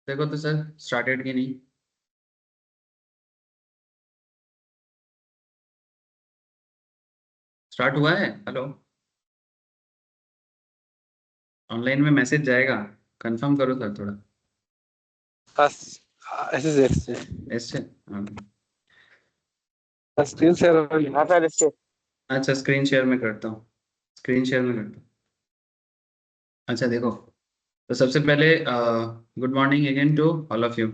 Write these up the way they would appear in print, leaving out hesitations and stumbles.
देखो तो sir started की नहीं। स्टार्ट हुआ है। हेलो। ऑनलाइन में मैसेज जाएगा। कंफर्म करो सर थोड़ा। बस ऐसे से ऐसे ऐसे। हाँ। स्क्रीन शेयर यहाँ पे ऐसे। अच्छा स्क्रीन शेयर में करता हूँ। स्क्रीन शेयर में करता हूँ। अच्छा देखो। तो सबसे पहले good morning again to all of you.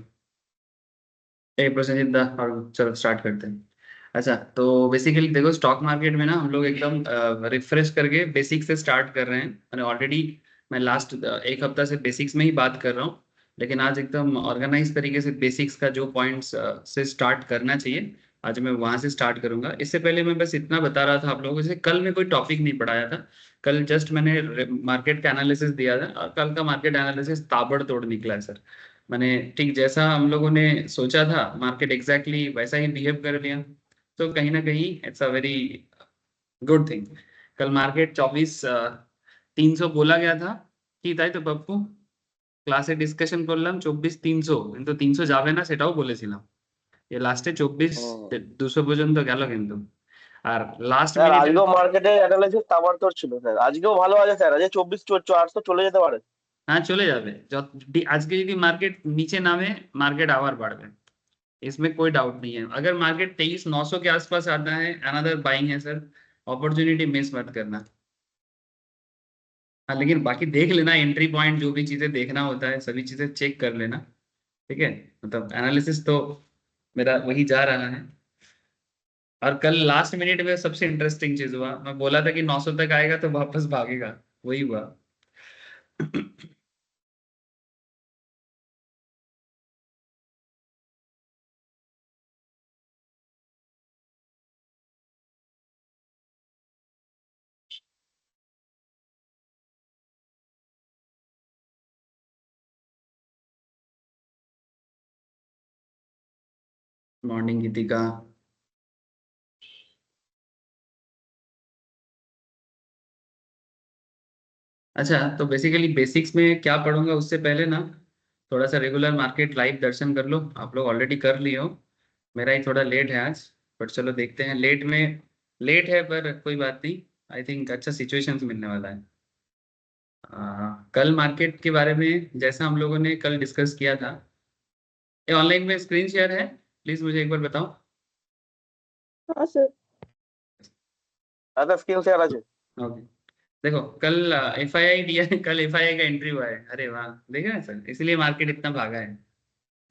एक प्रसेंजित दा और चलो स्टार्ट करते हैं। अच्छा तो बेसिकली देखो स्टॉक मार्केट में ना हम लोग एकदम रिफ्रेश करके बेसिक से स्टार्ट कर रहे हैं। मैंने ऑलरेडी मैं लास्ट एक हफ्ता से बेसिक्स में ही बात कर रहा हूँ। लेकिन आज एकदम ऑर्गेनाइज तरीके से बेसिक्स का जो पॉइंट्स से स्टार्ट करना चाहिए आज मैं वहां से स्टार्ट करूंगा। इससे पहले मैं बस इतना बता रहा था आप लोगों को, जैसे कल मैं कोई टॉपिक नहीं पढ़ाया था। कल जस्ट मैंने मार्केट का एनालिसिस दिया था और कल का मार्केट एनालिसिस ताबड़तोड़ निकला है सर। मैंने ठीक जैसा हम लोगों ने सोचा था मार्केट एग्जैक्टली वैसा ही बिहेव कर लिया। तो कहीं ना कहीं it's a very good thing. कल मार्केट 24,300 बोला गया था कि ताई तो पप्पू ক্লাসে ডিসকাশন করলাম 24,300 কিন্তু 300 যাবে না সেটাও বলেছিলাম। এ লাস্টে 24,200 পর্যন্ত গেল কিন্তু। আর লাস্ট স্যার মিনিটে আজকেও মার্কেটে অ্যানালাইসিস তাবড়তোড় ছিল স্যার, আজকেও ভালো আছে স্যার, আজকে 24,800 চলে যেতে পারে। হ্যাঁ চলে যাবে আজকে যদি মার্কেট নিচে নামে মার্কেট আবার বাড়বে। इसमें कोई डाउट नहीं है। अगर मार्केट 23,900 के आसपास आता है अनदर बाइंग है सर। अपॉर्चुनिटी मिस मत करना। हाँ लेकिन बाकी देख लेना एंट्री पॉइंट जो भी चीजें देखना होता है सभी चीजें चेक कर लेना। ठीक है। मतलब एनालिसिस तो मेरा वही जा रहा है। और कल लास्ट मिनट में सबसे इंटरेस्टिंग चीज हुआ, मैं बोला था कि 900 तक आएगा तो वापस भागेगा। वही हुआ। मॉर्निंग गीतिका। अच्छा तो बेसिकली बेसिक्स में क्या पढ़ूंगा उससे पहले ना थोड़ा सा रेगुलर मार्केट लाइव दर्शन कर लो। आप लोग ऑलरेडी कर लिए हो। मेरा ही थोड़ा लेट है आज। बट चलो देखते हैं लेट में। लेट है पर कोई बात नहीं। आई थिंक अच्छा सिचुएशंस मिलने वाला है। कल मार्केट के बारे में जैसा हम लोगों ने कल डिस्कस किया था। ये ऑनलाइन में स्क्रीन शेयर है प्लीज मुझे एक बार बताओ। हाँ सर। আচ্ছা স্ক্রিন শেয়ার আছে। ओके। देखो कल FII दिया है। कल FII का एंट्री हुआ है। अरे वाह देखा है सर इसलिए मार्केट इतना भागा है।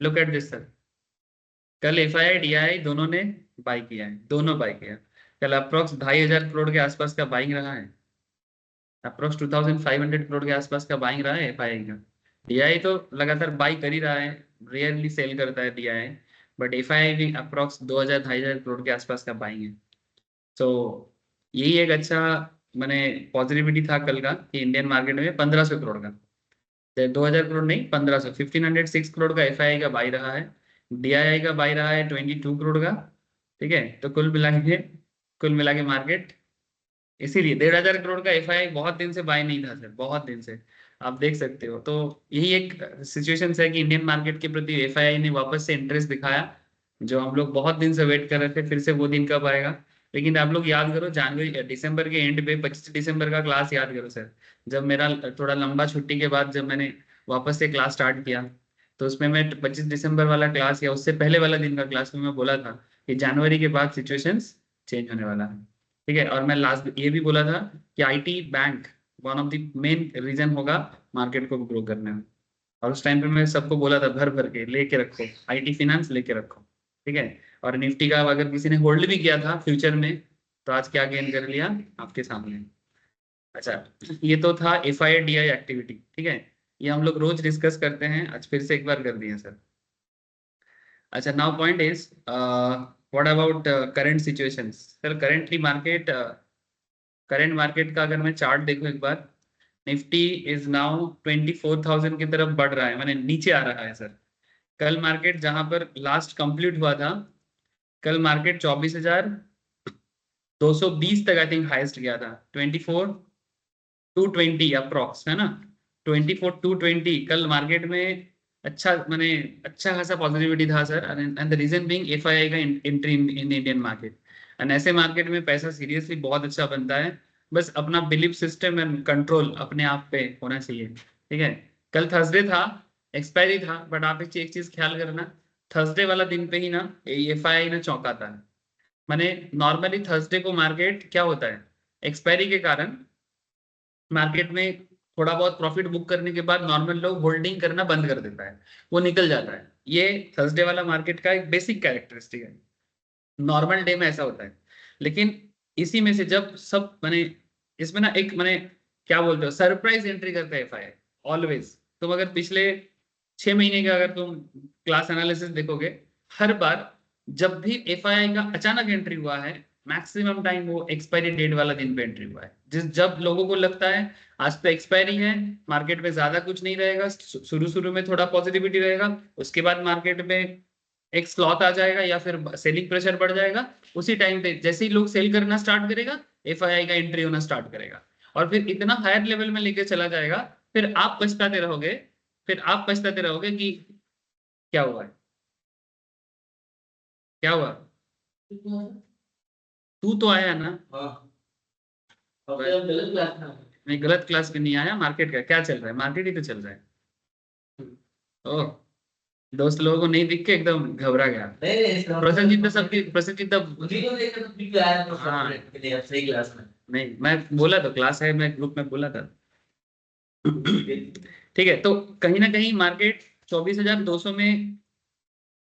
Look at this sir. कल FII DII दोनों ने बाई किया है। दोनों बाई किया। कल अप्रोक्स 2,500 करोड़ के आसपास का बाइंग रहा है। अप्रोक्स 2,500 करोड़ के आसपास का बाइंग रहा है FII का। DII तो लगातार बाई कर ही रहा है। रेयरली सेल करता है DII। बट FII भी अप्रोक्स 2,000 2,500 करोड़ के आसपास का बाइंग है। तो यही एक अच्छा मैंने पॉजिटिविटी था कल का कि इंडियन मार्केट में 1,500 करोड़ का 2,000 करोड़ नहीं 1,500 1,506 करोड़ का FII का बाई रहा है। DII का बाई रहा है 22 करोड़ का। ठीक है तो कुल मिला के मार्केट इसीलिए 1,500 करोड़ का FII बहुत दिन से बाई नहीं था सर बहुत दिन से। आप देख सकते हो तो यही एक सिचुएशन है कि इंडियन मार्केट के प्रति FII ने वापस से इंटरेस्ट दिखाया। जो हम लोग बहुत दिन से वेट कर रहे थे फिर से वो दिन कब आएगा। लेकिन आप लोग याद करो जनवरी दिसंबर के एंड पे 25 दिसंबर का क्लास याद करो सर। जब मेरा थोड़ा लंबा छुट्टी के बाद जब मैंने वापस से क्लास स्टार्ट किया तो उसमें मैं 25 दिसंबर वाला क्लास या उससे पहले वाला दिन का क्लास में मैं बोला था कि जनवरी के बाद सिचुएशंस चेंज होने वाला है। ठीक है और मैं लास्ट ये भी बोला था कि IT bank one of the main reason होगा मार्केट को ग्रो करने में। और उस टाइम पे मैं सबको बोला था भर भर के लेके रखो IT फाइनेंस लेके रखो। ठीक है। और निफ्टी का अगर किसी ने होल्ड भी किया था फ्यूचर में तो आज क्या गेन कर लिया आपके सामने। अच्छा ये तो था FII DI एक्टिविटी। ठीक है। ये हम लोग रोज डिस्कस करते हैं आज फिर से एक बार कर दिए सर। अच्छा now point is what about current situations sir currently market current market का अगर मैं चार्ट देखूं एक बार निफ्टी इज नाउ 24,000 की तरफ बढ़ रहा है माने नीचे आ रहा है सर। कल मार्केट जहां पर लास्ट कंप्लीट हुआ था कल मार्केट 24,220 तक आई थिंक हाईएस्ट गया था 24,220 अप्रोक्स है ना। 24,220 कल मार्केट में अच्छा मैंने अच्छा खासा पॉजिटिविटी था सर, and the reason being FII का entry in Indian market. And ऐसे मार्केट में पैसा सीरियसली बहुत अच्छा बनता है, बस अपना बिलीफ सिस्टम एंड कंट्रोल अपने आप पे होना चाहिए। ठीक है, कल थर्सडे था, एक्सपायरी था, बट आप एक चीज ख्याल करना, थर्सडे वाला दिन पे ही ना एफआईआई ना चौंकाता है। माने नॉर्मली थर्सडे को मार्केट क्या होता है, एक्सपायरी के कारण मार्केट में थोड़ा बहुत प्रॉफिट बुक करने के बाद नॉर्मल लोग होल्डिंग करना बंद कर देता है, वो निकल जाता है। ये थर्सडे वाला मार्केट का एक बेसिक कैरेक्टरिस्टिक है, नॉर्मल डे में ऐसा होता है। लेकिन इसी में से जब सब मैंने इसमें ना एक मैंने क्या बोलते हो सरप्राइज एंट्री करता है एफआई ऑलवेज। तुम अगर पिछले 6 महीने का अगर तुम क्लास एनालिसिस देखोगे, हर बार जब भी एफआईआई का अचानक एंट्री हुआ है, मैक्सिमम टाइम वो एक्सपायरी डेट वाला दिन पे एंट्री हुआ है। जिस जब लोगों को लगता है आज तो एक्सपायरी है, मार्केट में ज्यादा कुछ नहीं रहेगा, शुरू शुरू में थोड़ा पॉजिटिविटी रहेगा, उसके बाद मार्केट में एक स्लॉट आ जाएगा या फिर सेलिंग प्रेशर बढ़ जाएगा, उसी टाइम पे जैसे ही लोग सेल करना स्टार्ट करेगा, एफआईआई का एंट्री होना स्टार्ट करेगा, और फिर इतना हायर लेवल में लेके चला जाएगा। फिर आप पछताते रहोगे, फिर आप पछताते रहोगे कि क्या हुआ है, क्या हुआ। तू तो आया ना। मैं गलत क्लास में नहीं आया, मार्केट का क्या चल रहा है, मार्केट ही तो चल रहा है। ओह, दोस्त लोगों को नहीं दिख के एकदम घबरा गया। प्रसन्नजीत तो सबकी प्रसन्नजीत तो हाँ नहीं, मैं बोला तो क्लास है, मैं ग्रुप में बोला था। ठीक है, तो कहीं ना कहीं मार्केट 24,200 में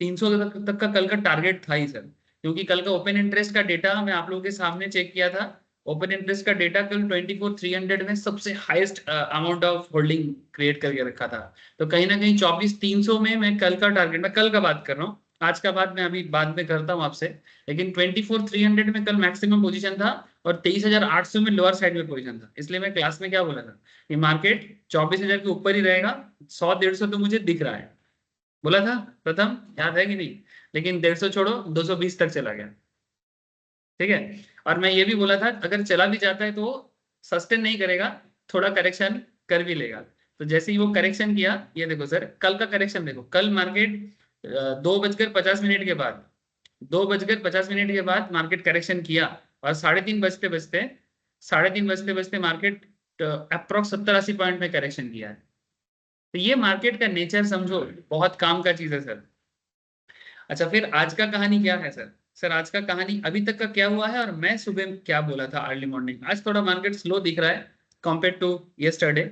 300 तक का कल का टारगेट था ही सर, क्योंकि कल का ओपन इंटरेस्ट का डेटा मैं आप लोगों के सामने चेक किया था। ओपन इंटरेस्ट का डेटा कल 24,300 में सबसे highest amount of holding create करके रखा था। तो कहीं ना कहीं 24,300 में मैं कल का टारगेट, मैं कल का बात कर रहा हूँ, आज का बात मैं अभी बाद में करता हूँ आपसे। लेकिन 24,300 में कल मैक्सिमम पोजीशन था, और 23,800 में लोअर साइड में पोजीशन था। इसलिए मैं क्लास में क्या बोला था कि मार्केट 24,000 के ऊपर ही रहेगा, 100-150 तो मुझे दिख रहा है, बोला था प्रथम, याद है कि नहीं। लेकिन 150 छोड़ो 220 तक चला गया। ठीक है, और मैं ये भी बोला था अगर चला भी जाता है तो सस्टेन नहीं करेगा, थोड़ा करेक्शन कर भी लेगा। तो जैसे ही वो करेक्शन किया, ये देखो सर कल का करेक्शन देखो, कल मार्केट 2:50 के बाद 2:50 के बाद मार्केट करेक्शन किया, और 3:30 बजते बजते मार्केट अप्रोक्स 70-80 पॉइंट में करेक्शन किया है। तो ये मार्केट का नेचर समझो, बहुत काम का चीज है सर। अच्छा, फिर आज का कहानी क्या है सर। सर आज का कहानी अभी तक का क्या हुआ है, और मैं सुबह क्या बोला था अर्ली मॉर्निंग। आज थोड़ा मार्केट स्लो दिख रहा है कंपेयर टू यस्टरडे,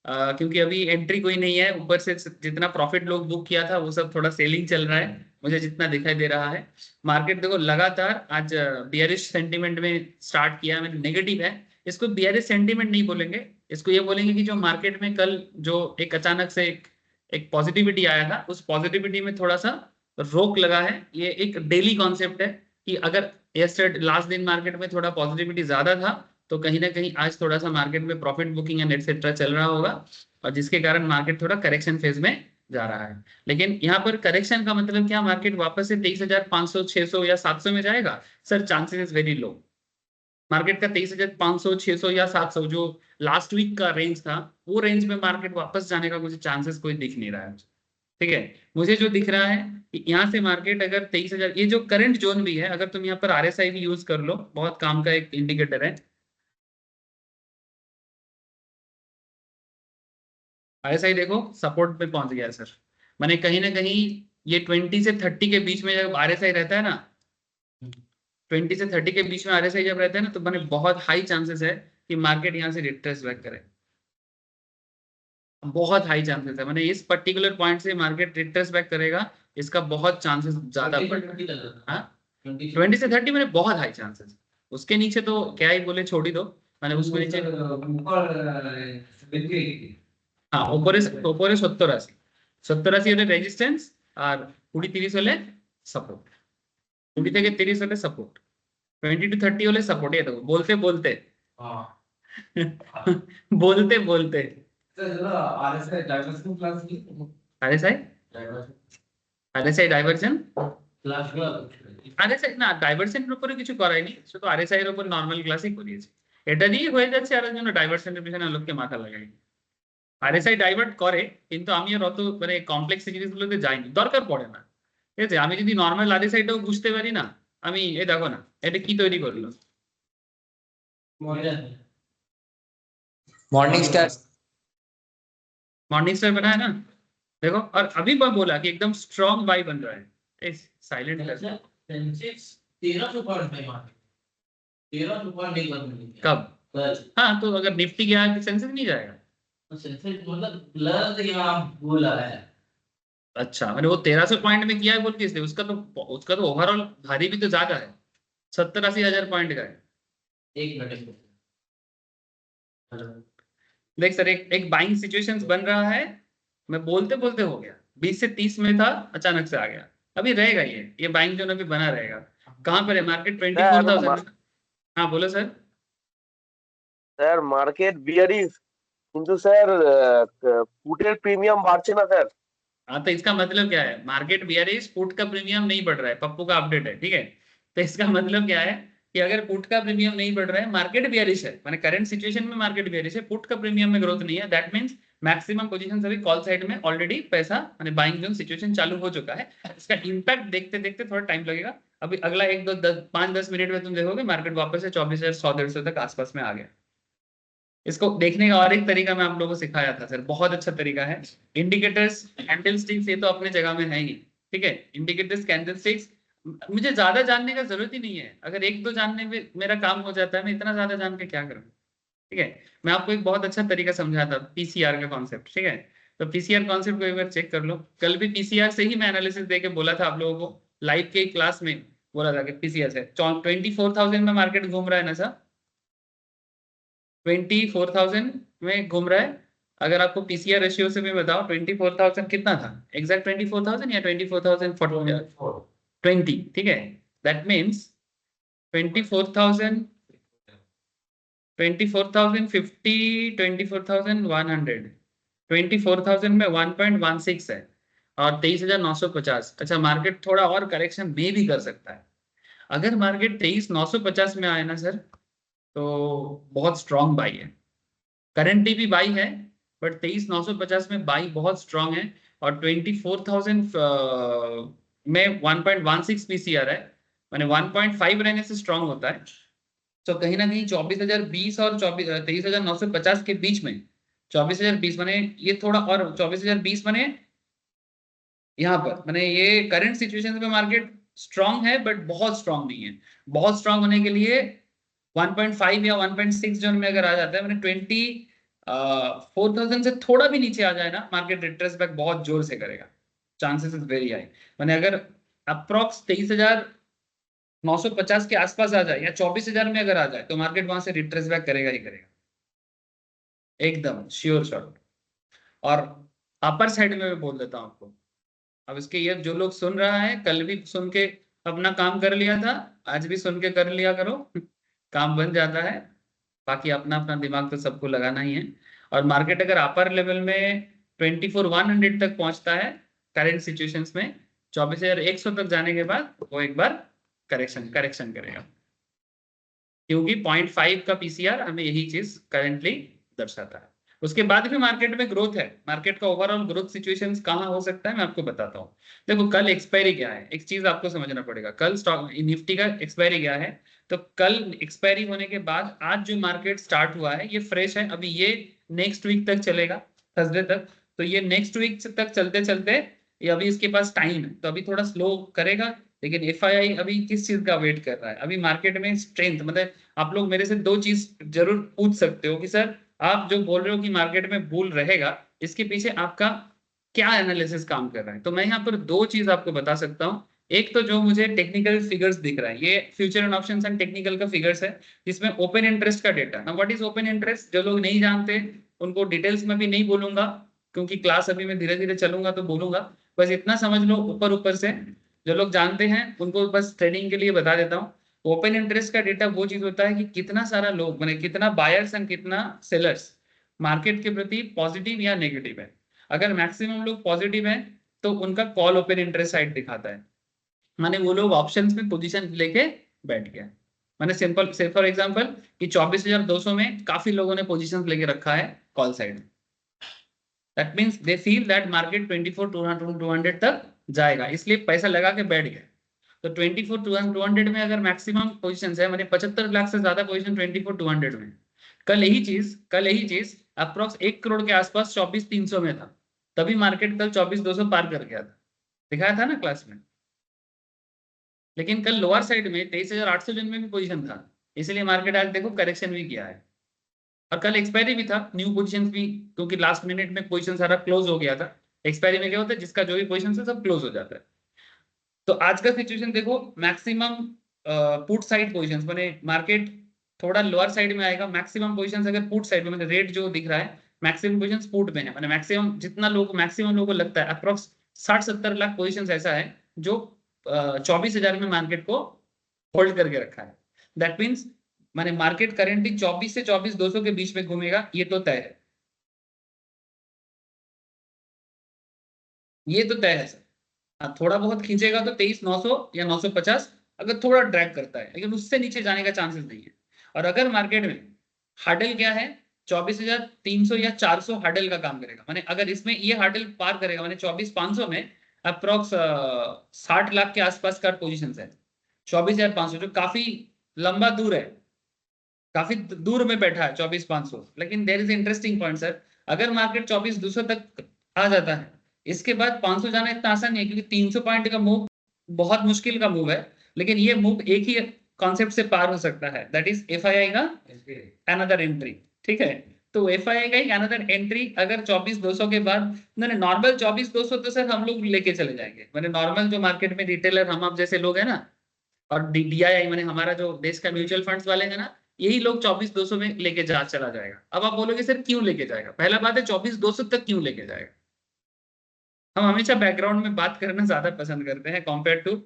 क्योंकि अभी एंट्री कोई नहीं है, ऊपर से जितना प्रॉफिट लोग बुक किया था वो सब थोड़ा सेलिंग चल रहा है, मुझे जितना दिखाई दे रहा है। मार्केट देखो लगातार आज बियरिश सेंटीमेंट में स्टार्ट किया, मैंने नेगेटिव है, इसको बियरिश सेंटीमेंट नहीं बोलेंगे, इसको ये बोलेंगे कि जो मार्केट में कल जो एक अचानक से एक पॉजिटिविटी आया था, उस पॉजिटिविटी में थोड़ा सा रोक लगा है। ये एक डेली कॉन्सेप्ट है कि अगर यस्टरडे लास्ट दिन मार्केट में थोड़ा पॉजिटिविटी ज्यादा था, तो कहीं ना कहीं आज थोड़ा सा मार्केट में प्रॉफिट बुकिंग एंड एटसेट्रा चल रहा होगा, और जिसके कारण मार्केट थोड़ा करेक्शन फेज में जा रहा है। लेकिन यहाँ पर करेक्शन का मतलब क्या, मार्केट वापस से 23,500 600 या 700 में जाएगा। Sir chances is very low. Market का 23,500 600 या 700 जो लास्ट वीक का रेंज था, वो रेंज में मार्केट वापस जाने का मुझे चांसेस कोई दिख नहीं रहा है। ठीक है, मुझे जो दिख रहा है कि यहाँ से मार्केट अगर 23,000, ये जो करंट जोन भी है, अगर तुम यहाँ पर आरएसआई भी यूज कर लो, बहुत काम का एक इंडिकेटर है। आरएसआई देखो सपोर्ट पे पहुंच गया है सर। मैंने कहीं ना कहीं ये 20 से 30 के बीच में जब आरएसआई रहता है ना, 20 से 30 के बीच में आरएसआई जब रहता है ना, तो मैंने बहुत हाई चांसेस है कि मार्केट यहाँ से रिट्रेस बैक करे, बहुत हाई चांसेस है। मैंने इस पर्टिकुलर पॉइंट से मार्केट रिट्रेस बैक करेगा, इसका बहुत चांसेस ज्यादा हाँ 20 से 30 मैंने बहुत हाई चांसेस। उसके नीचे तो क्या ही बोले, छोड़ ही दो। मैंने उसके नीचे हाँ ऊपर 70-80 হলে রেজিস্ট্যান্স, আর 20-30 হলে সাপোর্ট, 20 থেকে 30 হলে সাপোর্ট, 20 to 30 হলে সাপোর্ট। ये देखो बोलते बोलते बोलते बोलते আরএসআই আরএসআই ডাইভারশন আরএসআই না, ডাইভারশনের উপরে কিছু করাইনি, শুধু আরএসআই এর উপর নরমাল ক্লাসই করিয়েছি। এটা দিয়ে হয়ে যাচ্ছে, আর জন্য ডাইভারশনের পিছনে লোককে মাথা লাগাই। আরএসআই ডাইভার্ট করে, কিন্তু আমি আর অত মানে কমপ্লেক্স জিনিসগুলোতে যাইনি, দরকার পড়ে না। ঠিক আছে, আমি যদি নর্মাল আরএসআইটাও বুঝতে পারি না, আমি এই দেখো না এটা কি তৈরি করলো, मॉर्निंग स्टार। मॉर्निंग स्टार बना है ना, देखो। और अभी मैं बोला कि एकदम स्ट्रॉन्ग बाई बन रहा है, साइलेंट सेंसेक्स 13.5 कब? कल। हाँ, तो अगर निफ्टी गया है तो सेंसेक्स नहीं जाएगा। सेंसेक्स मतलब प्लस या बोला है। अच्छा, मैंने वो 1300 पॉइंट में किया है बोल के इसलिए, उसका तो ओवरऑल भारी भी तो ज्यादा है, 70-80 हजार पॉइंट का है। एक मिनट। देख सर, एक बाइंग सिचुएशंस बन रहा है, मैं बोलते बोलते हो गया, 20 से 30 में था, अचानक से आ गया, अभी रहेगा ये बाइंग जोन अभी बना रहेगा। कहाँ पर है मार्केट? 24,000। हाँ बोलो सर। স্যার মার্কেট বিয়ারিশ, কিন্তু স্যার পুটের প্রিমিয়াম বাড়ছে না স্যার। हाँ, तो इसका मतलब क्या है? मार्केट बियरिश, पुट का प्रीमियम नहीं बढ़ रहा है, पप्पू का अपडेट है, ठीक है। तो इसका मतलब क्या है कि अगर पुट का प्रीमियम नहीं बढ़ रहा है, मार्केट बियरिश है, माने करंट सिचुएशन में मार्केट बियरिश है, पुट का प्रीमियम में ग्रोथ नहीं है, दैट मींस मैक्सिमम पोजीशन अभी कॉल साइड में ऑलरेडी पैसा माने बाइंग जोन सिचुएशन चालू हो चुका है। इसका इंपैक्ट देखते देखते थोड़ा टाइम लगेगा, अभी अगला 5-10 मिनट में तुम देखोगे मार्केट वापस से 24,100-150 तक आसपास में आ गया। इसको देखने का और एक तरीका मैं आप लोगों को सिखाया था सर, बहुत अच्छा तरीका है। इंडिकेटर्स, कैंडल स्टिक्स, ये तो अपने जगह में है ही, ठीक है। इंडिकेटर्स, कैंडल स्टिक्स, मुझे ज्यादा जानने का जरूरत ही नहीं है, अगर एक दो जानने में मेरा काम हो जाता है, मैं इतना ज्यादा जान के क्या करूँ, ठीक है। मैं आपको एक बहुत अच्छा तरीका समझाता, पीसीआर का कॉन्सेप्ट, ठीक है। तो पीसीआर कॉन्सेप्ट को एक बार चेक कर लो, कल भी पीसीआर से ही मैं एनालिसिस देके बोला था आप लोगों को, लाइव के क्लास में बोला था कि पीसीआर से 24,000 में मार्केट घूम रहा है ना सर, 24,000 में घूम रहा है। अगर आपको पीसीआर रेशियो से भी बताओ 24,000 कितना था एग्जैक्ट, 24,000 या 24,020, ठीक है। दैट मीन्स 24,000, 24,050, 24,100, 24,000 में 1.16 है और 23,950। अच्छा, मार्केट थोड़ा और करेक्शन में भी कर सकता है, अगर मार्केट 23,950 में आए ना सर, तो बहुत स्ट्रॉन्ग बाई है। करंटली भी बाई है, बट 23,950 में बाई बहुत स्ट्रॉन्ग है, और 24,000 में 1.16 पीसीआर है, माने 1.5 रहने से स्ट्रॉन्ग होता है। तो कहीं ना कहीं 24,020 और 23,950 के बीच में, 24,020 माने ये थोड़ा, और 24,020 माने यहाँ पर, माने ये करंट सिचुएशन में मार्केट स्ट्रॉन्ग है, बट बहुत स्ट्रॉन्ग नहीं है। बहुत स्ट्रॉन्ग होने के लिए 1.5 या 1.6 जोन में अगर आ जाता है, मैंने 24,000 से थोड़ा भी नीचे आ जाए ना, मार्केट रिट्रेस बैक बहुत जोर से करेगा, चांसेस इज वेरी हाई। मैंने अगर अप्रॉक्स 23,950 के आसपास आ जाए या 24,000 में अगर आ जाए, तो मार्केट वहां से रिट्रेस बैक करेगा ही करेगा, एकदम श्योर शॉट। और अपर साइड में मैं बोल देता हूँ आपको, अब इसके ये जो लोग सुन रहा है, कल भी सुन के अपना काम कर लिया था, आज भी सुन के कर लिया करो, काम बन जाता है। बाकी अपना अपना दिमाग तो सबको लगाना ही है। और मार्केट अगर अपर लेवल में 24,100 तक पहुंचता है करंट सिचुएशंस में, 24,100 तक जाने के बाद वो एक बार करेक्शन करेगा, क्योंकि 0.5 का पीसीआर हमें यही चीज करेंटली दर्शाता है। उसके बाद भी मार्केट में ग्रोथ है, मार्केट का ओवरऑल ग्रोथ सिचुएशंस कहां हो सकता है मैं आपको बताता हूँ। देखो कल एक्सपायरी क्या है, एक चीज आपको समझना पड़ेगा, कल स्टॉक निफ्टी का एक्सपायरी क्या है। तो कल एक्सपायरी होने के बाद आज जो मार्केट स्टार्ट हुआ है ये फ्रेश है, अभी ये नेक्स्ट वीक तक चलेगा, थर्सडे तक। तो ये नेक्स्ट वीक तक चलते चलते ये अभी इसके पास टाइम है, तो अभी थोड़ा स्लो करेगा। लेकिन एफआईआई अभी किस चीज का वेट कर रहा है, अभी मार्केट में स्ट्रेंथ, मतलब आप लोग मेरे से दो चीज जरूर पूछ सकते हो कि सर आप जो बोल रहे हो कि मार्केट में बुल रहेगा, इसके पीछे आपका क्या एनालिसिस काम कर रहा है। तो मैं यहाँ पर दो चीज आपको बता सकता हूँ। एक तो जो मुझे टेक्निकल फिगर्स दिख रहा है, ये future and options and technical का फिगर्स है, जिसमें ओपन इंटरेस्ट का डेटा। ना व्हाट इज ओपन इंटरेस्ट, जो लोग नहीं जानते उनको डिटेल्स में भी नहीं बोलूंगा, क्योंकि क्लास अभी मैं धीरे धीरे चलूंगा तो बोलूंगा, बस इतना समझ लो ऊपर ऊपर से। जो लोग जानते हैं उनको बस ट्रेडिंग के लिए बता देता हूँ। ओपन इंटरेस्ट का डेटा वो चीज होता है कि कितना सारा लोग, माने कितना बायर्स एंड कितना सेलर्स मार्केट के प्रति पॉजिटिव या नेगेटिव है। अगर मैक्सिमम लोग पॉजिटिव हैं तो उनका कॉल ओपन इंटरेस्ट साइड दिखाता है, माने वो लोग ऑप्शंस में पोजीशन लेके बैठ गया। माने सिंपल से फॉर एग्जांपल कि 24,200 में काफी लोगों ने पोजीशंस लेके रखा है कॉल साइड में, that means they feel that market 24,200 तक जाएगा, इसलिए पैसा लगा के बैठ गए। तो 24,200 में अगर मैक्सिमम पोजीशन है, मैंने 75 लाख से ज्यादा पोजीशन 24,200 में। कल यही चीज अप्रोक्स 1 करोड़ के आसपास 24,300 में था, तभी मार्केट कल 24,200 पार कर गया था, दिखाया था ना क्लास में। लेकिन कल लोअर साइड में 23,800 जन में भी पोजीशन था, इसलिए मार्केट आज देखो करेक्शन भी किया है। और कल एक्सपायरी भी था, न्यू पोजीशन भी, क्योंकि लास्ट मिनट में पोजीशन सारा क्लोज हो गया था। एक्सपायरी में क्या होता है, जिसका जो भी पोजीशन है सब क्लोज हो जाता है। तो आज का सिचुएशन देखो, मैक्सिमम पुट साइड पोजीशंस, माने मार्केट थोड़ा लोअर साइड में आएगा। मैक्सिमम पोजीशंस अगर पुट साइड में, मतलब रेट जो दिख रहा है मैक्सिमम पोजीशंस पुट में है, माने मैक्सिमम जितना मैक्सिमम लोगों को लगता है अप्रोक्स 60-70 लाख पोजीशंस ऐसा है जो 24,000 में मार्केट को होल्ड करके रखा है। दैट मीन्स माने मार्केट करेंटली 24 से 24,200 के बीच में घूमेगा, ये तो तय है, ये तो तय है सर। हाँ, थोड़ा बहुत खींचेगा तो 23,900 या 950 अगर थोड़ा ड्रैग करता है, लेकिन उससे नीचे जाने का चांसेस नहीं है। और अगर मार्केट में हार्डल क्या है, 24,300 या 400 हार्डल का काम करेगा, माने अगर इसमें ये हार्डल पार करेगा, माने 24,500 में अप्रोक्स 60 लाख के आसपास का पोजीशन है। 24,500 जो काफी लंबा दूर है, काफी दूर में बैठा है 24,500। लेकिन there is interesting point sir, अगर मार्केट 24,200 तक आ जाता है, इसके बाद 500 जाना इतना आसान नहीं है, क्योंकि 300 पॉइंट का मूव बहुत मुश्किल का मूव है। लेकिन ये मूव एक ही कॉन्सेप्ट से पार हो सकता है, दैट इज एफआईआई का अनदर एंट्री। ठीक है, तो एफआईआई का अनदर एंट्री अगर 24,200 के बाद, मैंने नॉर्मल 24,200 तो सर हम लोग लेके चले जाएंगे, मैंने नॉर्मल जो मार्केट में रिटेलर हम आप जैसे लोग हैं ना, और डीआईआई मैंने हमारा जो देश का म्यूचुअल फंड्स वाले हैं ना, यही लोग 24,200 में लेके जा चला जाएगा। अब आप बोलोगे सर क्यों लेके जाएगा, पहला बात है 24,200 तक क्यों लेके जाएगा। हम हमेशा बैकग्राउंड में बात करना ज्यादा पसंद करते हैं कंपेयर टू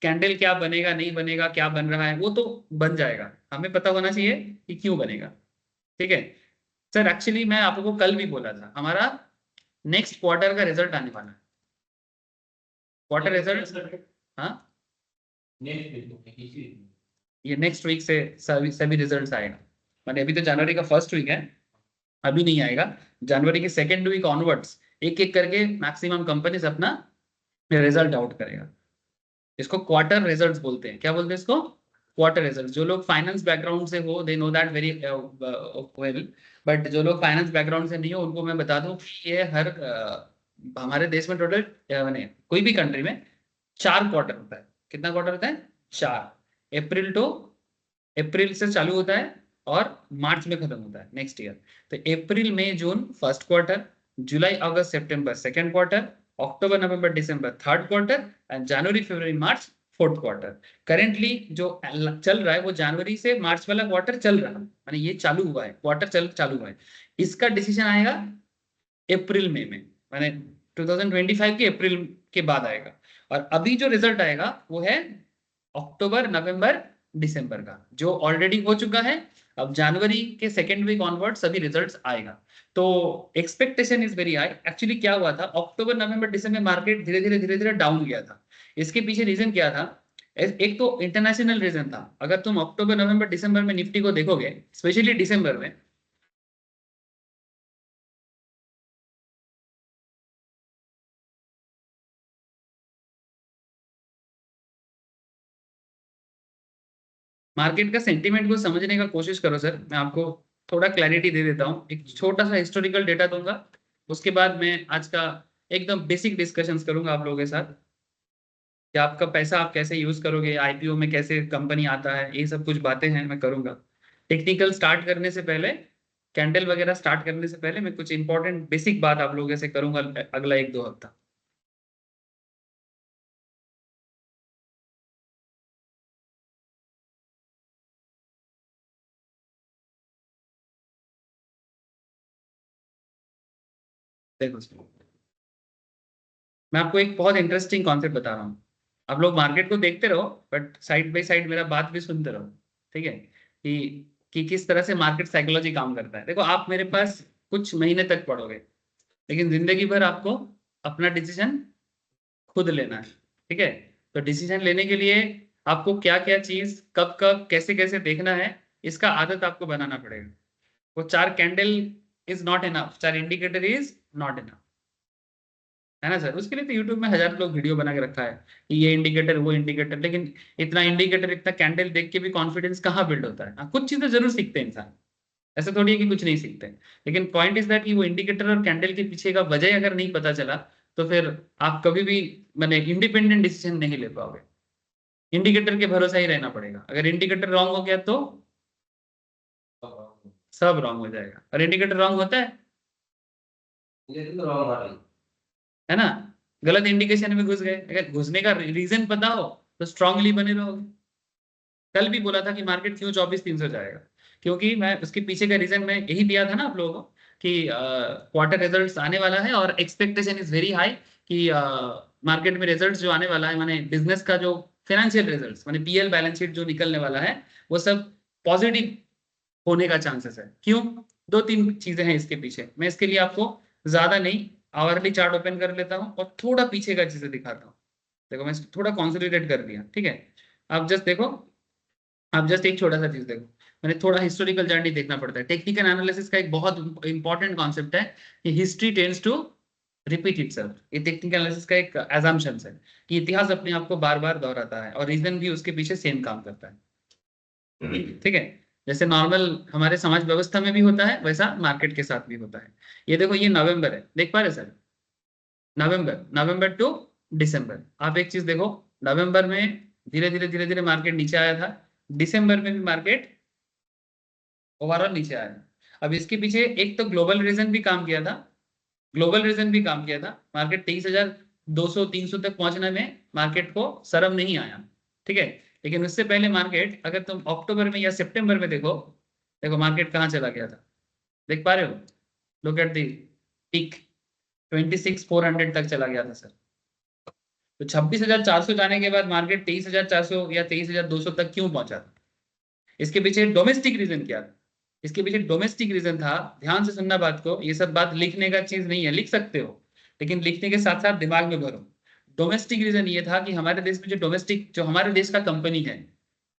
कैंडल क्या बनेगा नहीं बनेगा, क्या बन रहा है वो तो बन जाएगा, हमें पता होना चाहिए कि क्यों बनेगा। ठीक है सर, एक्चुअली मैं आपको कल भी बोला था हमारा नेक्स्ट क्वार्टर का रिजल्ट आने वाला है। क्वार्टर रिजल्ट, हाँ ये नेक्स्ट वीक से सभी रिजल्ट्स आएगा। मैंने अभी तो जनवरी का फर्स्ट वीक है, अभी नहीं आएगा। जनवरी के सेकेंड वीक ऑनवर्ड्स एक एक करके मैक्सिमम कंपनीज अपना रिजल्ट आउट करेगा। इसको क्वार्टर रिजल्ट्स बोलते हैं। क्या बोलते हैं इसको? Quarter results. जो लोग फाइनेंस बैकग्राउंड से हो they know that very well, but जो लोग फाइनेंस बैकग्राउंड से नहीं हो उनको मैं बता दूं कि ये हर हमारे देश में टोटल मैंने कोई भी कंट्री में 4 क्वार्टर होता है। कितना क्वार्टर होता है? 4। अप्रैल से चालू होता है और मार्च में खत्म होता है नेक्स्ट ईयर। तो अप्रैल मई जून फर्स्ट क्वार्टर, जुलाई अगस्त सितंबर सेकंड क्वार्टर, अक्टूबर नवंबर दिसंबर थर्ड क्वार्टर एंड जनवरी फरवरी मार्च फोर्थ क्वार्टर। करेंटली जो चल रहा है वो जनवरी से मार्च वाला क्वार्टर चल रहा है, माने ये चालू हुआ है, क्वार्टर चालू हुआ है। इसका डिसीजन आएगा अप्रैल मई में, माने 2025 के अप्रैल के बाद आएगा। और अभी जो रिजल्ट आएगा वो है अक्टूबर नवंबर दिसंबर का, जो ऑलरेडी हो चुका है। अब जनवरी के सेकेंड वीक ऑनवर्ड सभी रिजल्ट्स आएगा। तो expectation is very high. Actually क्या हुआ था, अक्टूबर नवंबर दिसंबर मार्केट धीरे धीरे डाउन गया था। इसके पीछे रीजन क्या था? एक तो इंटरनेशनल रीजन था। अगर तुम अक्टूबर नवंबर दिसंबर में निफ्टी को देखोगे, स्पेशली दिसंबर में, मार्केट का सेंटीमेंट को समझने का कोशिश करो सर। मैं आपको थोड़ा क्लैरिटी दे देता हूँ, एक छोटा सा हिस्टोरिकल डेटा दूंगा, उसके बाद मैं आज का एकदम बेसिक डिस्कशंस करूंगा आप लोगों के साथ कि आपका पैसा आप कैसे यूज करोगे, आईपीओ में कैसे कंपनी आता है, ये सब कुछ बातें हैं मैं करूंगा। टेक्निकल स्टार्ट करने से पहले, कैंडल वगैरह स्टार्ट करने से पहले मैं कुछ इंपॉर्टेंट बेसिक बात आप लोगों से करूंगा अगला 1-2 हफ्ता। देखो मैं आपको एक बहुत इंटरेस्टिंग कॉन्सेप्ट बता रहा हूँ। आप लोग मार्केट को देखते रहो बट साइड बाय साइड मेरा बात भी सुनते रहो। ठीक है, कि किस तरह से मार्केट साइकोलॉजी काम करता है। देखो आप मेरे पास कुछ महीने तक पढ़ोगे, लेकिन जिंदगी भर आपको अपना डिसीजन खुद लेना है। ठीक है, तो डिसीजन लेने के लिए आपको क्या क्या चीज कब कब कैसे कैसे देखना है, इसका आदत आपको बनाना पड़ेगा। वो 4 candle is not enough, 4 indicator is not enough. है ना सर। उसके लिए तो यूट्यूब में 1000 लोग वीडियो बना के रखा है कि ये इंडिकेटर वो इंडिकेटर, लेकिन इतना इंडिकेटर इतना कैंडल देख के भी कॉन्फिडेंस कहाँ बिल्ड होता है। हाँ, कुछ चीजें जरूर सीखते हैं इंसान, ऐसा थोड़ी है कि कुछ नहीं सीखते, लेकिन पॉइंट इज दैट कि वो इंडिकेटर और कैंडल के पीछे का वजह अगर नहीं पता चला तो फिर आप कभी भी मैंने इंडिपेंडेंट डिसीजन नहीं ले पाओगे। इंडिकेटर के भरोसा ही रहना पड़ेगा। अगर इंडिकेटर रॉन्ग हो गया तो सब रॉन्ग हो जाएगा, और इंडिकेटर रॉन्ग होता ये तो रॉन्ग बात है ना। गलत इंडिकेशन में घुस गए, अगर घुसने का रीजन पता हो तो स्ट्रांगली बने रहोगे। कल भी बोला था कि मार्केट क्यों 24,300 जाएगा, क्योंकि मैं उसके पीछे का रीजन मैं यही दिया था ना आप लोगों को कि क्वार्टर रिजल्ट्स आने वाला है और एक्सपेक्टेशन इज वेरी हाई कि मार्केट में रिजल्ट्स जो आने वाला है, माने बिजनेस का जो फाइनेंशियल रिजल्ट्स माने पीएल बैलेंस शीट जो निकलने वाला है वो सब पॉजिटिव होने का चांसेस है। क्यों? 2-3 चीजें हैं इसके पीछे। मैं इसके लिए आपको ज्यादा नहीं आवरली चार्ट ओपन कर लेता हूँ और थोड़ा पीछे का चीजें दिखाता हूँ। देखो मैं थोड़ा कॉन्सेंट्रेट कर दिया, ठीक है। आप जस्ट देखो, आप जस्ट एक छोटा सा चीज देखो, मैंने थोड़ा हिस्टोरिकल जर्नी देखना पड़ता है। टेक्निकल एनालिसिस का एक बहुत इंपॉर्टेंट कॉन्सेप्ट है कि history tends to repeat itself. ये टेक्निकल एनालिसिस का एक असम्पशन है कि इतिहास अपने आप को बार बार दोहराता है और रीजन भी उसके पीछे सेम काम करता है, ठीक है। जैसे नॉर्मल हमारे समाज व्यवस्था में भी होता है वैसा मार्केट के साथ भी होता है। ये देखो ये नवंबर है, देख पा रहे सर, नवंबर टू दिसंबर। आप एक चीज देखो, नवंबर में धीरे धीरे मार्केट नीचे आया था, दिसंबर में भी मार्केट ओवरऑल नीचे आया। अब इसके पीछे एक तो ग्लोबल रीजन भी काम किया था, ग्लोबल रीजन भी काम किया था। मार्केट 23,200-300 तक पहुंचने में मार्केट को शर्म नहीं आया, ठीक है। लेकिन उससे पहले मार्केट, अगर तुम अक्टूबर में या सितंबर में देखो, देखो मार्केट कहाँ चला गया था, देख पा रहे हो? लुक एट दी पीक, 26,400 तक चला गया था सर। तो 26,400 जाने के बाद मार्केट 23,400 या 23,200 तक क्यों पहुंचा था? इसके पीछे डोमेस्टिक रीजन क्या था? इसके पीछे डोमेस्टिक रीजन था, ध्यान से सुनना बात को, ये सब बात लिखने का चीज नहीं है, लिख सकते हो लेकिन लिखने के साथ साथ दिमाग में भरो। डोमेस्टिक रीजन ये था कि हमारे देश में जो डोमेस्टिक, जो हमारे देश का कंपनी है,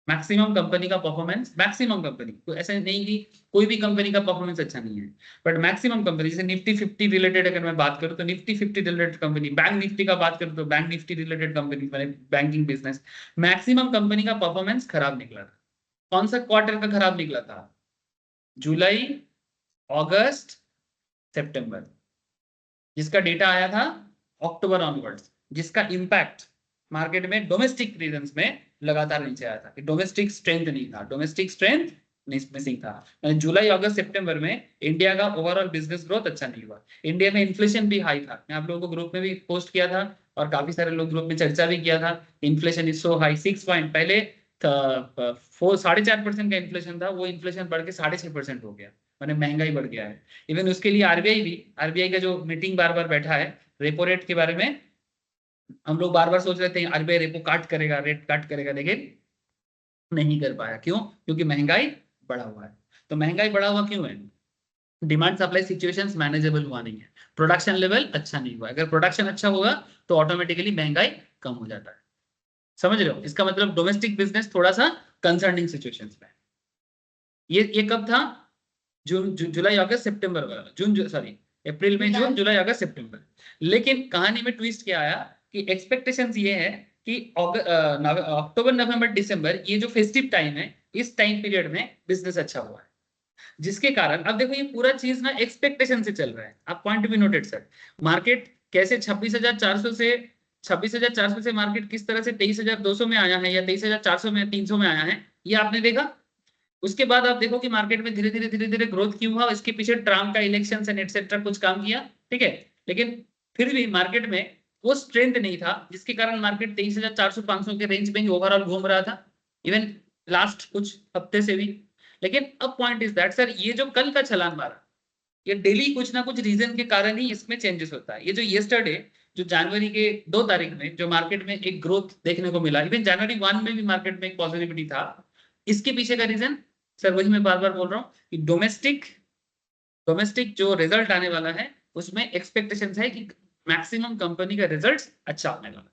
मैक्सिमम कंपनी का परफॉर्मेंस, मैक्सिमम कंपनी, तो ऐसा नहीं कि कोई भी कंपनी का परफॉर्मेंस अच्छा नहीं है, बट मैक्सिमम कंपनी, जैसे निफ्टी 50 रिलेटेड अगर मैं बात करूं तो Nifty 50 related company, bank Nifty का बात करूं तो बैंक निफ्टी रिलेटेड कंपनी, मैंने बैंकिंग बिजनेस, मैक्सिमम कंपनी का परफॉर्मेंस खराब निकला था। कौन सा क्वार्टर का खराब निकला था? जुलाई, अगस्त, सितंबर। जिसका डेटा आया था अक्टूबर ऑनवर्ड्स, जिसका इंपैक्ट मार्केट में डोमेस्टिक रीजंस में लगातार नीचे आया था कि डोमेस्टिक स्ट्रेंथ नहीं था, डोमेस्टिक स्ट्रेंथ मिसिंग था। जुलाई अगस्त सितंबर में इंडिया का ओवरऑल बिजनेस ग्रोथ अच्छा नहीं हुआ। इंडिया में इन्फ्लेशन भी हाई था, मैं आप लोगों को ग्रुप में भी पोस्ट किया था और काफी सारे लोग ग्रुप में चर्चा भी किया था। Inflation is so high, 6 point, पहले 4.5% का इन्फ्लेशन था, वो इन्फ्लेशन बढ़ के 6.5% हो गया, मैंने महंगाई बढ़ गया है। इवन उसके लिए आरबीआई भी, आरबीआई का जो मीटिंग बार बार बैठा है रेपो रेट के बारे में, हम लोग बार बार सोच रहे थे आरबीआई रेपो काट करेगा, रेट काट करेगा, लेकिन नहीं कर पाया। क्यों? क्योंकि महंगाई बढ़ा हुआ है। तो महंगाई बढ़ा हुआ क्यों है? डिमांड सप्लाई सिचुएशंस मैनेजेबल हुआ नहीं है, प्रोडक्शन लेवल अच्छा नहीं हुआ। अगर प्रोडक्शन अच्छा होगा तो ऑटोमेटिकली महंगाई कम हो जाता है। समझ रहे हो? इसका मतलब डोमेस्टिक बिजनेस थोड़ा सा कंसर्निंग सिचुएशंस में। ये कब था? जुलाई अगस्त सितंबर वाला, सॉरी अप्रैल में जून, जुलाई अगस्त सितंबर। लेकिन कहानी में ट्विस्ट क्या आया कि एक्सपेक्टेशंस ये है कि अक्टूबर नवंबर दिसंबर, ये जो फेस्टिव टाइम है, इस टाइम पीरियड में बिजनेस अच्छा हुआ है, जिसके कारण अब देखो ये पूरा चीज ना एक्सपेक्टेशन से चल रहा है। आप पॉइंट भी नोटेड सर, मार्केट कैसे 26,400 से मार्केट किस तरह से 23,200 में आया है या 23,400 में, 300 में आया है, ये आपने देखा। उसके बाद आप देखो कि मार्केट में धीरे धीरे ग्रोथ क्यों हुआ, इसके पीछे ट्रम्प का इलेक्शन एंड एटसेट्रा कुछ काम किया, ठीक है। लेकिन फिर भी मार्केट में वो स्ट्रेंथ नहीं था, जिसके कारण मार्केट 23,400-500 के रेंज में ही ओवरऑल घूम रहा था, इवन लास्ट कुछ हफ्ते से भी। लेकिन अब पॉइंट इज दैट सर, ये जो कल का छलांग मारा, ये डेली कुछ ना कुछ रीजन के कारण ही इसमें चेंजेस होता है। ये जो यस्टरडे, जो जनवरी के 2 तारीख में जो मार्केट में एक ग्रोथ देखने को मिला, इवन जनवरी 1 में भी मार्केट में एक पॉजिटिविटी था, इसके पीछे का रीजन सर वही मैं बार बार बोल रहा हूँ कि डोमेस्टिक जो रिजल्ट आने वाला है उसमें एक्सपेक्टेशंस है कि मैक्सिमम कंपनी का रिजल्ट अच्छा आने वाला है।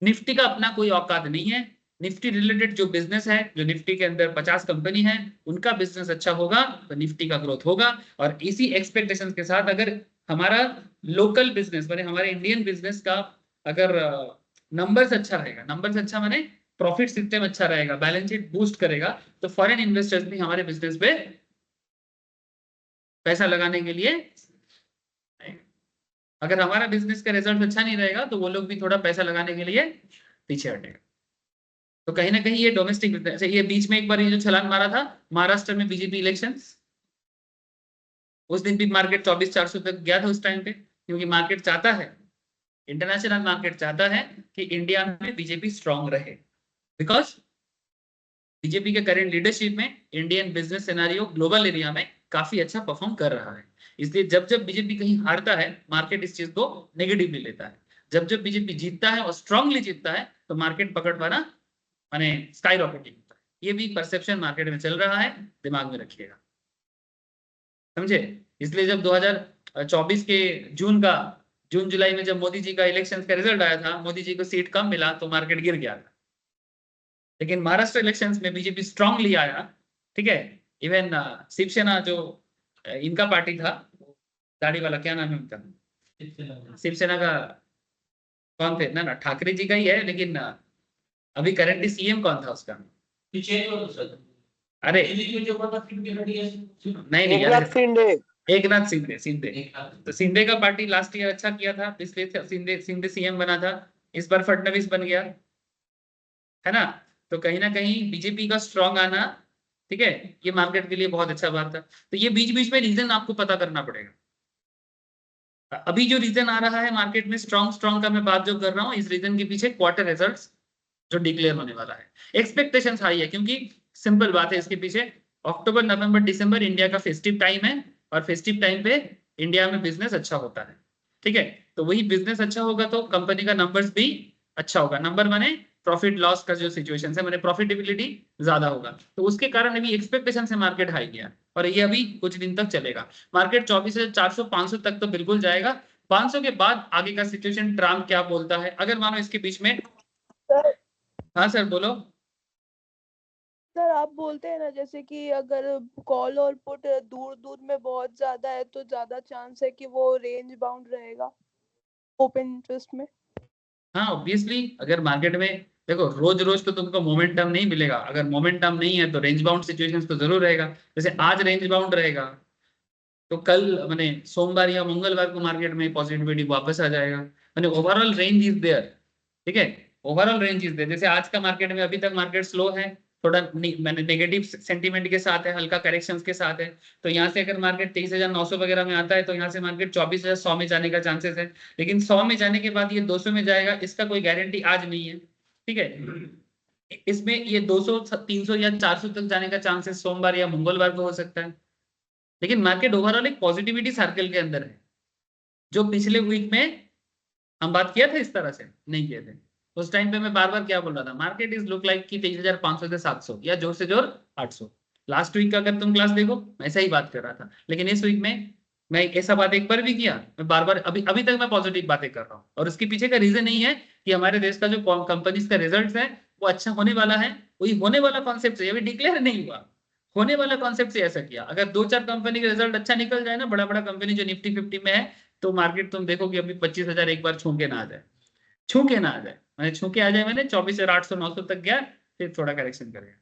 निफ्टी का अपना कोई औकात नहीं है, निफ्टी रिलेटेड जो बिजनेस है, जो निफ्टी के अंदर 50 कंपनी है, उनका बिजनेस अच्छा होगा तो निफ्टी का ग्रोथ होगा। और इसी एक्सपेक्टेशंस के साथ अगर हमारा लोकल बिजनेस माने हमारे इंडियन बिजनेस का अगर नंबर्स अच्छा रहेगा, नंबर्स अच्छा माने प्रॉफिट सिस्टम अच्छा रहेगा, बैलेंस शीट बूस्ट करेगा, तो फॉरेन इन्वेस्टर्स भी हमारे बिजनेस पे पैसा लगाने के लिए आएंगे। अगर हमारा बिजनेस का रिजल्ट अच्छा नहीं रहेगा तो वो लोग भी थोड़ा पैसा लगाने के लिए पीछे हटेगा। तो कहीं ना कहीं ये डोमेस्टिक बिजनेस, ये बीच में एक बार ये जो छलांग मारा था महाराष्ट्र में बीजेपी इलेक्शंस, उस दिन भी मार्केट 24,400 तक गया था उस टाइम पे, क्योंकि मार्केट चाहता है, इंटरनेशनल मार्केट चाहता है कि इंडिया में बीजेपी स्ट्रांग रहे, बिकॉज बीजेपी के करेंट लीडरशिप में Indian business scenario global area में काफी अच्छा परफॉर्म कर रहा है। इसलिए जब जब बीजेपी कहीं हारता है मार्केट इस चीज को नेगेटिवली लेता है, जब जब बीजेपी जीतता है और स्ट्रांगली जीतता है तो मार्केट पकड़ पाना माने स्काई रॉकेटिंग होता है। ये भी परसेप्शन मार्केट में चल रहा है, दिमाग में रखिएगा, समझे। इसलिए जब 2024 के जून जुलाई में जब मोदी जी का इलेक्शन का रिजल्ट आया था, मोदी जी को सीट कम मिला तो मार्केट गिर गया था। लेकिन महाराष्ट्र इलेक्शंस में बीजेपी स्ट्रांगली आया, ठीक है। इवन शिवसेना जो इनका पार्टी था, दाढ़ी वाला, क्या नाम है उनका, शिवसेना का कौन थे ना, ठाकरे जी का ही है, लेकिन अभी करंटली सीएम कौन था उसका, अरे नहीं नहीं यार, एकनाथ शिंदे। एकनाथ शिंदे, शिंदे। तो शिंदे का पार्टी लास्ट ईयर अच्छा किया था, पिछले शिंदे शिंदे सीएम बना था, इस बार फडणवीस बन गया, है ना। तो कहीं ना कहीं बीजेपी का स्ट्रांग आना, ठीक है, ये मार्केट के लिए बहुत अच्छा बात था। तो ये बीच बीच में रीजन आपको पता करना पड़ेगा। अभी जो रीजन आ रहा है मार्केट में स्ट्रांग स्ट्रांग का मैं बात जो कर रहा हूँ, इस रीजन के पीछे क्वार्टर रिजल्ट्स जो डिक्लेयर होने वाला है, एक्सपेक्टेशंस हाई है, क्योंकि सिंपल बात है इसके पीछे, अक्टूबर नवंबर दिसंबर इंडिया का फेस्टिव टाइम है, और फेस्टिव टाइम पे इंडिया में बिजनेस अच्छा होता है, ठीक है। तो वही बिजनेस अच्छा होगा तो कंपनी का नंबर्स भी अच्छा होगा, नंबर माने प्रॉफिट लॉस का जो सिचुएशन है, माने प्रॉफिटेबिलिटी ज्यादा होगा, तो उसके कारण अभी एक्सपेक्टेशन से मार्केट हाई गया, और ये अभी कुछ दिन तक चलेगा। मार्केट 24,400 500 तक तो बिल्कुल जाएगा, 500 के बाद आगे का सिचुएशन ट्रम्प क्या बोलता है, अगर मानो इसके बीच में। सर हाँ सर बोलो। सर आप बोलते हैं ना जैसे कि अगर कॉल और पुट दूर दूर में बहुत ज्यादा है तो ज्यादा चांस है कि वो रेंज बाउंड रहेगा ओपन इंटरेस्ट में। हाँ ऑब्वियसली, अगर मार्केट में देखो रोज रोज तो तुमको मोमेंटम नहीं मिलेगा, अगर मोमेंटम नहीं है तो रेंज बाउंड सिचुएशंस तो जरूर रहेगा। जैसे आज रेंज बाउंड रहेगा तो कल माने सोमवार या मंगलवार को मार्केट में पॉजिटिविटी वापस आ जाएगा, माने ओवरऑल रेंज इज देयर, ठीक है, ओवरऑल रेंज इज देयर। जैसे आज का मार्केट में अभी तक मार्केट स्लो है, थोड़ा मैंने नेगेटिव सेंटीमेंट के साथ है, हल्का करेक्शंस के साथ है, तो यहाँ से अगर मार्केट 23,900 वगैरह में आता है तो यहाँ से मार्केट 24,100 में जाने का चांसेस है, लेकिन 100 में जाने के बाद ये 200 में जाएगा, इसका कोई गारंटी आज नहीं है, ठीक है। इसमें ये 200 300 या 400 तक जाने का चांसेस सोमवार या मंगलवार को हो सकता है, लेकिन मार्केट ओवरऑल एक पॉजिटिविटी सर्कल के अंदर है। जो पिछले वीक में हम बात किया था इस तरह से नहीं किए थे, उस टाइम पे मैं बार बार क्या बोल रहा था, मार्केट इज लुक लाइक कि 23,500 से 700 या जोर से जोर 800। लास्ट वीक का अगर तुम क्लास देखो मैं ऐसा ही बात कर रहा था, लेकिन इस वीक में मैं ऐसा बात एक बार भी किया, मैं बार बार अभी अभी तक मैं पॉजिटिव बातें कर रहा हूँ, और उसके पीछे का रीजन नहीं है कि हमारे देश का जो कंपनीज का रिजल्ट है वो अच्छा होने वाला है, वही होने वाला कॉन्सेप्ट से अभी डिक्लेयर नहीं हुआ, होने वाला कॉन्सेप्ट से ऐसा किया। अगर 2-4 कंपनी का रिजल्ट अच्छा निकल जाए ना, बड़ा बड़ा कंपनी जो निफ्टी 50 में है, तो मार्केट तुम देखो कि अभी 25,000 एक बार छू के ना आ जाए, छू के ना आ जाए, मैंने छू के आ जाए, मैंने 24,800-900 तक गया, फिर थोड़ा करेक्शन करेगा,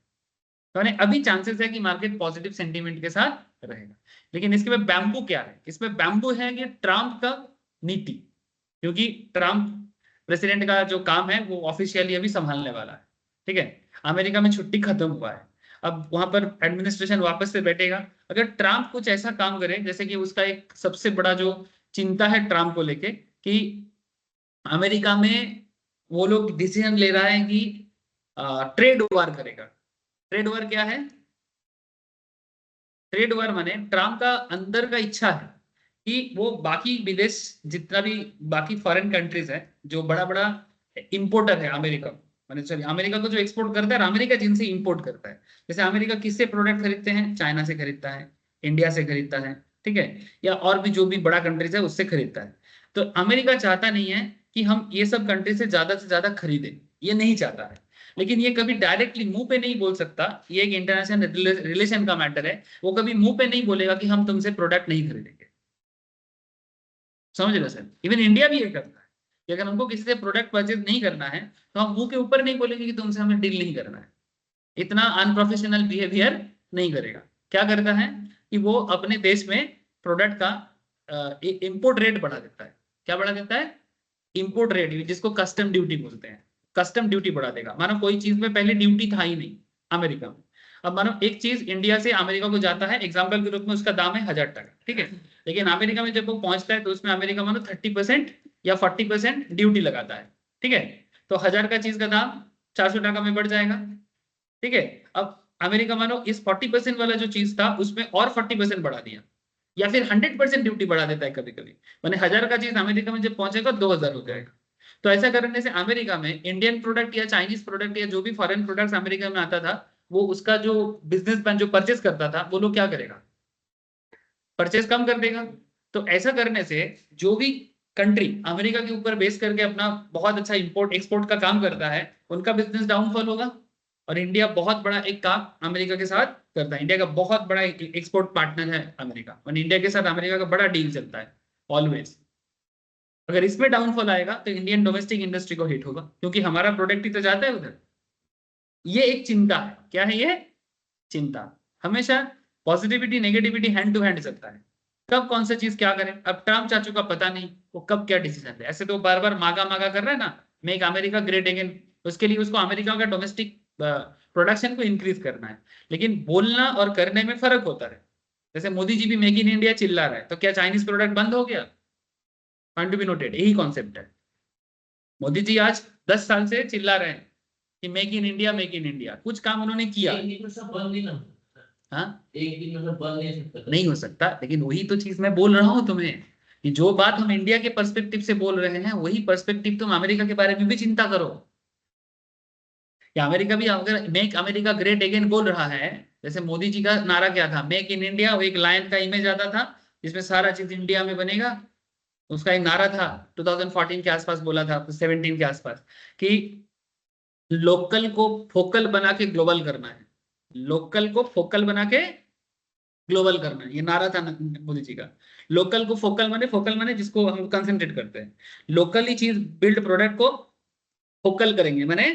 तो मैंने अभी चांसेस है कि मार्केट पॉजिटिव सेंटीमेंट के साथ रहेगा। लेकिन इसके में बैम्बू क्या है, इसमें बैम्बू है कि ट्रम्प का नीति, क्योंकि ट्रम्प प्रेसिडेंट का जो काम है वो ऑफिशियली अभी संभालने वाला है, ठीक है। अमेरिका में छुट्टी खत्म हुआ है, अब वहां पर एडमिनिस्ट्रेशन वापस से बैठेगा। अगर ट्रम्प कुछ ऐसा काम करे, जैसे कि उसका एक सबसे बड़ा जो चिंता है ट्रम्प को लेके कि अमेरिका में वो लोग डिसीजन ले रहा है कि ट्रेड वार करेगा। ट्रेड वार क्या है, ट्रेड वार माने ट्रम्प का अंदर का इच्छा है कि वो बाकी विदेश जितना भी बाकी फॉरेन कंट्रीज है जो बड़ा बड़ा इंपोर्टर है अमेरिका, माने सॉरी अमेरिका को जो एक्सपोर्ट करता है, अमेरिका जिनसे इंपोर्ट करता है, जैसे अमेरिका किससे प्रोडक्ट खरीदते हैं, चाइना से खरीदता है, इंडिया से खरीदता है, ठीक है, या और भी जो भी बड़ा कंट्रीज है उससे खरीदता है। तो अमेरिका चाहता नहीं है कि हम ये सब कंट्री से ज्यादा खरीदें, ये नहीं चाहता है, लेकिन ये कभी डायरेक्टली मुंह पे नहीं बोल सकता, ये एक इंटरनेशनल रिलेशन का मैटर है, वो कभी मुंह पे नहीं बोलेगा कि हम तुमसे प्रोडक्ट नहीं खरीदेंगे, समझ रहे हो सर? इवन इंडिया भी ये करता है कि अगर हमको किसी से प्रोडक्ट परचेज नहीं करना है तो हम मुंह के ऊपर नहीं बोलेंगे कि तुमसे हमें डील नहीं करना है, इतना अनप्रोफेशनल बिहेवियर नहीं करेगा। क्या करता है कि वो अपने देश में प्रोडक्ट का इंपोर्ट रेट बढ़ा देता है। क्या बढ़ा देता है? इंपोर्ट रेट, जिसको कस्टम ड्यूटी बोलते हैं। कस्टम ड्यूटी बढ़ा देगा। मानो कोई चीज में पहले ड्यूटी था ही नहीं अमेरिका में, अब मानो एक चीज इंडिया से अमेरिका को जाता है, एग्जाम्पल के रूप में उसका दाम है 1000 टका, ठीक है, लेकिन अमेरिका में जब वो पहुंचता है तो उसमें अमेरिका मानो 30% या 40% ड्यूटी लगाता है, ठीक है, तो 1000 का चीज का दाम 400 टका में बढ़ जाएगा, ठीक है। अब अमेरिका मानो इस 40% वाला जो चीज था उसमें और 40% बढ़ा दिया, या फिर 100% ड्यूटी बढ़ा देता है कभी कभी, मैंने 1000 का चीज अमेरिका में जब पहुंचेगा 2000 हो जाएगा। तो ऐसा करने से अमेरिका में इंडियन प्रोडक्ट या चाइनीज प्रोडक्ट या जो भी फॉरेन प्रोडक्ट्स अमेरिका में आता था, वो उसका जो बिजनेसमैन जो परचेस करता था वो लोग क्या करेगा? परचेस कम कर देगा। तो ऐसा करने से जो भी कंट्री अमेरिका के ऊपर बेस करके अपना बहुत अच्छा इंपोर्ट एक्सपोर्ट का काम करता है, उनका बिजनेस डाउनफॉल होगा। और इंडिया बहुत बड़ा एक काम अमेरिका के साथ करता है, इंडिया का बहुत बड़ा एक्सपोर्ट पार्टनर है अमेरिका, और इंडिया के साथ अमेरिका का बड़ा डील चलता है ऑलवेज। अगर इसमें डाउनफॉल आएगा तो इंडियन डोमेस्टिक इंडस्ट्री को हिट होगा, क्योंकि हमारा प्रोडक्ट ही तो जाता है उधर। ये एक चिंता है। क्या है ये? चिंता। हमेशा positivity negativity hand to hand चलता है। कब कौन सा चीज क्या करें, अब ट्रम्प चाचू का पता नहीं वो कब क्या डिसीजन ले। ऐसे तो बार बार मागा मागा कर रहा है ना, मेक अमेरिका ग्रेट अगेन, उसके लिए उसको अमेरिका का डोमेस्टिक प्रोडक्शन को इंक्रीज करना है, लेकिन बोलना और करने में फर्क होता है। जैसे मोदी जी भी मेक इन इंडिया चिल्ला रहा है, तो क्या चाइनीज प्रोडक्ट बंद हो गया? पॉइंट टू बी नोटेड, यही कॉन्सेप्ट है। मोदी जी आज 10 साल से चिल्ला रहे हैं कि make in India, make in India, कुछ काम उन्होंने किया? एक दिन में सब बंद नहीं ना हो सकता। हाँ, एक दिन में सब बंद नहीं सकता। नहीं हो सकता, लेकिन वही तो चीज मैं बोल रहा हूं तुम्हें कि जो बात हम इंडिया के पर्सपेक्टिव से बोल रहे हैं, वही पर्सपेक्टिव तुम अमेरिका के बारे में भी चिंता करो। या अमेरिका भी अगर मेक अमेरिका ग्रेट अगेन बोल रहा है, जैसे मोदी जी का नारा क्या था, मेक इन इंडिया, वो एक लायन का इमेज आता था जिसमें सारा चीज इंडिया में बनेगा। उसका एक नारा था 2014 के आसपास बोला था, 17 के आसपास, कि लोकल को फोकल बना के ग्लोबल करना है। लोकल को फोकल बना के ग्लोबल करना है, ये नारा था मोदी जी का। लोकल को फोकल माने जिसको हम कंसंट्रेट करते हैं। लोकली चीज बिल्ड प्रोडक्ट को फोकल करेंगे, माने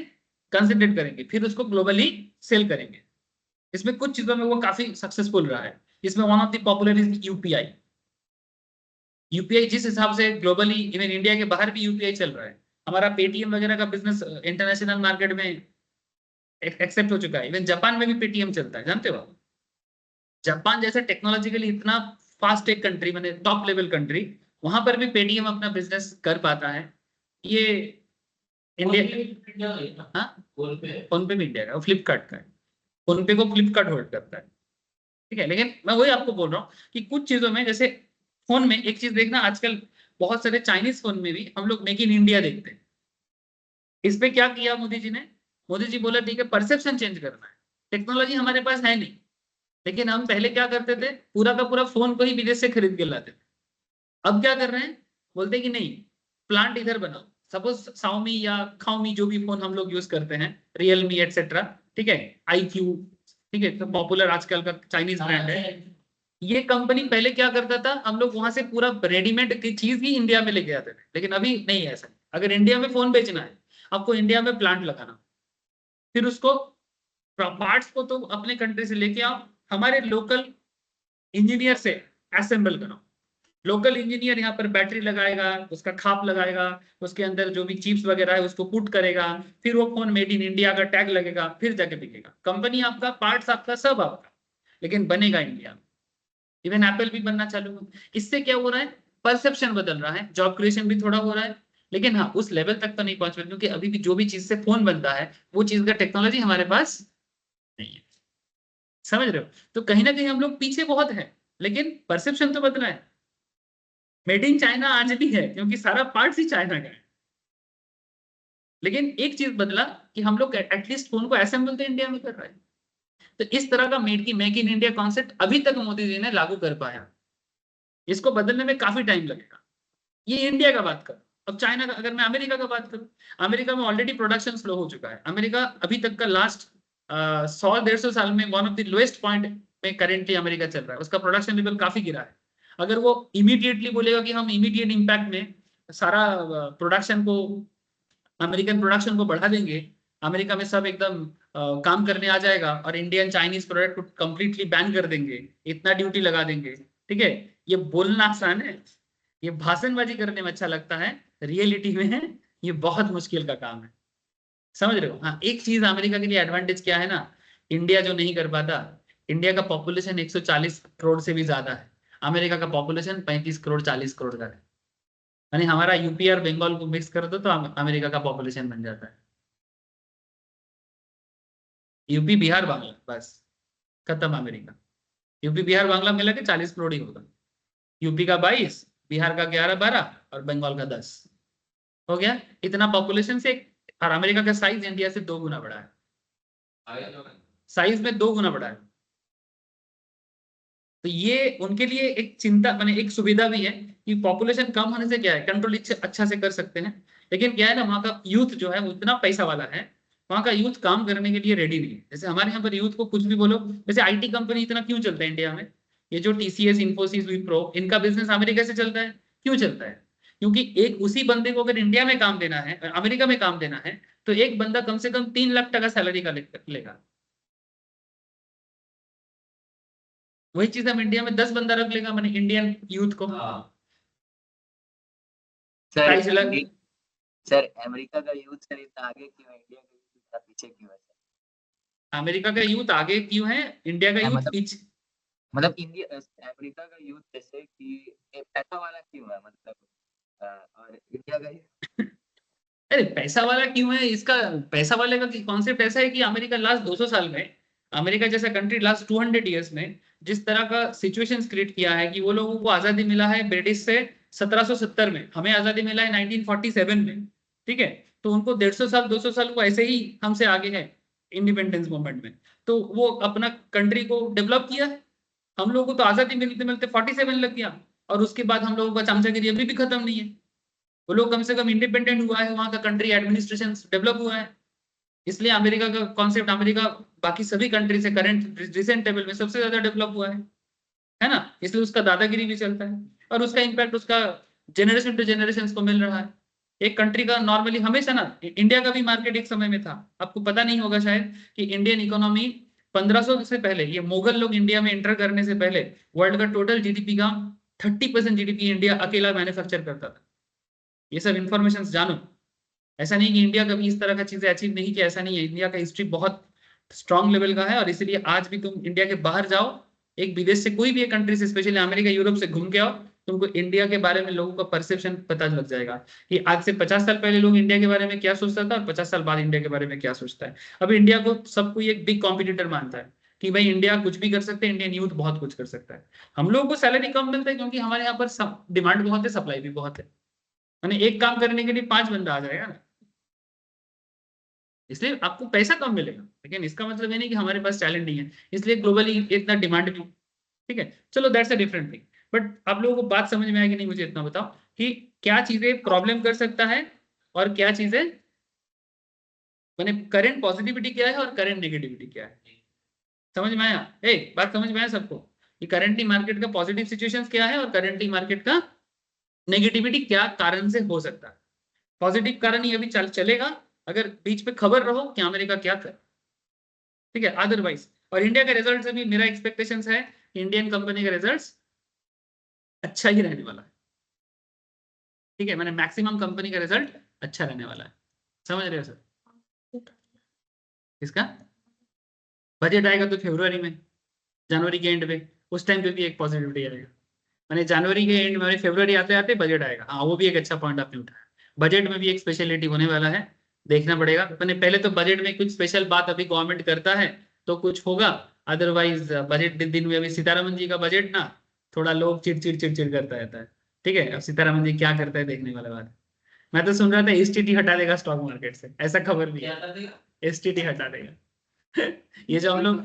कंसंट्रेट करेंगे, फिर उसको ग्लोबली सेल करेंगे। इसमें कुछ चीजों में वो काफी सक्सेसफुल रहा है। इसमें one of the popular is UPI. UPI जिस हिसाब से ग्लोबली इवन इंडिया के बाहर भी यूपीआई चल रहा है, हमारा पेटीएम वगैरह का बिजनेस इंटरनेशनल मार्केट में एक्सेप्ट हो चुका है। इवन जापान में भी पेटीएम चलता है, जानते हो आप? जापान जैसे टेक्नोलॉजिकली इतना फास्ट एक कंट्री, मैंने टॉप लेवल कंट्री, वहां पर भी पेटीएम अपना बिजनेस कर पाता है। ये इंडिया, हाँ, फोन पे भी इंडिया का, फ्लिपकार्ट का है। फोन पे को फ्लिपकार्ट होल्ड करता है, ठीक है। लेकिन मैं वही आपको बोल रहा हूँ कि कुछ चीजों में, जैसे फोन में एक चीज देखना, आजकल बहुत सारे चाइनीज फोन में भी हम लोग मेक इन इंडिया देखते हैं। इस पे क्या किया मोदी जी ने? मोदी जी बोला ठीक है, परसेप्शन चेंज करना है। टेक्नोलॉजी हमारे पास है नहीं, लेकिन हम पहले क्या करते थे, पूरा का पूरा फोन को ही विदेश से खरीद के लाते थे। अब क्या कर रहे हैं, बोलते हैं कि नहीं, प्लांट इधर बनाओ। सपोज साउमी या खाओमी, जो भी फोन हम लोग यूज करते हैं, रियलमी एटसेट्रा, ठीक है, IQ, ठीक है, तो पॉपुलर आजकल का चाइनीज ब्रांड है। ये कंपनी पहले क्या करता था, हम लोग वहां से पूरा रेडीमेड की चीज ही इंडिया में लेके आते थे, लेकिन अभी नहीं है ऐसा। अगर इंडिया में फोन बेचना है, आपको इंडिया में प्लांट लगाना, फिर उसको पार्ट्स को तो अपने कंट्री से लेके आओ, हमारे लोकल इंजीनियर से असेंबल करो। लोकल इंजीनियर यहाँ पर बैटरी लगाएगा, उसका खाप लगाएगा, उसके अंदर जो भी चिप्स वगैरह है उसको पुट करेगा, फिर वो फोन मेड इन इंडिया का टैग लगेगा, फिर जाके बिकेगा। कंपनी आपका, पार्ट्स आपका, सब आपका, लेकिन बनेगा इंडिया में। इवन एप्पल भी बनना चालू हुआ। इससे क्या हो रहा है, परसेप्शन बदल रहा है, जॉब क्रिएशन भी थोड़ा हो रहा है, लेकिन हाँ उस लेवल तक तो नहीं पहुंच रहे, क्योंकि अभी भी जो भी चीज से फोन बनता है वो चीज का टेक्नोलॉजी हमारे पास नहीं है। समझ रहे हो? तो कहीं ना कहीं हम लोग पीछे बहुत है, लेकिन परसेप्शन तो बदला है। मेड इन चाइना आज भी है, क्योंकि सारा पार्ट्स ही चाइना का है, लेकिन एक चीज बदला कि हम लोग एटलीस्ट फोन को असेंबल तो इंडिया में कर रहे हैं। तो इस तरह का मेक इन इंडिया कॉन्सेप्ट अभी तक मोदी जी ने लागू कर पाया, इसको बदलने में काफी टाइम लगेगा। ये इंडिया का बात करो। अब चाइना का, अगर मैं अमेरिका का बात करूं, अमेरिका में ऑलरेडी प्रोडक्शन स्लो हो चुका है। अमेरिका अभी तक का लास्ट 100-150 साल में one of the lowest point में करेंटली अमेरिका चल रहा है, उसका प्रोडक्शन लेवल काफी गिरा है। अगर वो इमीडिएटली बोलेगा कि हम इमीडिएट इम्पैक्ट में सारा प्रोडक्शन को, अमेरिकन प्रोडक्शन को बढ़ा देंगे, अमेरिका में सब एकदम काम करने आ जाएगा और इंडियन चाइनीज प्रोडक्ट को कंप्लीटली बैन कर देंगे, इतना ड्यूटी लगा देंगे, ठीक है, ये बोलना आसान है, ये भाषणबाजी करने में अच्छा लगता है, रियलिटी में ये बहुत मुश्किल का काम है। समझ रहे हो? हाँ, एक चीज अमेरिका के लिए एडवांटेज क्या है ना, इंडिया जो नहीं कर पाता, इंडिया का पॉपुलेशन 140 करोड़ से भी ज्यादा है, अमेरिका का पॉपुलेशन 35 करोड़ 40 करोड़ का है, यानी हमारा यूपी और बंगाल को मिक्स कर दो तो अमेरिका का पॉपुलेशन बन जाता है। यूपी बिहार बांग्ला, बस खत्म अमेरिका। यूपी बिहार बांग्ला मिला के 40 करोड़ ही होगा, यूपी का 22, बिहार का 11-12 और बंगाल का 10, हो गया इतना पॉपुलेशन से। और अमेरिका का साइज इंडिया से 2 गुना बड़ा है, साइज में 2 गुना बड़ा है। तो ये उनके लिए एक चिंता, माने एक सुविधा भी है कि पॉपुलेशन कम होने से क्या है, कंट्रोल अच्छा से कर सकते हैं। लेकिन क्या है ना, वहाँ का यूथ जो है वो इतना पैसा वाला है, वहाँ का यूथ काम करने के लिए रेडी नहीं है। जैसे हमारे यहाँ पर यूथ को कुछ भी बोलो, जैसे आईटी कंपनी इतना क्यों चलता है इंडिया में, ये जो टीसीएस, इन्फोसिस, विप्रो, इनका बिजनेस अमेरिका से चलता है, क्यों चलता है? क्योंकि एक उसी बंदे को अगर इंडिया में काम देना है, अमेरिका में काम देना है, तो एक बंदा कम से कम 3 लाख टका सैलरी का लेगा। वही चीज हम इंडिया में 10 बंदा रख लेगा, मैंने इंडियन यूथ को सर 2.5 लाख। सर अमेरिका का यूथ सर इतना आगे क्यों है, इंडिया का यूथ इतना पीछे क्यों है सर? अमेरिका का यूथ आगे क्यों है, इंडिया का यूथ पीछे? मतलब इंडिया अमेरिका का यूथ जैसे कि पैसा वाला क्यों है, मतलब और इंडिया का अरे पैसा वाला क्यों है, इसका पैसा वाले का कॉन्सेप्ट ऐसा है कि अमेरिका लास्ट 200 साल में, अमेरिका जैसा कंट्री लास्ट 200 ईयर्स में जिस तरह का सिचुएशंस क्रिएट किया है कि वो लोगों को आजादी मिला है ब्रिटिश से 1770 में, हमें आजादी मिला है 1947 में, ठीक है, तो उनको 150 साल 200 साल को ऐसे ही हमसे आगे है इंडिपेंडेंस मूवमेंट में, तो वो अपना कंट्री को डेवलप किया है। हम लोगों को तो आजादी मिलते मिलते 47 लग गया, और उसके बाद हम लोगों का चमचागिरी अभी भी खत्म नहीं है। वो लोग कम से कम इंडिपेंडेंट हुआ है, वहां का कंट्री एडमिनिस्ट्रेशन डेवलप हुआ है, इसलिए अमेरिका का कॉन्सेप्ट, अमेरिका बाकी सभी कंट्री से करंट रिसेंट टेबल में सबसे ज्यादा डेवलप हुआ है ना, इसलिए उसका दादागिरी भी चलता है और उसका इम्पैक्ट उसका जनरेशन टू जनरेशन को मिल रहा है। एक कंट्री का नॉर्मली हमेशा ना, इंडिया का भी मार्केट एक समय में था, आपको पता नहीं होगा शायद कि इंडियन इकोनॉमी 1500 से पहले, ये मुगल लोग इंडिया में एंटर करने से पहले वर्ल्ड का टोटल जीडीपी का 30% जीडीपी इंडिया अकेला मैन्युफैक्चर करता था। ये सब इंफॉर्मेशन जानो, ऐसा नहीं कि इंडिया कभी इस तरह का चीजें अचीव नहीं किया, ऐसा नहीं है, इंडिया का हिस्ट्री बहुत स्ट्रॉन्ग लेवल का है, और इसलिए आज भी तुम इंडिया के बाहर जाओ, एक विदेश से कोई भी एक कंट्री से, स्पेशली अमेरिका यूरोप से घूम के आओ, तुमको इंडिया के बारे में लोगों का परसेप्शन पता लग जाएगा कि आज से 50 साल पहले लोग इंडिया के बारे में क्या सोचता था और 50 साल बाद इंडिया के बारे में क्या सोचता है। अब इंडिया को सब कोई एक बिग कॉम्पिटिटर मानता है कि भाई इंडिया कुछ भी कर सकते हैं, इंडियन यूथ बहुत कुछ कर सकता है। हम लोगों को सैलरी कम मिलता है क्योंकि हमारे यहाँ पर डिमांड बहुत है, सप्लाई भी बहुत है, मैंने एक काम करने के लिए 5 बंदा आ जाएगा ना, इसलिए आपको पैसा कम मिलेगा, लेकिन इसका मतलब ये नहीं कि हमारे पास टैलेंट नहीं है, इसलिए ग्लोबली इतना डिमांड भी, ठीक है। चलो that's a different thing, but आप लोगों को बात समझ में आएगी नहीं, मुझे इतना बताओ कि क्या चीजें प्रॉब्लम कर सकता है और क्या चीजें, मैंने करंट पॉजिटिविटी क्या है और करंट नेगेटिविटी क्या है, समझ में आया? बात समझ में आया सबको कि करंटली मार्केट का पॉजिटिव सिचुएशंस क्या है और करंटली मार्केट का नेगेटिविटी क्या कारण से हो सकता है। पॉजिटिव कारण ये अभी चलेगा अगर बीच पे खबर रहो कि अमेरिका क्या कर, ठीक है, अदरवाइज। और इंडिया के रिजल्ट से भी मेरा एक्सपेक्टेशंस है कि इंडियन कंपनी का रिजल्ट्स अच्छा ही रहने वाला है, ठीक है, मैंने मैक्सिमम कंपनी का रिजल्ट अच्छा रहने वाला है, समझ रहे हो सर? इसका बजट आएगा तो फरवरी में, जनवरी के एंड में, उस टाइम पे भी एक पॉजिटिविटी आएगा, मैंने जनवरी के एंड में, फरवरी आते आते बजट आएगा, हाँ वो भी एक अच्छा पॉइंट आपने उठाया, बजट में भी एक स्पेशलिटी होने वाला है, देखना पड़ेगा। मैंने पहले तो बजट में कुछ स्पेशल बात अभी गवर्नमेंट करता है तो कुछ होगा, अदरवाइज बजट दिन में अभी सीतारमन जी का बजट ना थोड़ा लोग चिड़चिड़ करता रहता है, ठीक है, अब सीतारमन जी क्या करता है देखने वाला बात। मैं तो सुन रहा था एसटीटी हटा देगा स्टॉक मार्केट से, ऐसा खबर भी है, एसटीटी हटा देगा ये जो हम लोग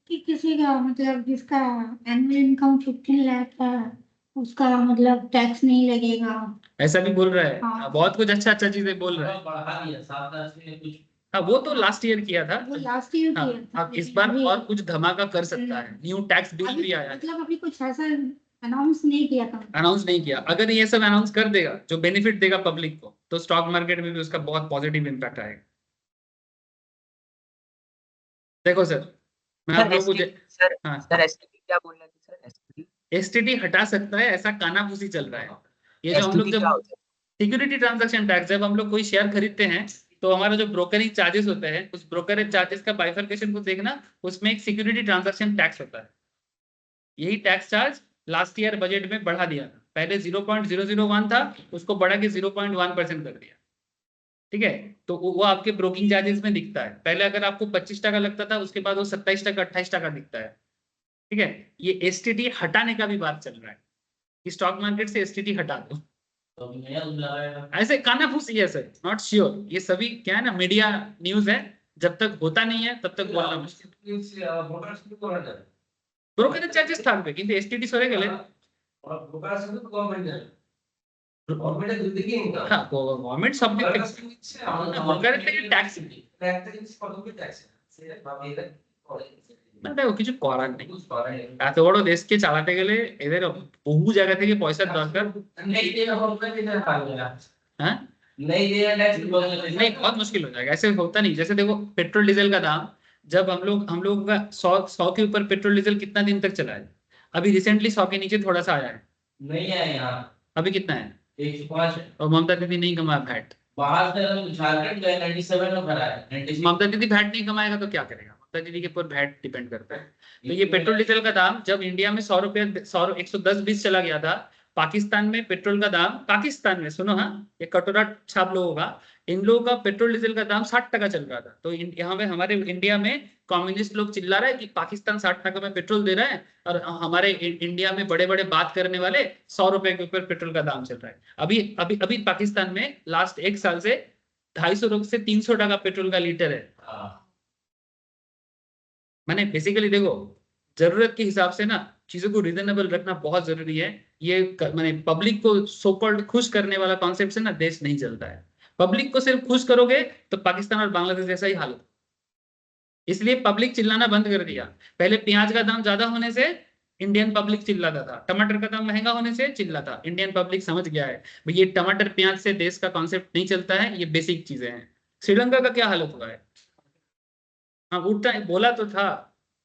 कि किसी का मतलब जिसका एनुअल इनकम 15 लाख है उसका मतलब टैक्स नहीं लगेगा, ऐसा भी बोल रहा है। हाँ। बहुत कुछ अच्छा चीजें बोल रहा है, बढ़ा दिया 7-10 में कुछ, हाँ वो तो लास्ट ईयर किया था, वो लास्ट ईयर हाँ, किया था। अब इस बार और कुछ धमाका कर सकता है, न्यू टैक्स बिल अभी भी आया है। मतलब अभी कुछ ऐसा अनाउंस नहीं किया था। अनाउंस नहीं किया। अगर ये सब अनाउंस कर देगा जो बेनिफिट देगा पब्लिक को, तो स्टॉक मार्केट में भी उसका बहुत पॉजिटिव इम्पैक्ट आएगा। देखो सर, मैं आप सर लोगों को एसटीडी सर हाँ, सर एसटीडी क्या बोल रहे थे सर? एसटीडी एसटीटी हटा सकता है, ऐसा कानाफूसी चल रहा है। ये जो हम लोग एसटीडी क्या जब होता है? सिक्योरिटी ट्रांजैक्शन टैक्स, जब हम लोग कोई शेयर खरीदते हैं तो हमारा जो ब्रोकरिंग चार्जेस होते हैं, उस ब्रोकरेज चार्जेस का बाइफरकेशन को देखना, उसमें एक सिक्योरिटी ट्रांजैक्शन टैक्स होता है। यही tax charge last year budget में बढ़ा दिया था। पहले 0.001 था, उसको बढ़ा के 0.1% कर दिया। ठीक है, तो वो आपके ब्रोकिंग चार्जेस में दिखता है। पहले अगर आपको 25 टका लगता था, उसके बाद वो 27 टका 28 टका दिखता है। ठीक है, ये एसटीटी हटाने का भी बात चल रहा है कि स्टॉक मार्केट से एसटीटी हटा दो। तो नया लगाएगा। ऐसे कानाफूसी है सर, नॉट श्योर। ये सभी क्या है ना, मीडिया न्यूज है, जब तक होता नहीं है तब तक बोलना मुश्किल। ब्रोकरेज चार्जेस থাকবে কিন্তু এসটিটি সরে গেলে হ্যাঁ, গভর্নমেন্ট সব দিক থেকে ব্রোকারেজ থেকে ট্যাক্স না, দেখো কিছু করার নেই। এত বড় দেশকে চালাতে গেলে এদের বহু জায়গা থেকে পয়সার দরকার। हाँ नहीं, बहुत मुश्किल हो जाएगा, ऐसे होता नहीं। जैसे देखो पेट्रोल डीजल का दाम, जब हम लोग का 100 के ऊपर पेट्रोल डीजल कितना दिन तक चला है? अभी रिसेंटली 100 के नीचे थोड़ा सा आया है। नहीं है यहाँ अभी कितना है? 105 और ममता दीदी नहीं कमा भैट। बाहर से झारखंड गए 97 में भरा है 96 ममता दीदी भैट नहीं कमाएगा तो क्या करेगा? ममता दीदी के ऊपर भैट डिपेंड करता है। तो ये पेट्रोल डीजल का दाम जब इंडिया में 100 रुपये 110-20 चला गया था, पाकिस्तान में पेट्रोल का दाम, पाकिस्तान में सुनो हाँ, ये कटोरा छाप लोगों का, इन लोगों का पेट्रोल डीजल का दाम 60 टका चल रहा था। तो यहाँ पे हमारे इंडिया में कम्युनिस्ट लोग चिल्ला रहे हैं कि पाकिस्तान 60 टका में पेट्रोल दे रहा है, और हमारे इंडिया में बड़े बड़े बात करने वाले 100 रुपए के ऊपर पेट्रोल का दाम चल रहा है। अभी अभी अभी पाकिस्तान में लास्ट 1 साल से 250 से 300 टका पेट्रोल का लीटर है। मैंने बेसिकली देखो, जरूरत के हिसाब से ना चीजों को रिजनेबल रखना बहुत जरूरी है। ये मैंने पब्लिक को सो कॉल्ड खुश करने वाला कॉन्सेप्ट से ना देश नहीं चलता है। पब्लिक को सिर्फ खुश करोगे तो पाकिस्तान और बांग्लादेश जैसा ही हाल होगा। इसलिए पब्लिक चिल्लाना बंद कर दिया। पहले प्याज का दाम ज्यादा होने से इंडियन पब्लिक चिल्लाता था, टमाटर का दाम महंगा होने से चिल्लाता। इंडियन पब्लिक समझ गया है भाई ये टमाटर प्याज से देश का कॉन्सेप्ट नहीं चलता है, ये बेसिक चीजें हैं। श्रीलंका का क्या हालत हुआ है? हाँ उठता है, बोला तो था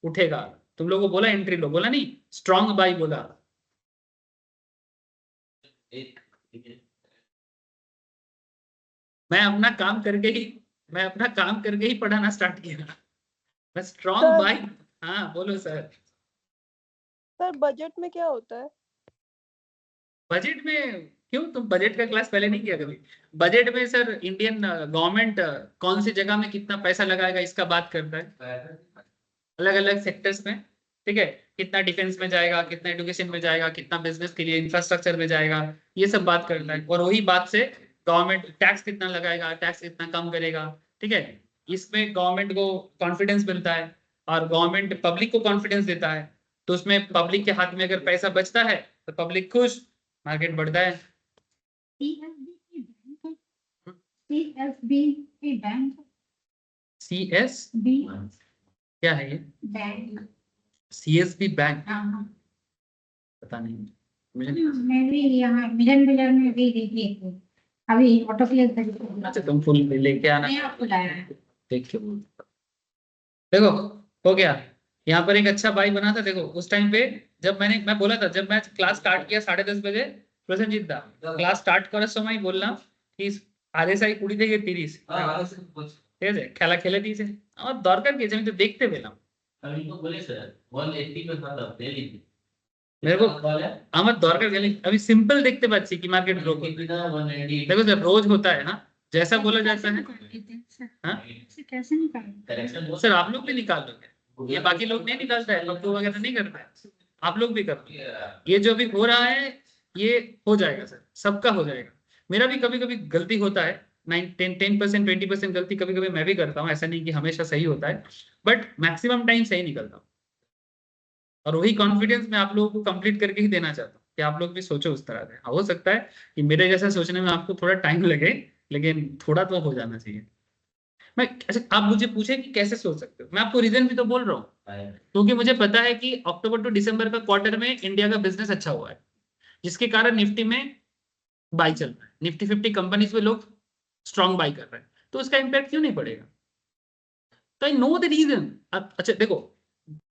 उठेगा, तुम लोगों को बोला एंट्री लो, बोला नहीं स्ट्रॉन्ग बाई बोला। मैं अपना काम करके ही पढ़ाना स्टार्ट किया। मैं स्ट्रॉन्ग सर- बाई। हाँ बोलो सर। सर बजट में क्या होता है? बजट में क्यों, तुम बजट का क्लास पहले नहीं किया कभी? बजट में सर इंडियन गवर्नमेंट कौन सी जगह में कितना पैसा लगाएगा इसका बात करता है, अलग अलग सेक्टर्स में। ठीक है, कितना डिफेंस में जाएगा, कितना एजुकेशन में जाएगा, कितना बिजनेस के लिए इंफ्रास्ट्रक्चर में जाएगा, ये सब बात करता है। और वही बात से गवर्नमेंट टैक्स कितना लगाएगा, टैक्स कितना कम करेगा। ठीक है, इसमें गवर्नमेंट को कॉन्फिडेंस मिलता है और गवर्नमेंट पब्लिक को कॉन्फिडेंस देता है। तो उसमें पब्लिक के हाथ में अगर पैसा बचता है तो पब्लिक खुश, मार्केट बढ़ता है। CSB बैंक CSB क्या है ये? बैंक। CSB बैंक हाँ पता नहीं मुझे नहीं। मैं भी यहाँ मिलन बाजार में भी देखी थी, अभी ऑटो क्लियर अच्छा तुम फुल लेके आना, मैं आपको लाया है। देख के बोल। देखो हो गया, यहाँ पर एक अच्छा बाई बना था। देखो उस टाइम पे जब मैं बोला था, जब मैं क्लास स्टार्ट किया 10:30 बजे, प्रसन्नजीत दा क्लास स्टार्ट করার সময় বললাম কি RSI 20 থেকে 30, ঠিক আছে খেলা খেলে দিয়েছে। আমার দরকার কি আছে, আমি তো দেখতে পেলাম। अभी तो बोले सर 180 पे था तब ले लीजिए मेरे को আমার দরকার গেলে আমি सिंपल দেখতে পাচ্ছি कि मार्केट ग्रो कर रहा है। 180 देखो सर रोज होता है ना, जैसा बोला जाता है। हाँ कैसे निकालें? करेक्शन सर आप लोग भी निकाल लोगे, ये बाकी लोग नहीं निकालता है, पप्पू वगैरह नहीं करता है, आप लोग भी करते हैं। ये जो अभी हो रहा है ये हो जाएगा सर, सबका हो जाएगा। मेरा भी कभी कभी गलती होता है, 10% 20% गलती कभी कभी मैं भी करता हूँ, ऐसा नहीं कि हमेशा सही होता है, बट मैक्सिमम टाइम सही निकलता हूँ। और वही कॉन्फिडेंस मैं आप लोगों को कंप्लीट करके ही देना चाहता हूँ कि आप लोग भी सोचो उस तरह से। हो सकता है कि मेरे जैसा सोचने में आपको थोड़ा टाइम लगे, लेकिन थोड़ा तो हो जाना चाहिए। मैं अच्छा आप मुझे पूछे कि कैसे सोच सकते हो, मैं आपको रीजन भी तो बोल रहा हूँ क्योंकि मुझे पता है कि अक्टूबर टू दिसंबर का क्वार्टर में इंडिया का बिजनेस अच्छा हुआ है, जिसके कारण निफ्टी में बाई चल रहा है, निफ्टी 50 कंपनीज में लोग स्ट्रॉन्ग बाई कर रहे हैं, तो उसका इंपैक्ट क्यों नहीं पड़ेगा? तो आई नो द रीजन। अच्छा देखो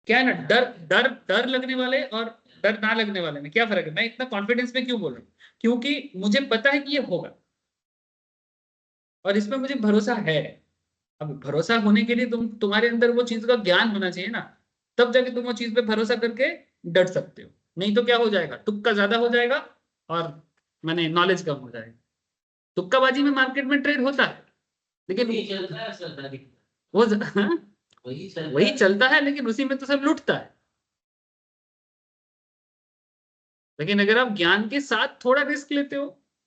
क्या है ना, डर डर डर लगने वाले और डर ना लगने वाले में क्या फर्क है? मैं इतना कॉन्फिडेंस में क्यों बोल रहा हूँ? क्योंकि मुझे पता है कि ये होगा और इसमें मुझे भरोसा है। अब भरोसा होने के लिए तुम्हारे अंदर वो चीज का ज्ञान होना चाहिए ना, तब जाके तुम वो चीज पे भरोसा करके डट सकते हो। नहीं तो क्या हो जाएगा, तुक्का ज्यादा हो जाएगा और मैंने नॉलेज कम हो जाएगा। तुक्काबाजी में मार्केट में ट्रेड होता है, लेकिन वो वही चलता है, लेकिन उसी में तो सब लुटता है। लेकिन अगर आप ज्ञान के साथ थोड़ा रिस्क लेते हो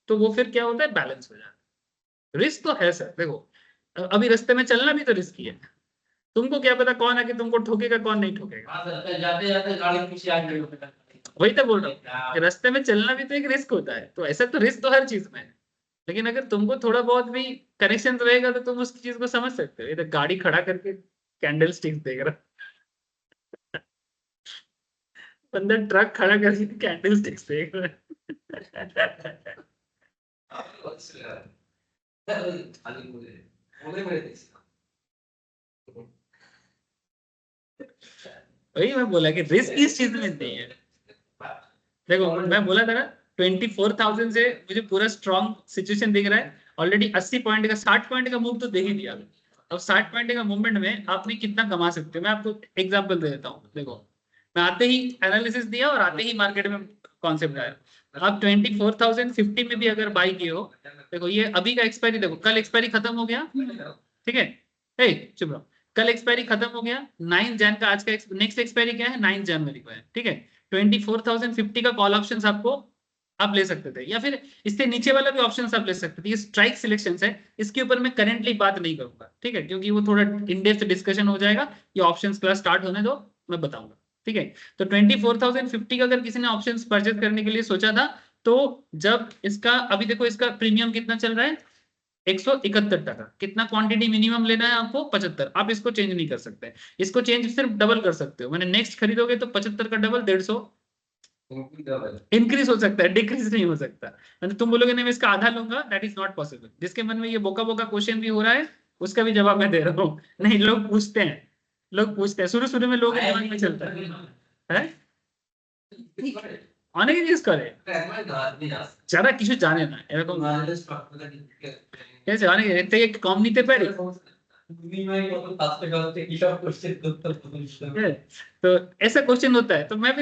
तो वो फिर क्या होता है, बैलेंस हो जाता है। रिस्क तो है सर, देखो अभी रास्ते में चलना भी तो रिस्की है। तुमको क्या पता कौन आके तुमको ठोकेगा कौन नहीं ठोकेगा। जाते जाते गाड़ी पीछे आ गई। वही तो बोल रहा हूँ, रास्ते में चलना भी तो एक रिस्क होता है। तो ऐसा तो रिस्क तो हर चीज में है, लेकिन अगर तुमको थोड़ा बहुत भी कनेक्शन रहेगा तो तुम उस चीज को समझ सकते हो। इधर गाड़ी खड़ा करके कैंडल स्टिक्स देख रहा, बंदा ट्रक खड़ा करके कैंडल स्टिक्स देख रहा। वही मैं बोला कि रिस्क इस चीज में नहीं है। देखो मैं बोला था ना 24,000 से मुझे पूरा स्ट्रॉन्ग सिचुएशन दिख रहा है। ऑलरेडी 80 पॉइंट का 60 पॉइंट का मूव तो देख ही दिया। अब 60 पॉइंट का मूवमेंट में आपने कितना कमा सकते हो, मैं आपको एग्जांपल दे देता हूँ। देखो मैं आते ही एनालिसिस दिया और आते ही मार्केट में कॉन्सेप्ट आया। आप 24,050 में भी अगर बाई किए हो, देखो ये अभी का एक्सपायरी, देखो कल एक्सपायरी खत्म हो गया, ठीक है। चुप रहो, कल एक्सपायरी खत्म हो गया 9 जन का। आज का नेक्स्ट एक्सपायरी क्या है, 9 जनवरी को है, ठीक है। 24,050 का कॉल ऑप्शंस आपको आप ले सकते थे, या फिर इससे नीचे वाला भी ऑप्शंस आप ले सकते थे। ये स्ट्राइक सिलेक्शंस है, इसके ऊपर मैं करेंटली बात नहीं करूंगा, ठीक है, क्योंकि वो थोड़ा इन डेप्थ डिस्कशन हो जाएगा। ये ऑप्शंस क्लास स्टार्ट होने दो, मैं बताऊंगा, ठीक है। तो 24,050 का अगर किसी ने ऑप्शंस परचेज करने के लिए सोचा था, तो जब इसका अभी देखो इसका प्रीमियम कितना चल रहा है, 171 टका। कितना क्वांटिटी मिनिमम लेना है आपको, 75। आप इसको चेंज नहीं कर सकते, इसको चेंज सिर्फ डबल कर सकते हो। मैंने नेक्स्ट खरीदोगे तो 75 का डबल 150 इंक्रीज हो सकता है, डिक्रीज नहीं हो सकता। मतलब तुम बोलोगे नहीं मैं इसका आधा लूंगा, दैट इज नॉट पॉसिबल। जिसके मन में ये बोका बोका क्वेश्चन भी हो रहा है, उसका भी जवाब मैं दे रहा हूँ। नहीं, लोग पूछते हैं, शुरू शुरू में लोगों के दिमाग में चलता है অনেকে জিজ্ঞেস করে যারা কিছু জানে না এরকম ঠিক আছে, অনেকে এর থেকে একটু কম নিতে পারি। तो ऐसा क्वेश्चन होता है, तो मैं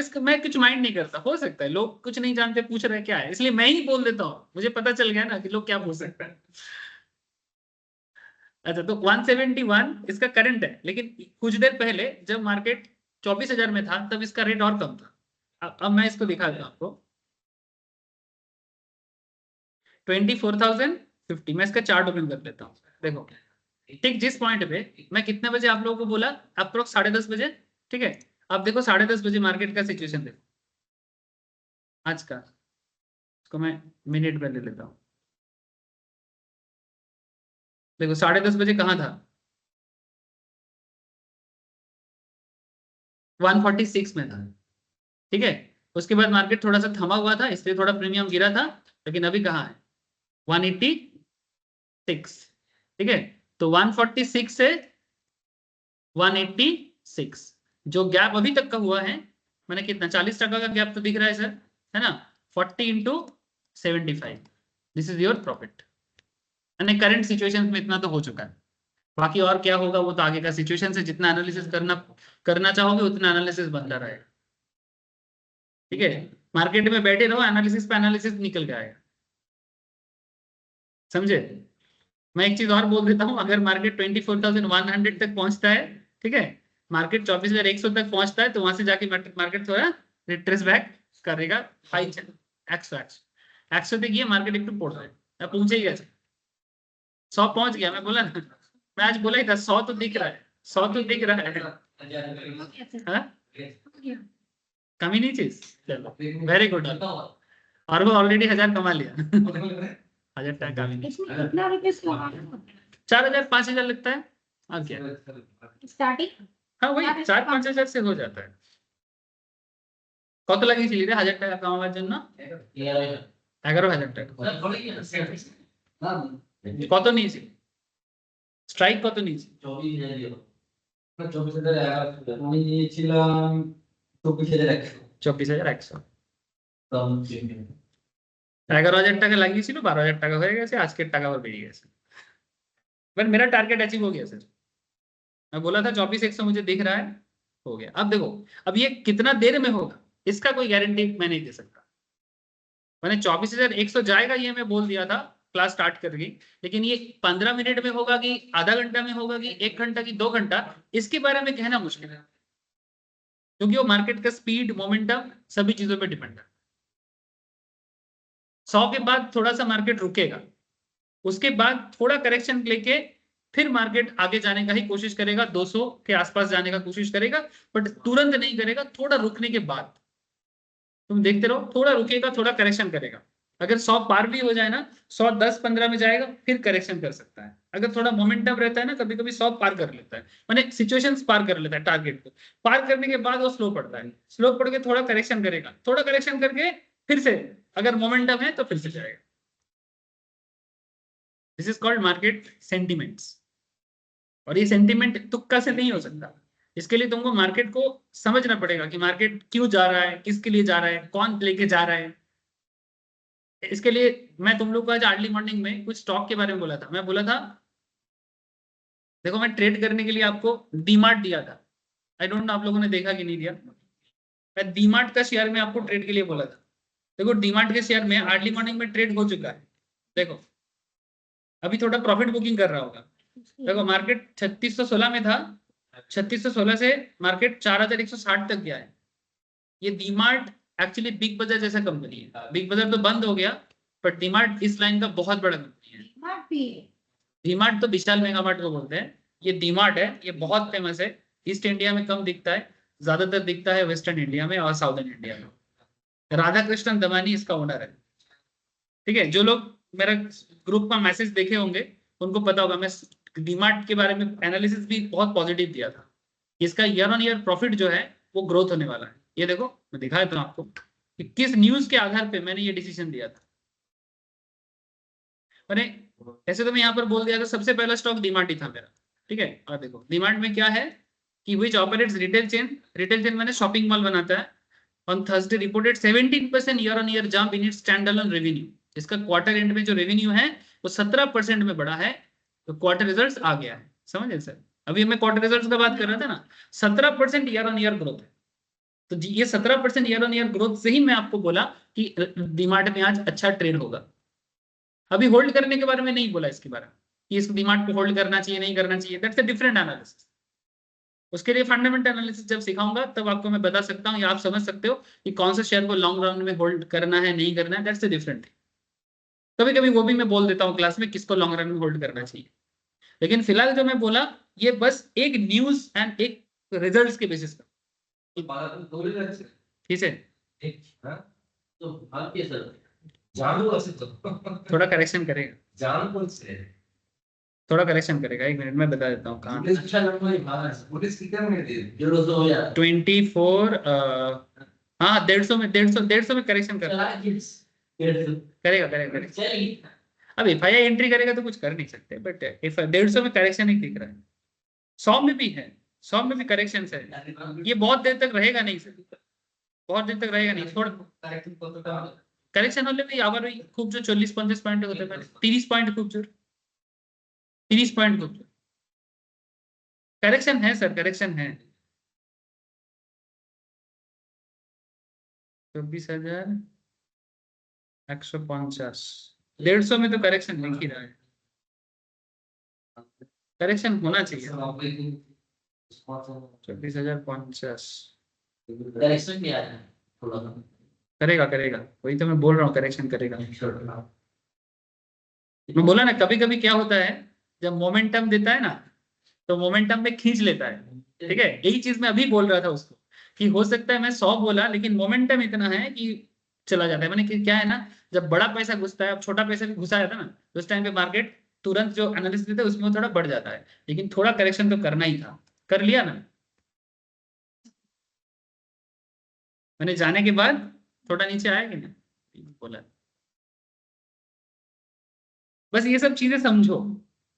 कुछ माइंड नहीं करता। हो सकता है लोग कुछ नहीं जानते, पूछ रहे क्या है, इसलिए मैं ही बोल देता हूँ। मुझे पता चल गया ना कि लोग क्या पूछ सकते हैं। अच्छा तो 171 इसका करंट है, लेकिन कुछ देर पहले जब मार्केट 24,000 में था तब इसका रेट और कम था। अब मैं इसको दिखाता हूँ आपको 24,050। मैं इसका चार्ट ओपन कर लेता हूँ। देखो ठीक जिस पॉइंट पे मैं कितने बजे आप लोगों को बोला, अप्रोक्स 10:30 बजे, ठीक है। अब देखो 10:30 बजे मार्केट का सिचुएशन देखो आज का, इसको मैं मिनट में ले लेता हूँ। देखो 10:30 बजे कहाँ था, 146 में था, ठीक है। उसके बाद मार्केट थोड़ा सा थमा हुआ था, इसलिए थोड़ा प्रीमियम गिरा था, लेकिन अभी कहाँ है, 186, ठीक है। तो 146 से 186 जो गैप अभी तक का हुआ है, मैंने कितना 40 टका का गैप तो दिख रहा है सर, है ना। 40 into 75, this is your profit. यानी करंट सिचुएशन में इतना तो हो चुका है। बाकी और क्या होगा वो तो आगे का सिचुएशन से जितना एनालिसिस करना चाहोगे उतना एनालिसिस बनता रहेगा, ठीक है। मार्केट में बैठे रहो, एनालिसिस पे एनालिसिस निकल के आएगा, समझे। मैं एक चीज और बोल देता हूँ, अगर मार्केट 24,100 तक पहुंचता है, ठीक है, मार्केट 24,100 तक पहुंचता है, तो वहां से जाके मार्केट थोड़ा रिट्रेस बैक करेगा। हाई 100 देखिए मार्केट एक पड़ रहा है, पहुंचे गया 100 पहुंच गया। मैं बोला ना, मैं आज बोला ही था 100 तो दिख रहा है, 100 तो दिख रहा है। कमी नहीं चीज, चलो वेरी गुड। और वो ऑलरेडी 1000 कमा लिया। 1000 टका कमी नहीं, 4,000 5,000 लगता है। और क्या स्टार्टिंग, हाँ वही 4-5 হাজার से हो जाता है। কত লাগিয়েছিলি রে 1000 টাকা কামাবার জন্য? 11,000 টাকা। কত নিয়েছি? স্ট্রাইক কত নিয়েছি? 24,000 আমি নিয়েছিলাম 24,100 24,100। 11,000 টাকা লাগিয়েছিল, 12,000 টাকা হয়ে গেছে, আজকের টাকা আবার বেরিয়ে गया पर मेरा टारगेट अचीव हो गया सर। मैं बोला था 24,100 मुझे दिख रहा है, हो गया। अब देखो अब ये कितना देर में होगा इसका कोई गारंटी मैं नहीं दे सकता। मैंने 24,100 जाएगा ये मैं बोल दिया था क्लास स्टार्ट करके, लेकिन ये 15 मिनट में होगा कि आधा घंटा में होगा कि 1 घंटा की 2 घंटा, इसके बारे में कहना मुश्किल है, क्योंकि वो मार्केट का स्पीड, मोमेंटम सभी चीजों पे डिपेंड है। 100 के बाद थोड़ा सा मार्केट रुकेगा, उसके बाद थोड़ा करेक्शन लेके फिर मार्केट आगे जाने का ही कोशिश करेगा, 200 के आसपास जाने का कोशिश करेगा, बट तुरंत नहीं करेगा, थोड़ा रुकने के बाद तुम देखते रहो, थोड़ा रुकेगा, थोड़ा करेक्शन करेगा। अगर 100 पार भी हो जाए ना, 110-15 में जाएगा फिर करेक्शन कर सकता है। अगर थोड़ा मोमेंटम रहता है ना, कभी कभी 100 पार कर लेता है, माने सिचुएशंस पार कर लेता है, टारगेट को पार करने के बाद वो स्लो पड़ता है, स्लो पड़ के थोड़ा करेक्शन करेगा, थोड़ा करेक्शन करके फिर से अगर मोमेंटम है तो फिर से जाएगा। This is called market sentiments. और ये सेंटिमेंट तुक्का से नहीं हो सकता, इसके लिए तुमको मार्केट को समझना पड़ेगा कि मार्केट क्यों जा रहा है, किसके लिए जा रहा है, कौन लेके जा रहा है। इसके लिए मैं तुम लोग को आज अर्ली मॉर्निंग में कुछ स्टॉक के बारे में बोला था। मैं बोला था देखो मैं ट्रेड करने के लिए आपको डीमार्ट दिया था, आई डोंट नो आप लोगों ने देखा कि नहीं दिया। मैं डीमार्ट का शेयर में आपको ट्रेड के लिए बोला था। देखो डीमार्ट के शेयर में अर्ली मॉर्निंग में ट्रेड हो चुका है, देखो अभी थोड़ा प्रॉफिट बुकिंग कर रहा होगा। देखो मार्केट 3616 में था, 3616 से मार्केट 4160 तक गया है। ये डीमार्ट एक्चुअली बिग बाजार जैसा कंपनी है, बिग बाजार तो बंद हो गया, पर डीमार्ट इस लाइन का बहुत बड़ा कंपनी है। डीमार्ट तो विशाल मेगा मार्ट को बोलते हैं, ये डीमार्ट है, ये बहुत फेमस है। ईस्ट इंडिया में कम दिखता है, ज्यादातर दिखता है वेस्टर्न इंडिया में और साउदर्न इंडिया में। राधा कृष्णन दमानी इसका ओनर है, ठीक है। जो लोग मेरा ग्रुप का मैसेज देखे होंगे उनको पता होगा, मैं डीमार्ट के बारे में एनालिसिस भी बहुत पॉजिटिव दिया था। इसका ईयर ऑन ईयर प्रॉफिट जो है वो ग्रोथ होने वाला है। ये देखो मैं दिखाया था आपको कि किस न्यूज के आधार पे मैंने ये डिसीजन दिया था। मैंने ऐसे तो मैं यहाँ पर बोल दिया था सबसे पहला स्टॉक डीमार्ट ही था मेरा, ठीक है। और देखो डीमार्ट में क्या है कि विच ऑपरेट्स रिटेल चेन मैंने शॉपिंग मॉल बनाता है। On Thursday reported 17% year on year jump in its standalone revenue. इसका क्वार्टर एंड में जो रेवेन्यू है वो 17% में बढ़ा है, तो क्वार्टर रिजल्ट्स आ गया है, समझे सर। अभी मैं क्वार्टर रिजल्ट्स का बात कर रहा था ना, 17% ईयर ऑन ईयर ग्रोथ है। तो ये 17% ईयर ऑन ईयर ग्रोथ से ही मैं आपको बोला कि डीमार्ट में आज अच्छा ट्रेड होगा। अभी होल्ड करने के बारे में नहीं बोला, इसके बारे में कि इस डीमार्ट को होल्ड करना चाहिए नहीं करना चाहिए, दैट्स अ डिफरेंट एनालिसिस। उसके लिए फंडामेंटल एनालिसिस जब सिखाऊंगा तब आपको मैं बता सकता हूँ या आप समझ सकते हो कि कौन सा शेयर को लॉन्ग रन में होल्ड करना है नहीं करना है, दैट्स अ डिफरेंट। कभी कभी वो भी मैं बोल देता हूँ क्लास में किसको लॉन्ग रन में होल्ड करना चाहिए, लेकिन फिलहाल जो मैं बोला ये बस एक न्यूज एंड एक रिजल्ट्स के बेसिस पर, ठीक है। तो आप क्या सर जानू ऐसे तो थोड़ा करेक्शन करेगा, जान कौन से थोड़ा करेक्शन करेगा, 1 मिनट में बता देता हूँ कहाँ। पुलिस अच्छा लगता है पुलिस कितने में दे 0 हो या 24 हाँ 150 में करेक्शन चला करेगा करेगा। चलिए अब एफआईआई एंट्री करेगा तो कुछ कर नहीं सकते, बट 150 में करेक्शन ही दिख रहा है। 100 में भी है, 100 में भी करेक्शन है। ये बहुत देर तक रहेगा नहीं सर, बहुत देर तक रहेगा नहीं, थोड़ा करेक्शन হলে भी আবার ওই খুব জোর 40-50 পয়েন্ট হতে পারে, 30 পয়েন্ট খুব জোর, 30 পয়েন্ট খুব জোর करेक्शन है सर, करेक्शन है। 24,150 150 में तो करेक्शन लिख ही रहा है, करेक्शन होना चाहिए। 24,050 करेक्शन भी आ रहा है थोड़ा करेगा करेगा, वही तो मैं बोल रहा हूँ करेक्शन करेगा। मैं बोला ना कभी कभी क्या होता है जब मोमेंटम देता है ना तो मोमेंटम में खींच लेता है, ठीक है। यही चीज मैं अभी बोल रहा था उसको कि हो सकता है मैं 100 बोला लेकिन मोमेंटम इतना है कि चला जाता है। मैंने क्या है ना, जब बड़ा पैसा घुसता है, अब छोटा पैसा भी घुसा जाता है ना, तो उस टाइम पे मार्केट तुरंत जो एनालिसिस देता है उसमें थोड़ा बढ़ जाता है, लेकिन थोड़ा करेक्शन तो करना ही था, कर लिया ना। मैंने जाने के बाद थोड़ा नीचे आया कि नहीं बोला। बस ये सब चीजें समझो,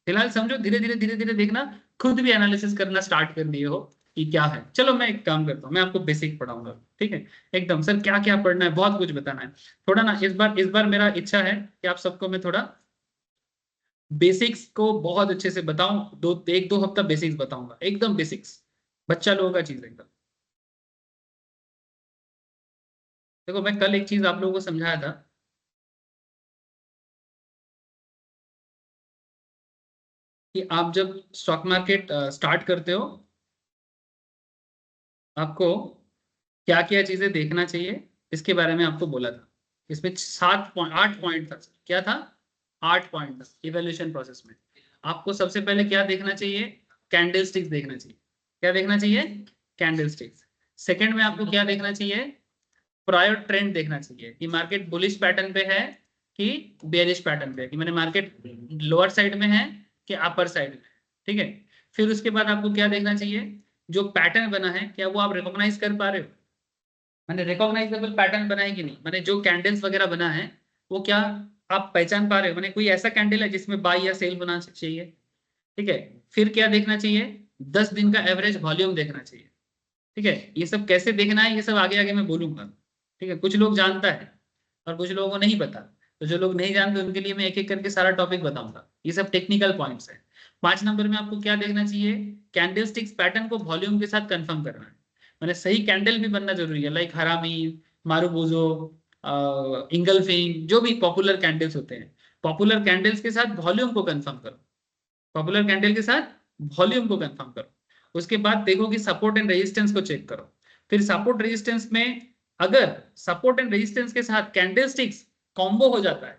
फिलहाल समझो, धीरे धीरे धीरे धीरे देखना, खुद भी एनालिसिस करना स्टार्ट कर दिए हो कि क्या है। चलो मैं एक काम करता हूँ, मैं आपको बेसिक पढ़ाऊंगा, ठीक है? एकदम सर क्या क्या पढ़ना है, बहुत कुछ बताना है। थोड़ा ना इस बार मेरा इच्छा है कि आप सबको मैं थोड़ा बेसिक्स को बहुत अच्छे से बताऊं। एक दो हफ्ता बेसिक्स बताऊंगा, एकदम बेसिक्स, बच्चा लोगों का चीज एकदम। देखो मैं कल एक चीज आप लोगों को समझाया था कि आप जब स्टॉक मार्केट स्टार्ट करते हो, आपको क्या क्या चीजें देखना चाहिए, इसके बारे में आपको बोला था। इसमें 8 पॉइंट था। क्या था? 8 पॉइंट था इवैल्यूएशन प्रोसेस में। आपको सबसे पहले क्या देखना चाहिए? कैंडल स्टिक्स देखना चाहिए। क्या देखना चाहिए? Candle sticks. सेकेंड में आपको क्या देखना चाहिए? प्रायर ट्रेंड देखना चाहिए कि मार्केट बुलिश पैटर्न पे है कि बेरिश पैटर्न पे है, कि मैंने मार्केट लोअर साइड में है कि अपर साइड में, ठीक है? फिर उसके बाद आपको क्या देखना चाहिए? जो पैटर्न बना है क्या वो आप रिकॉग्नाइज कर पा रहे हो? मैंने रिकॉग्नाइजेबल पैटर्न बना है कि नहीं, मैंने जो कैंडल्स वगैरह बना है वो क्या आप पहचान पा रहे हो? मैंने कोई ऐसा कैंडल है जिसमें बाई या सेल होना चाहिए, ठीक है? फिर क्या देखना चाहिए? 10 दिन का एवरेज वॉल्यूम देखना चाहिए, ठीक है? ये सब कैसे देखना है ये सब आगे आगे मैं बोलूंगा, ठीक है? कुछ लोग जानता है और कुछ लोगों को नहीं पता, तो जो लोग नहीं जानते उनके लिए मैं एक एक करके सारा टॉपिक बताऊंगा। ये सब टेक्निकल पॉइंट्स है। 5 नंबर में आपको क्या देखना चाहिए? कैंडलस्टिक्स पैटर्न को वॉल्यूम के साथ कंफर्म करना है। मैंने सही कैंडल भी बनना जरूरी है, लाइक हरामी, मारुबोजो, इंगल्फिंग, जो भी पॉपुलर कैंडल्स होते हैं, पॉपुलर कैंडल्स के साथ वॉल्यूम को कंफर्म करो। पॉपुलर कैंडल के साथ वॉल्यूम को कंफर्म करो। उसके बाद देखो कि सपोर्ट एंड रेजिस्टेंस को चेक करो। फिर सपोर्ट रेजिस्टेंस में अगर सपोर्ट एंड रेजिस्टेंस के साथ कैंडलस्टिक्स कॉम्बो हो जाता है,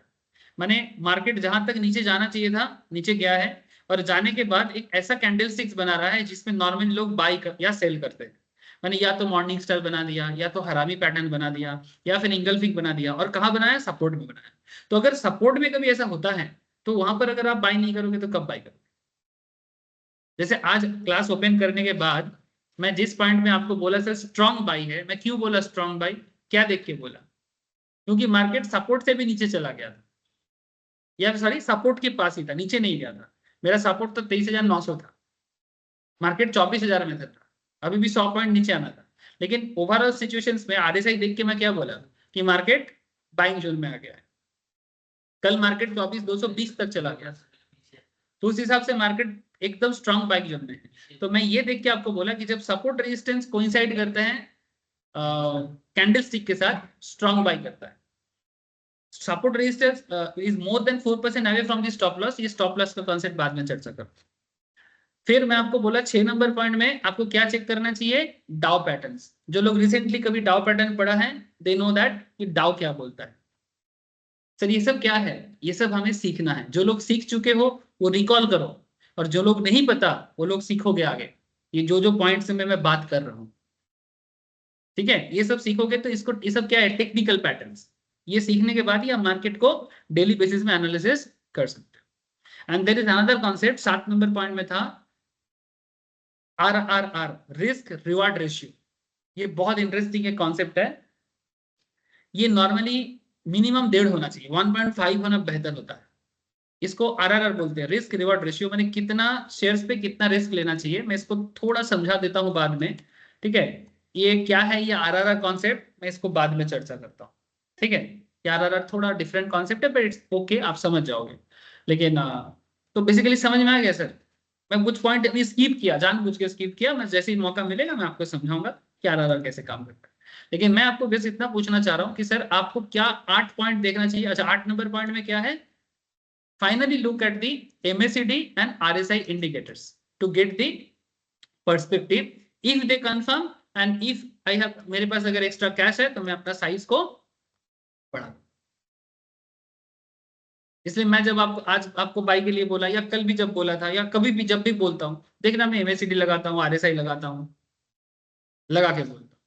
माने मार्केट जहां तक नीचे जाना चाहिए था नीचे गया है, और जाने के बाद एक ऐसा कैंडलस्टिक्स बना रहा है जिसमें नॉर्मली लोग बाई या सेल करते हैं, मैंने या तो मॉर्निंग स्टार बना दिया, या तो हरामी पैटर्न बना दिया, या फिर इंगल्फिंग बना दिया, और कहाँ बनाया? सपोर्ट में बनाया। तो अगर सपोर्ट में कभी ऐसा होता है तो वहां पर अगर आप बाई नहीं करोगे तो कब बाई करोगे? जैसे आज क्लास ओपन करने के बाद मैं जिस पॉइंट में आपको बोला सर स्ट्रॉन्ग बाई है, मैं क्यों बोला स्ट्रॉन्ग बाई? क्या देख के बोला? क्योंकि मार्केट सपोर्ट से भी नीचे चला गया था, या सॉरी सपोर्ट के पास ही था, नीचे नहीं गया था। मेरा सपोर्ट तो 23,900 था, मार्केट 24,000 में था, अभी भी 100 पॉइंट नीचे आना था। लेकिन ओवरऑल सिचुएशंस में आरएसआई देख के मैं क्या बोला कि मार्केट बाइंग जोन में आ गया है। कल मार्केट 24,220 तक चला गया, तो उस हिसाब से मार्केट एकदम स्ट्रांग बाइंग जोन में है। तो मैं ये देख के आपको बोला कि जब सपोर्ट रेजिस्टेंस कोइंसाइड करते हैं कैंडलस्टिक के साथ, स्ट्रांग बाई करता है। Support resistance is more than 4% away from the stop loss. ये स्टॉप लॉस का कॉन्सेप्ट बाद में चर्चा करते हैं। फिर मैं आपको बोला 6 नंबर पॉइंट में आपको क्या चेक करना चाहिए? डाउ पैटर्न्स। जो लोग रिसेंटली कभी डाउ पैटर्न पढ़ा है दे नो दैट कि डाउ क्या बोलता है। सर ये सब क्या है? ये सब हमें सीखना है। जो लोग सीख चुके हो वो रिकॉल करो, और जो लोग नहीं पता वो लोग सीखोगे आगे। ये जो पॉइंट्स में मैं बात कर रहा हूँ, ठीक है? ये सब सीखोगे तो इसको, ये सब क्या है? Technical patterns. ये सीखने के बाद ही आप मार्केट को डेली बेसिस में एनालिसिस कर सकते हो। And there is another concept 7 number point में था RRR, रिस्क रिवार्ड रेशियो। ये बहुत इंटरेस्टिंग एक कॉन्सेप्ट है। ये नॉर्मली मिनिमम 1.5 होना चाहिए, 1.5 होना बेहतर होता है। इसको RRR बोलते हैं, रिस्क रिवार्ड रेशियो। मैंने कितना शेयर्स पे कितना रिस्क लेना चाहिए, मैं इसको थोड़ा समझा देता हूँ बाद में, ठीक है? ये क्या है ये RRR कॉन्सेप्ट, मैं इसको बाद में चर्चा करता हूँ, ठीक है? ये RRR थोड़ा डिफरेंट कॉन्सेप्ट है, बट इट्स ओके, आप समझ जाओगे। लेकिन तो बेसिकली समझ में आ गया सर? मैं कुछ पॉइंट अभी स्किप किया, जानबूझ के स्किप किया। मैं जैसे ही मौका मिलेगा मैं आपको समझाऊंगा कि RRR कैसे काम करता है। लेकिन मैं आपको बस इतना पूछना चाह रहा हूँ कि सर आपको क्या 8 पॉइंट देखना चाहिए? अच्छा, 8 नंबर पॉइंट में क्या है? Finally, look at the MACD and RSI indicators to get the perspective. If they confirm and if I have, मेरे पास अगर एक्स्ट्रा कैश है तो मैं अपना साइज को बढ़ा। इसलिए मैं जब आपको आज आपको बाई के लिए बोला, या कल भी जब बोला था, या कभी भी जब भी बोलता हूँ, देखना मैं MACD लगाता हूँ, RSI लगाता हूँ, लगा के बोलता हूँ,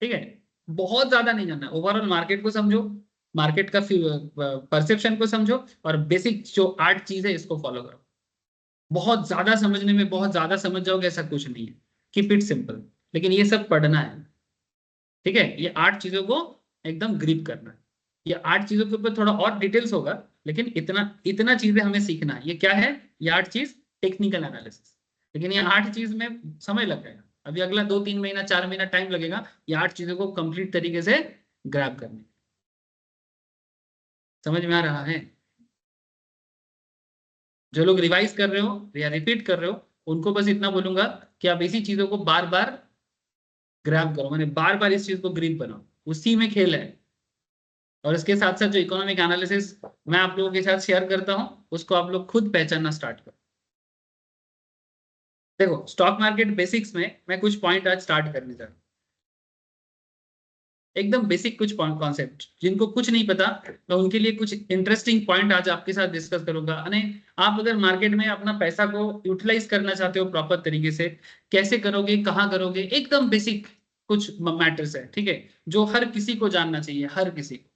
ठीक है? बहुत ज्यादा नहीं जानना, ओवरऑल मार्केट को समझो, मार्केट का परसेप्शन को समझो, और बेसिक जो 8 चीज है इसको फॉलो करो। बहुत ज्यादा समझने में बहुत ज्यादा समझ जाओगे ऐसा कुछ नहीं है, कीप इट सिंपल। लेकिन ये सब पढ़ना है, ठीक है। ये 8 चीजों को एकदम ग्रिप करना है। ये 8 चीजों के ऊपर थोड़ा और डिटेल्स होगा, लेकिन इतना इतना चीजें हमें सीखना है। ये क्या है? ये 8 चीज टेक्निकल एनालिसिस, लेकिन ये 8 चीज में समय लग जाएगा। अभी अगला 2-3 महीना 4 महीना टाइम लगेगा ये 8 चीजों को कंप्लीट तरीके से ग्रैब करने। समझ में आ रहा है? जो लोग रिवाइज कर रहे हो या रिपीट कर रहे हो उनको बस इतना बोलूंगा कि आप इसी चीजों को बार बार ग्रैब करो, मैंने बार बार इस चीज को ग्रिप बनाओ, उसी में खेल है। और इसके साथ साथ जो इकोनॉमिक एनालिसिस मैं आप लोगों के साथ शेयर करता हूं उसको आप लोग खुद पहचानना स्टार्ट करो। देखो स्टॉक मार्केट बेसिक्स में मैं कुछ पॉइंट आज स्टार्ट करने जा रहा हूं, एकदम बेसिक कुछ कॉन्सेप्ट। जिनको कुछ नहीं पता मैं उनके लिए कुछ इंटरेस्टिंग पॉइंट आज आपके साथ डिस्कस करूंगा। यानी आप अगर मार्केट में अपना पैसा को यूटिलाइज करना चाहते हो प्रॉपर तरीके से, कैसे करोगे, कहाँ करोगे, एकदम बेसिक कुछ मैटर्स है, ठीक है, जो हर किसी को जानना चाहिए, हर किसी को,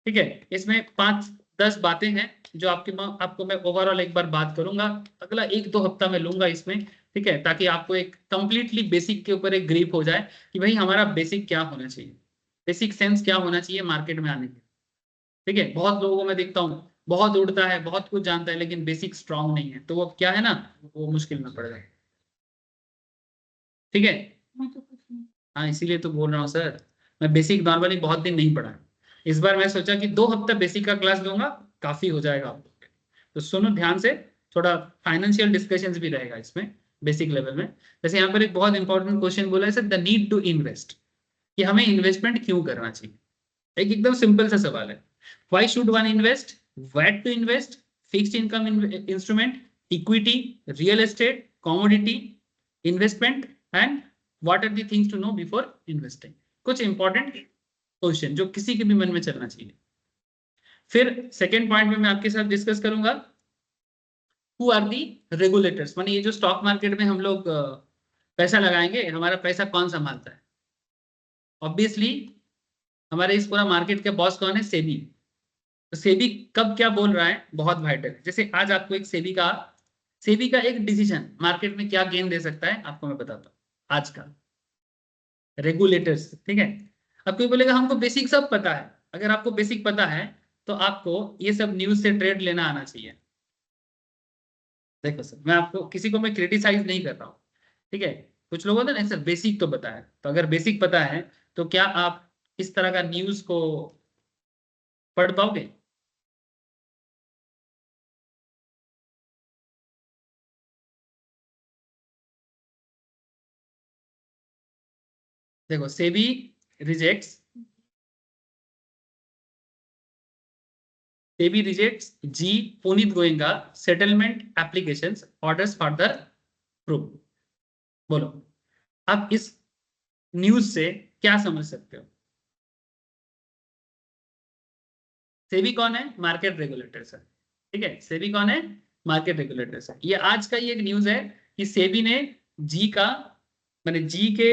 ठीक है। इसमें 5-10 बातें हैं जो आपको मैं ओवरऑल एक बार बात करूंगा, अगला 1-2 हफ्ता में लूंगा इसमें, ठीक है, ताकि आपको एक कंप्लीटली बेसिक के ऊपर एक ग्रिप हो जाए कि भाई हमारा बेसिक क्या होना चाहिए, बेसिक सेंस क्या होना चाहिए मार्केट में आने के, ठीक है। बहुत लोगों को मैं देखता हूँ बहुत उड़ता है, बहुत कुछ जानता है, लेकिन बेसिक स्ट्रांग नहीं है, तो वो क्या है ना, वो मुश्किल में पड़ जाए, ठीक है। मैं तो कुछ नहीं। हाँ इसीलिए तो बोल रहा हूँ सर, मैं बेसिक नॉर्मली बहुत दिन नहीं पढ़ा है। इस बार मैं सोचा कि 2 हफ्ता बेसिक का क्लास दूंगा, काफी हो जाएगा आप लोग के। तो सुनो ध्यान से, थोड़ा फाइनेंशियल डिस्कशंस भी रहेगा इसमें बेसिक लेवल में। जैसे यहाँ पर एक बहुत इंपॉर्टेंट क्वेश्चन बोला है sir, the need to invest, कि हमें इन्वेस्टमेंट क्यों करना चाहिए। एक एकदम सिंपल सा सवाल है, why should one invest, what to invest, fixed income instrument, equity, real estate, commodity, investment and what are the things to know before investing. कुछ इंपॉर्टेंट क्वेश्चन जो किसी के भी मन में चलना चाहिए। फिर सेकेंड पॉइंट में मैं आपके साथ डिस्कस करूंगा हु आर दी रेगुलेटर्स, माने ये जो स्टॉक मार्केट में हम लोग पैसा लगाएंगे, हमारा पैसा कौन संभालता है। ऑब्वियसली हमारे इस पूरा मार्केट के बॉस कौन है, सेबी। तो सेबी कब क्या बोल रहा है बहुत वाइटल है। जैसे आज आपको एक सेबी का एक डिसीजन मार्केट में क्या गेन दे सकता है आपको मैं बताता हूँ आज का, रेगुलेटर्स, ठीक है। अब कोई बोलेगा हमको बेसिक सब पता है, अगर आपको बेसिक पता है तो आपको ये सब न्यूज से ट्रेड लेना आना चाहिए। देखो सर मैं आपको किसी को मैं क्रिटिसाइज नहीं कर रहा हूँ, ठीक है। कुछ लोग होते हैं ना सर बेसिक तो पता है, तो अगर बेसिक पता है तो क्या आप इस तरह का न्यूज को पढ़ पाओगे। देखो SEBI rejects Zee Puneet Goenka settlement applications orders further proof. बोलो आप इस न्यूज से क्या समझ सकते हो। सेबी कौन है, मार्केट रेगुलेटर सर, ठीक है। सेबी कौन है, मार्केट रेगुलेटर सर। ये आज का ये एक न्यूज है कि सेबी ने जी का मैंने जी के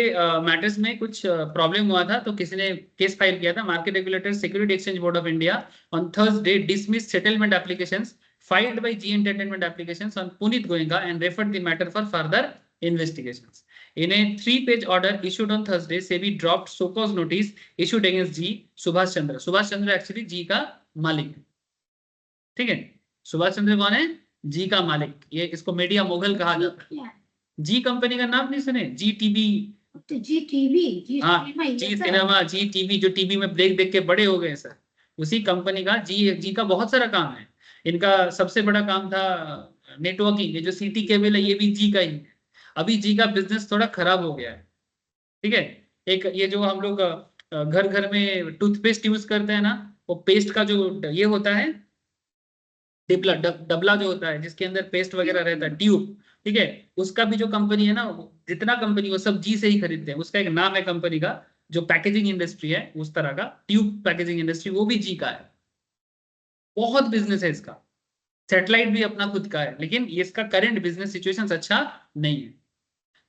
मैटर्स में कुछ प्रॉब्लम हुआ था, तो किसी ने केस फाइल किया था। Market regulator security exchange board of India on Thursday dismiss settlement applications filed by G Entertainment Applications on Puneet Goenka and referred the matter for further investigations. In a 3-page order issued on Thursday, SEBI dropped so cause notice issued against G Subhash Chandra. Subhash Chandra actually G का मालिक है, ठीक है। सुभाष चंद्र कौन है, जी का मालिक। ये इसको मीडिया मोगल कहा जाता है। जी कंपनी का नाम नहीं सुने, जी टीवी, तो जी टीवी, जी हाँ सिनेमा, ये जी सब। सिनेमा, जी टीवी, जो टीवी में देख देख के बड़े हो गए सर, उसी कंपनी का जी का बहुत सारा काम है। इनका सबसे बड़ा काम था नेटवर्किंग, ये जो सिटी केबल है ये भी जी का ही है। अभी जी का बिजनेस थोड़ा खराब हो गया है, ठीक है। एक ये जो हम लोग घर घर में टूथपेस्ट यूज करते हैं ना, वो पेस्ट का जो ये होता है डिबला डबला जो होता है जिसके अंदर पेस्ट वगैरह रहता है, ट्यूब, ठीक है, उसका भी जो कंपनी है ना, जितना कंपनी वो सब जी से ही खरीदते हैं। उसका एक नाम है कंपनी का, जो पैकेजिंग इंडस्ट्री है उस तरह का, ट्यूब पैकेजिंग इंडस्ट्री, वो भी जी का है। बहुत बिजनेस है इसका। सैटेलाइट भी अपना खुद का है, लेकिन इसका करंट बिजनेस सिचुएशन अच्छा नहीं है।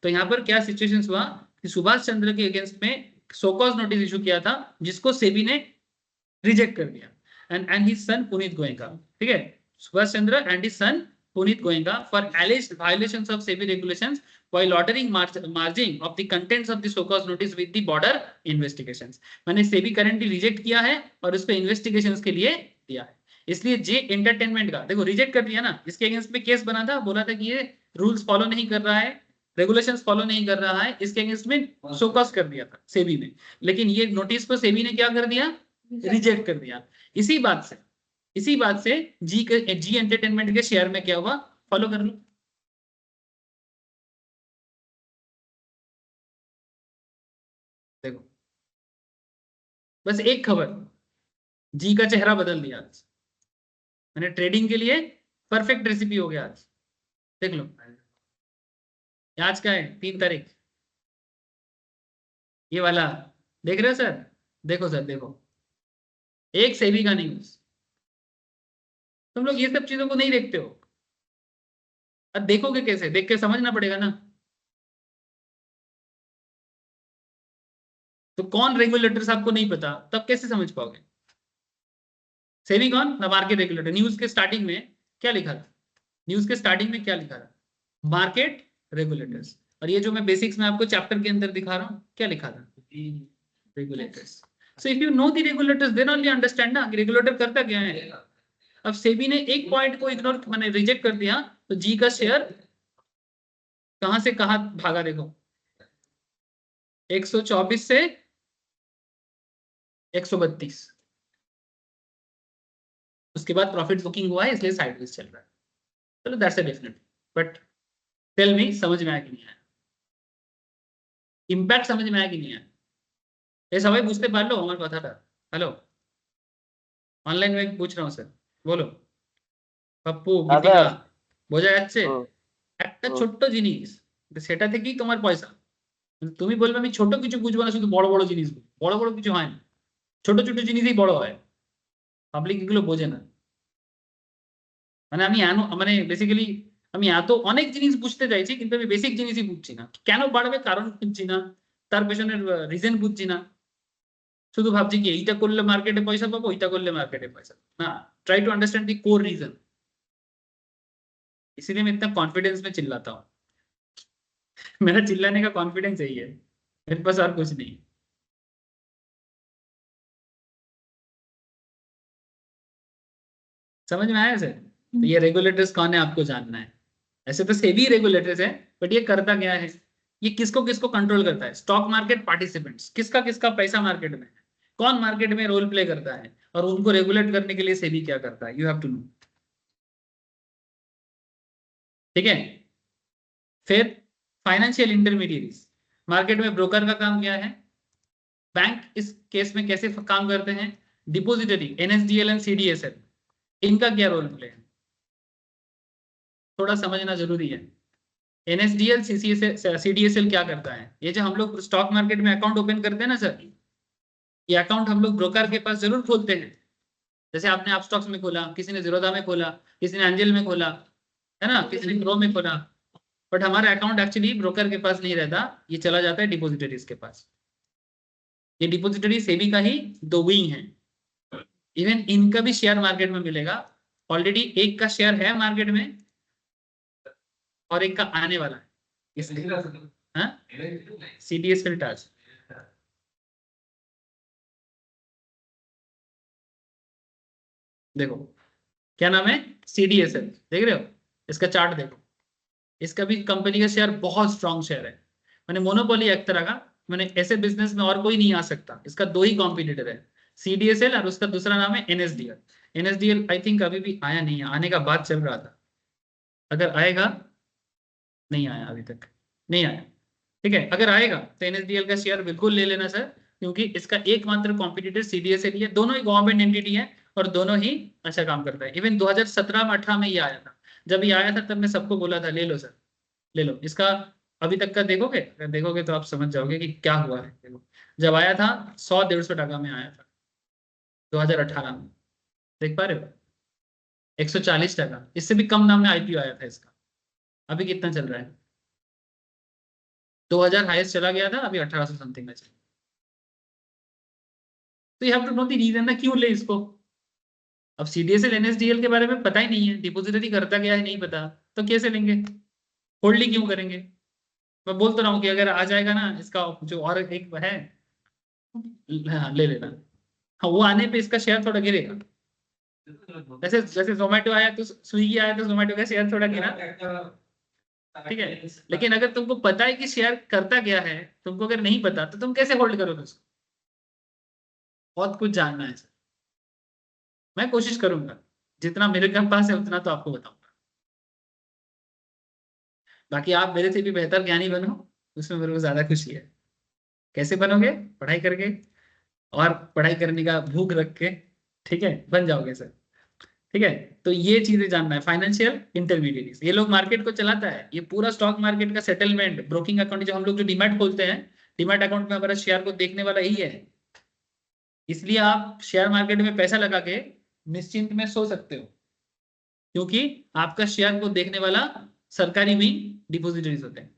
तो यहाँ पर क्या सिचुएशन हुआ कि सुभाष चंद्र के अगेंस्ट में सोकॉज नोटिस इशू किया था, जिसको सेबी ने रिजेक्ट कर दिया, and his son Puneet Goenka, ठीक है। Subhash Chandra and his son Puneet Goenka for alleged violations of SEBI regulations while ordering margin of the contents of the so-called notice with the border investigations. मैंने SEBI currently reject किया है और उस पे investigations के लिए दिया है, इसलिए जे एंटरटेनमेंट का देखो रिजेक्ट कर दिया ना, इसके अगेंस्ट में केस बना था, बोला था कि ये रूल्स फॉलो नहीं कर रहा है, रेगुलेशंस फॉलो नहीं कर रहा है, इसके अगेंस्ट में शोकॉस कर दिया था सेबी ने, लेकिन ये नोटिस को सेबी ने क्या कर दिया, रिजेक्ट कर दिया। इसी बात से जी एंटरटेनमेंट के शेयर में क्या हुआ, फॉलो कर लो। देखो बस एक खबर, जी का चेहरा बदल दिया आज, मैंने ट्रेडिंग के लिए परफेक्ट रेसिपी हो गया आज। देख लो आज का है 3 तारीख, ये वाला देख रहे हो सर, देखो सर देखो, एक सेबी का न्यूज, तुम लोग ये सब चीजों को नहीं देखते हो, अब देखोगे कैसे, देख के समझना पड़ेगा ना। तो कौन रेगुलेटर्स आपको नहीं पता, तब कैसे समझ पाओगे। सेबी कौन, द मार्केट रेगुलेटर। न्यूज के स्टार्टिंग में क्या लिखा था, न्यूज के स्टार्टिंग में क्या लिखा था, मार्केट रेगुलेटर्स, और ये जो मैं बेसिक्स में आपको चैप्टर के अंदर दिखा रहा हूँ क्या लिखा था, regulators. So if you know the regulators then only understand ना कि रेगुलेटर करता क्या है। अब सेबी ने एक पॉइंट को इग्नोर मैंने रिजेक्ट कर दिया, तो जी का शेयर कहां से कहां भागा, देखो 124 से 132, उसके बाद प्रॉफिट बुकिंग हुआ है इसलिए साइडवेज चल रहा है। चलो that's a different, but tell me समझ में आया कि नहीं आया, इम्पैक्ट समझ में आया कि नहीं आया। ये सवाल বুঝতে পারলো আমার কথাটা, हेलो অনলাইন में पूछ रहा हूँ স্যার, बोलो पप्पू গীতিকা বোঝা যাচ্ছে, একটা ছোট্ট জিনিস সেটা থেকেই তোমার পয়সা, তুমি বলবে আমি ছোট কিছু বুঝবো না, শুধু বড় বড় জিনিস বুঝবো, বড় বড় কিছু হয় না, ছোট ছোট জিনিসই বড় হয়, পাবলিক এগুলো বোঝে না। মানে আমি মানে বেসিক্যালি আমি এত অনেক জিনিস বুঝতে চাইছি কিন্তু আমি বেসিক জিনিসই বুঝছি না, কেন বাড়বে কারণ বুঝছি না, তার পেছনের রিজন বুঝছি না, শুধু ভাবছি কি এইটা করলে মার্কেটে পয়সা পাবো, ওইটা করলে মার্केटे पैसा ना, try to understand the core reason, इसीलिए मैं इतना कॉन्फिडेंस में चिल्लाता हूँ। मेरा चिल्लाने का कॉन्फिडेंस यही है, मेरे पास और कुछ नहीं। समझ में आया सर, तो ये रेगुलेटर्स कौन है आपको जानना है। ऐसे तो सेबी रेगुलेटर्स है, बट ये करता क्या है, ये किसको किसको कंट्रोल करता है, स्टॉक मार्केट पार्टिसिपेंट्स, किसका किसका पैसा मार्केट में है, कौन मार्केट में रोल प्ले करता है, और उनको रेगुलेट करने के लिए सेबी क्या करता है, यू हैव टू नो। ठीक है, फिर फाइनेंशियल इंटरमीडिएरीज, मार्केट में ब्रोकर का काम क्या है, बैंक इस केस में कैसे काम करते हैं, डिपोजिटरी एनएसडीएल एंड सीडीएसएल, इनका क्या रोल प्ले है, थोड़ा समझना जरूरी है। एनएसडीएल सीडीएसएल क्या करता है, ये जो हम लोग स्टॉक मार्केट में अकाउंट ओपन करते हैं ना सर, ये अकाउंट हम लोग ब्रोकर के पास जरूर खोलते हैं, जैसे आपने आप स्टॉक्स में खोला, किसी ने जीरोधा में खोला, किसी ने एंजल में खोला, है ना, किसी ने ग्रो में खोला, बट हमारा अकाउंट एक्चुअली ब्रोकर के पास नहीं रहता, ये चला जाता है डिपोजिटरीज के पास। ये डिपोजिटरी सेबी का ही दो विंग है, इवन इनका भी शेयर मार्केट में मिलेगा, ऑलरेडी एक का शेयर है मार्केट में और एक का आने वाला है, सीडीएस फिल्टर्स। देखो क्या नाम है, सीडीएसएल, देख रहे हो, इसका चार्ट देखो, इसका भी कंपनी का शेयर बहुत स्ट्रॉन्ग शेयर है, मैंने मोनोपोली एक तरह का, मैंने ऐसे बिजनेस में और कोई नहीं आ सकता, इसका दो ही कॉम्पिटिटर है, सीडीएसएल और उसका दूसरा नाम है एनएसडीएल। एनएसडीएल आई थिंक अभी भी आया नहीं है, आने का बात चल रहा था, अगर आएगा, नहीं आया अभी तक, नहीं आया, ठीक है, अगर आएगा तो एनएसडीएल का शेयर बिल्कुल ले लेना सर, क्योंकि इसका एकमात्र कॉम्पिटिटर सीडीएसएल ही है, दोनों ही गवर्नमेंट एंटिटी है और दोनों ही अच्छा काम करता है। इवन 2017 में 18 में ये आया था, जब ये आया था तब मैं सबको बोला था ले लो सर ले लो, इसका अभी तक का देखोगे, अगर देखोगे तो आप समझ जाओगे कि क्या हुआ है। देखो जब आया था 100-150 टका में आया था 2018 में, देख पा रहे हो, 140 टका, इससे भी कम दाम में आईपीओ आया था इसका, अभी कितना चल रहा है, 2000 हाईएस्ट चला गया था, अभी 1800 समथिंग में चल। तो you have to know the reason ना, क्यों ले इसको, अब CDSL NSDL के बारे में पता ही नहीं है, डिपोजिटरी करता क्या है नहीं पता, तो कैसे लेंगे, होल्ड ही क्यों करेंगे। मैं बोल तो रहा हूँ कि अगर आ जाएगा ना इसका जो और एक है, हाँ ले लेना, हाँ वो आने पे इसका शेयर थोड़ा गिरेगा। जैसे जैसे जोमेटो आया तो स्विगी आया तो जोमेटो का शेयर थोड़ा गिरा, ठीक है। लेकिन अगर तुमको पता है कि शेयर करता क्या है, तुमको अगर नहीं पता तो तुम कैसे होल्ड करोगे उसको। बहुत कुछ जानना है सर, मैं कोशिश करूंगा जितना मेरे पास है उतना तो आपको बताऊंगा। बाकी आप मेरे से भी बेहतर ज्ञानी बनो, उसमें मेरे को ज्यादा खुशी है। कैसे बनोगे, पढ़ाई करके और पढ़ाई करने का भूख रख के, ठीक है, बन जाओगे सर। ठीक है, तो ये चीजें जानना है। फाइनेंशियल इंटरमीडिएट, ये लोग मार्केट को चलाता है, ये पूरा स्टॉक मार्केट का सेटलमेंट, ब्रोकिंग अकाउंट, जो हम लोग जो डीमैट खोलते हैं, डीमैट अकाउंट में हमारा शेयर को देखने वाला यही है। इसलिए आप शेयर मार्केट में पैसा लगा के निश्चिंत में सो सकते हो, क्योंकि आपका शेयर को देखने वाला सरकारी भी डिपोजिटरीज होते हैं।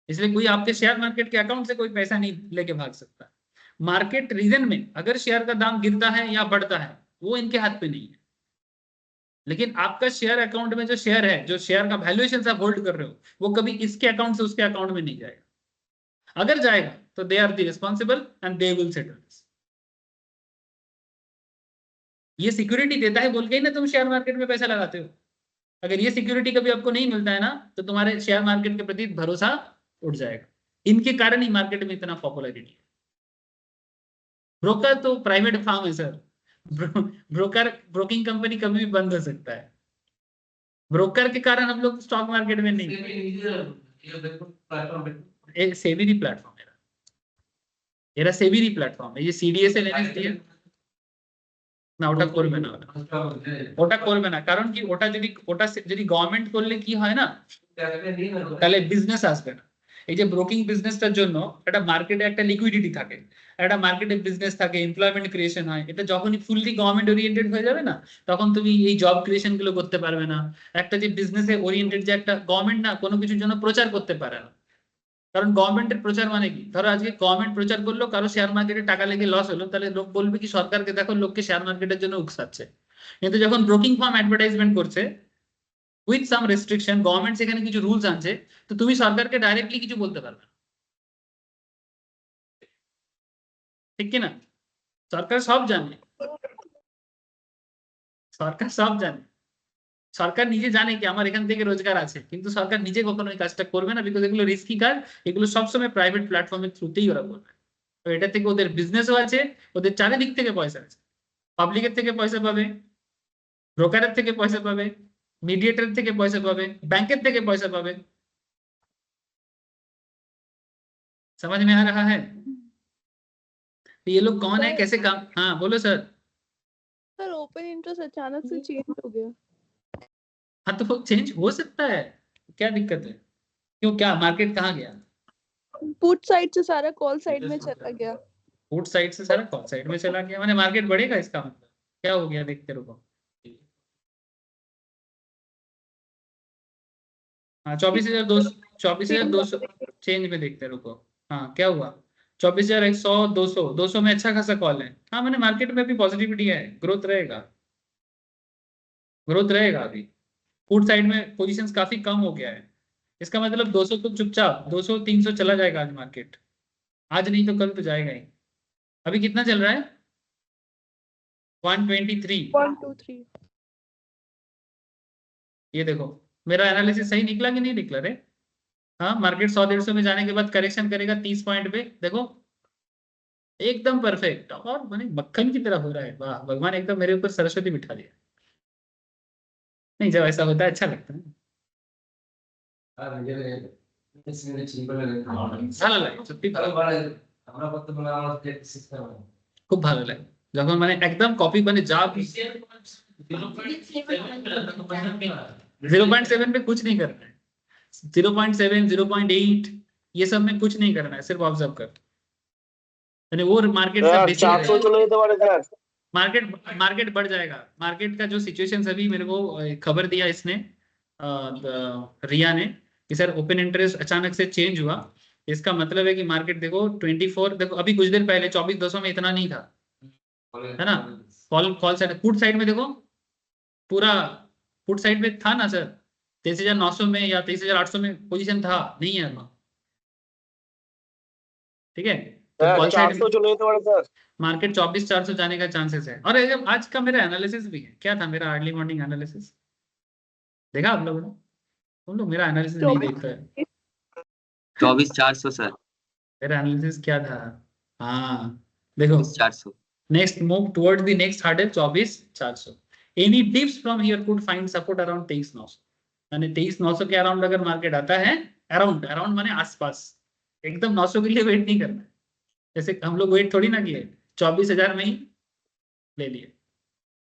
इसलिए कोई आपके शेयर मार्केट के अकाउंट से कोई पैसा नहीं लेके भाग सकता। मार्केट रीजन में अगर शेयर का दाम गिरता है या बढ़ता है वो इनके हाथ पे नहीं है, लेकिन आपका शेयर अकाउंट में जो शेयर है, जो शेयर का वैल्यूएशन आप होल्ड कर रहे हो, वो कभी इसके अकाउंट से उसके अकाउंट में नहीं जाएगा। अगर जाएगा तो they are the responsible and they will settle this. ये सिक्योरिटी देता है बोल के ही ना तुम शेयर मार्केट में पैसा लगाते हो। अगर ये सिक्योरिटी कभी आपको नहीं मिलता है ना, तो तुम्हारे शेयर मार्केट के प्रति भरोसा उठ जाएगा। इनके कारण ही मार्केट में इतना पॉपुलैरिटी है। ब्रोकर तो प्राइवेट फार्म है सर, ब्रोकर ब्रोकिंग कंपनी कभी भी बंद हो सकता है। ब्रोकर के कारण हम लोग स्टॉक मार्केट में नहीं। सेबी प्लेटफॉर्म मेरा सेबी प्लेटफॉर्म है, ये CDSL NSDL না ওটা করবে না, ওটা করবে না, কারণ কি ওটা যদি গভর্নমেন্ট করলে কি হয় না, তাহলে বিজনেস আসবে না। এই যে ব্রোকিং বিজনেসটার জন্য একটা মার্কেটে একটা লিকুইডিটি থাকে, একটা মার্কেটে বিজনেস থাকে, এমপ্লয়মেন্ট ক্রিয়েশন হয়। এটা যখনই ফুললি গভর্নমেন্ট ওরিয়েন্টেড হয়ে যাবে না, তখন তুমি এই জব ক্রিয়েশন গুলো করতে পারবে না। একটা যে বিজনেসে ওরিয়েন্টেড, যে একটা গভর্নমেন্ট না কোনো কিছুর জন্য প্রচার করতে পারে না, কারণ গভর্নমেন্টের প্রচার মানে কি, ধরো আজকে গভর্নমেন্ট প্রচার করলো কারো শেয়ার মার্কেটে টাকা লেগে লস হলো, তাহলে লোক বলবে কি সরকারকে দেখো লোককে শেয়ার মার্কেটের জন্য উকসাচ্ছে। কিন্তু যখন ব্রোকিং ফার্ম অ্যাডভার্টাইজমেন্ট করছে উইথ সাম রেস্ট্রিকশন, গভর্নমেন্ট সেখানে কিছু রুলস আনছে, তো তুমি সরকারকে ডাইরেক্টলি কিছু বলতে পারবে না, ঠিক কি না। সরকার সব জানে, সরকার সব জানে, সরকার নিজে জানে কি আমার এখান থেকে রোজগার আছে, কিন্তু সরকার নিজে কখনো এই কাজটা করবে না, বিকজ এগুলো রিস্কি কাজ, এগুলো সবসময় প্রাইভেট প্ল্যাটফর্মের থ্রুতেই ওরা করবে। তো এটা থেকে ওদের বিজনেসও আছে, ওদের চারিদিক থেকে পয়সা আছে, পাবলিকের থেকে পয়সা পাবে, ব্রোকারের থেকে পয়সা পাবে, মিডিয়েটর থেকে পয়সা পাবে, ব্যাংকের থেকে पयसा पावे। समझ में आ रहा है। तो ये लोग कौन है, कैसे काम, हाँ बोलो सर। सर ओपन इंटरेस्ट अचानक से चेंज हो गया। हाँ तो वो चेंज हो सकता है, क्या दिक्कत है, क्यों, क्या मार्केट कहाँ गया, पुट साइड से सारा कॉल साइड में चला गया। पुट साइड से सारा कॉल साइड में चला गया, माने मार्केट बढ़ेगा, इसका मतलब क्या हो गया, देखते रुको। हाँ 24,200 चेंज में देखते रुको। हाँ क्या हुआ, 24,100, 200 में अच्छा खासा कॉल है। हाँ मैंने मार्केट में भी पॉजिटिविटी है, ग्रोथ रहेगा, ग्रोथ रहेगा। अभी पुट साइड में पोजीशंस काफी कम हो गया है, इसका मतलब 200 तो चुपचाप 200 300 चला जाएगा आज मार्केट, आज नहीं तो कल तो जाएगा ही। अभी कितना चल रहा है, 123। 123। ये देखो मेरा एनालिसिस सही निकला कि नहीं निकला रे। हाँ मार्केट 100-150 में जाने के बाद करेक्शन करेगा 30 पॉइंट पे, देखो एकदम परफेक्ट और मैंने मक्खन की तरह हो रहा है। वाह भगवान एकदम मेरे ऊपर सरस्वती बिठा दिया। नहीं जब ऐसा होता है अच्छा लगता है। ভালো লাগে সত্যি, খুব ভালো লাগে যখন মানে একদম কপি মানে যা 0.7 पे कुछ नहीं करना है, 0.7 0.8 ये सब में कुछ नहीं करना है, सिर्फ ऑब्जर्व कर, यानी वो मार्केट से बेसिक 400 चले যেতে পারে স্যার। मार्केट बढ़ जाएगा। मार्केट का जो सिचुएशन अभी मेरे को खबर दिया इसने रिया ने कि सर ओपन इंटरेस्ट अचानक से चेंज हुआ, इसका मतलब है कि मार्केट देखो 24, देखो अभी कुछ देर पहले 24,200 में इतना नहीं था, है ना, कॉल साइड, पुट साइड में देखो पूरा पुट साइड में था ना सर, 23,900 में या 23,800 में पोजीशन था, नहीं है अभी, ठीक है। तो सर कॉल साइड 400 चलो ये तो बड़ा सर। मार्केट 24,400 जाने का चांसेस है। और आज का मेरा एनालिसिस भी है, क्या था मेरा अर्ली मॉर्निंग एनालिसिस, देखा आप लोगों ने? तुम लोग मेरा एनालिसिस नहीं देखते हैं। 24,400 सर, मेरा एनालिसिस क्या था? हाँ देखो, 24,400। Next move towards the next hurdle 24,400, any dips from here could find support around 23,900, यानी 23,900 के अराउंड अगर मार्केट आता है, अराउंड अराउंड माने आसपास, एकदम 900 के लिए वेट नहीं करना है, जैसे हम लोग वेट थोड़ी ना किए, 24,000 में ही ले लिए,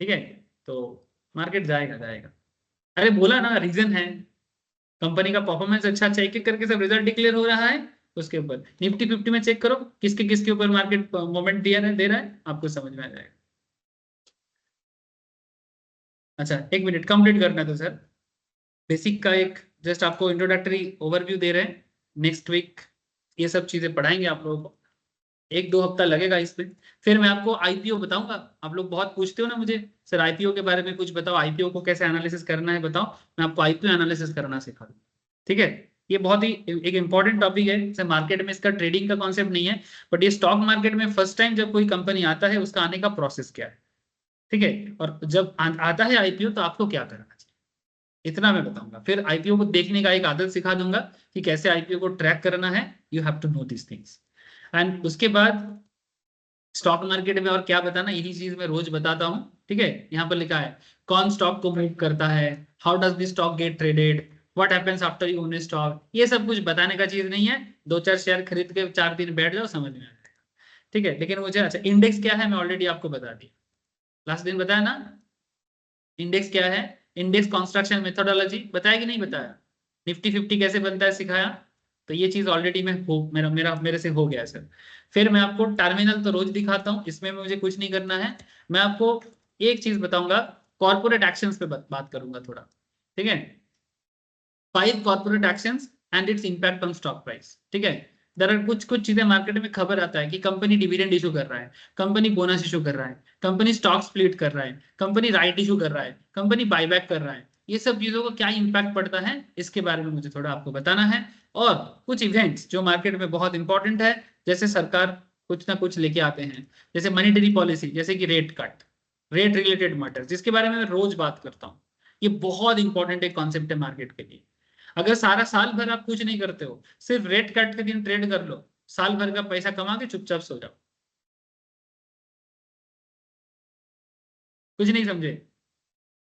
ठीक है। तो मार्केट जाएगा जाएगा। अरे बोला ना, रीजन है कंपनी का परफॉर्मेंस अच्छा, एक एक करके सब रिजल्ट डिक्लेयर हो रहा है, उसके ऊपर निफ्टी 50 में चेक करो किसके किसके ऊपर मार्केट मोमेंट दे रहा है, आपको समझ में आ जाएगा। अच्छा एक मिनट कंप्लीट करना था सर, बेसिक का एक जस्ट आपको इंट्रोडक्टरी ओवरव्यू दे रहे हैं, नेक्स्ट वीक ये सब चीजें पढ़ाएंगे आप लोगों को, 1-2 हफ्ता लगेगा इसमें। फिर मैं आपको आईपीओ बताऊंगा, आप लोग बहुत पूछते हो ना मुझे, सर आईपीओ के बारे में कुछ बताओ, आईपीओ को कैसे एनालिसिस करना है बताओ, मैं आपको आईपीओ एनालिसिस करना सिखा दूँ, ठीक है। ये बहुत ही एक इंपॉर्टेंट टॉपिक है, जैसे मार्केट में इसका ट्रेडिंग का कॉन्सेप्ट नहीं है, बट ये स्टॉक मार्केट में फर्स्ट टाइम जब कोई कंपनी आता है उसका आने का प्रोसेस क्या है, ठीक है। और जब आता है आईपीओ तो आपको क्या करना चाहिए, इतना मैं बताऊंगा। फिर आईपीओ को देखने का एक आदत सिखा दूंगा कि कैसे आईपीओ को ट्रैक करना है, you have to know this things. And उसके बाद स्टॉक मार्केट में और क्या बताना, यही चीज मैं रोज बताता हूँ, ठीक है। यहाँ पर लिखा है कौन स्टॉक को मूव करता है, how does the stock get traded, what happens after you own stock, ये सब कुछ बताने का चीज नहीं है, 2-4 शेयर खरीद के 4 दिन बैठ जाओ, समझ में आ जाएगा, ठीक है। लेकिन मुझे अच्छा इंडेक्स क्या है मैं ऑलरेडी आपको बता दिया, लास्ट दिन बताया ना, इंडेक्स क्या है, इंडेक्स कंस्ट्रक्शन मेथोडोलॉजी बताया कि नहीं बताया, निफ्टी 50 कैसे बनता है सिखाया, तो ये चीज ऑलरेडी मैं हो मेरे से हो गया सर। फिर मैं आपको टर्मिनल तो रोज दिखाता हूँ, इसमें मुझे कुछ नहीं करना है, मैं आपको एक चीज बताऊंगा, कॉर्पोरेट एक्शंस पे बात करूंगा थोड़ा, ठीक है। 5 corporate actions and it's impact on stock price, ठीक है। देयर आर कुछ चीजें मार्केट में खबर आता है कि कंपनी डिविडेंड इशू कर रहा है, कंपनी बोनस इशू कर रहा है, कंपनी स्टॉक स्प्लिट कर रहा है, कंपनी राइट इशू कर रहा है, कंपनी बायबैक कर रहा है, ये सब चीजों का क्या इंपैक्ट पड़ता है इसके बारे में मुझे थोड़ा आपको बताना है। और कुछ इवेंट्स जो मार्केट में बहुत इंपॉर्टेंट है, जैसे सरकार कुछ ना कुछ लेके आते हैं, जैसे मॉनेटरी पॉलिसी, जैसे कि rate cut, rate related matters, जिसके बारे में मैं रोज बात करता हूँ, ये बहुत इंपॉर्टेंट एक कॉन्सेप्ट है मार्केट के लिए। अगर सारा साल भर आप कुछ नहीं करते हो, सिर्फ रेट कट के दिन ट्रेड कर लो, साल भर का पैसा कमा के चुपचाप सो जाओ, कुछ नहीं समझे,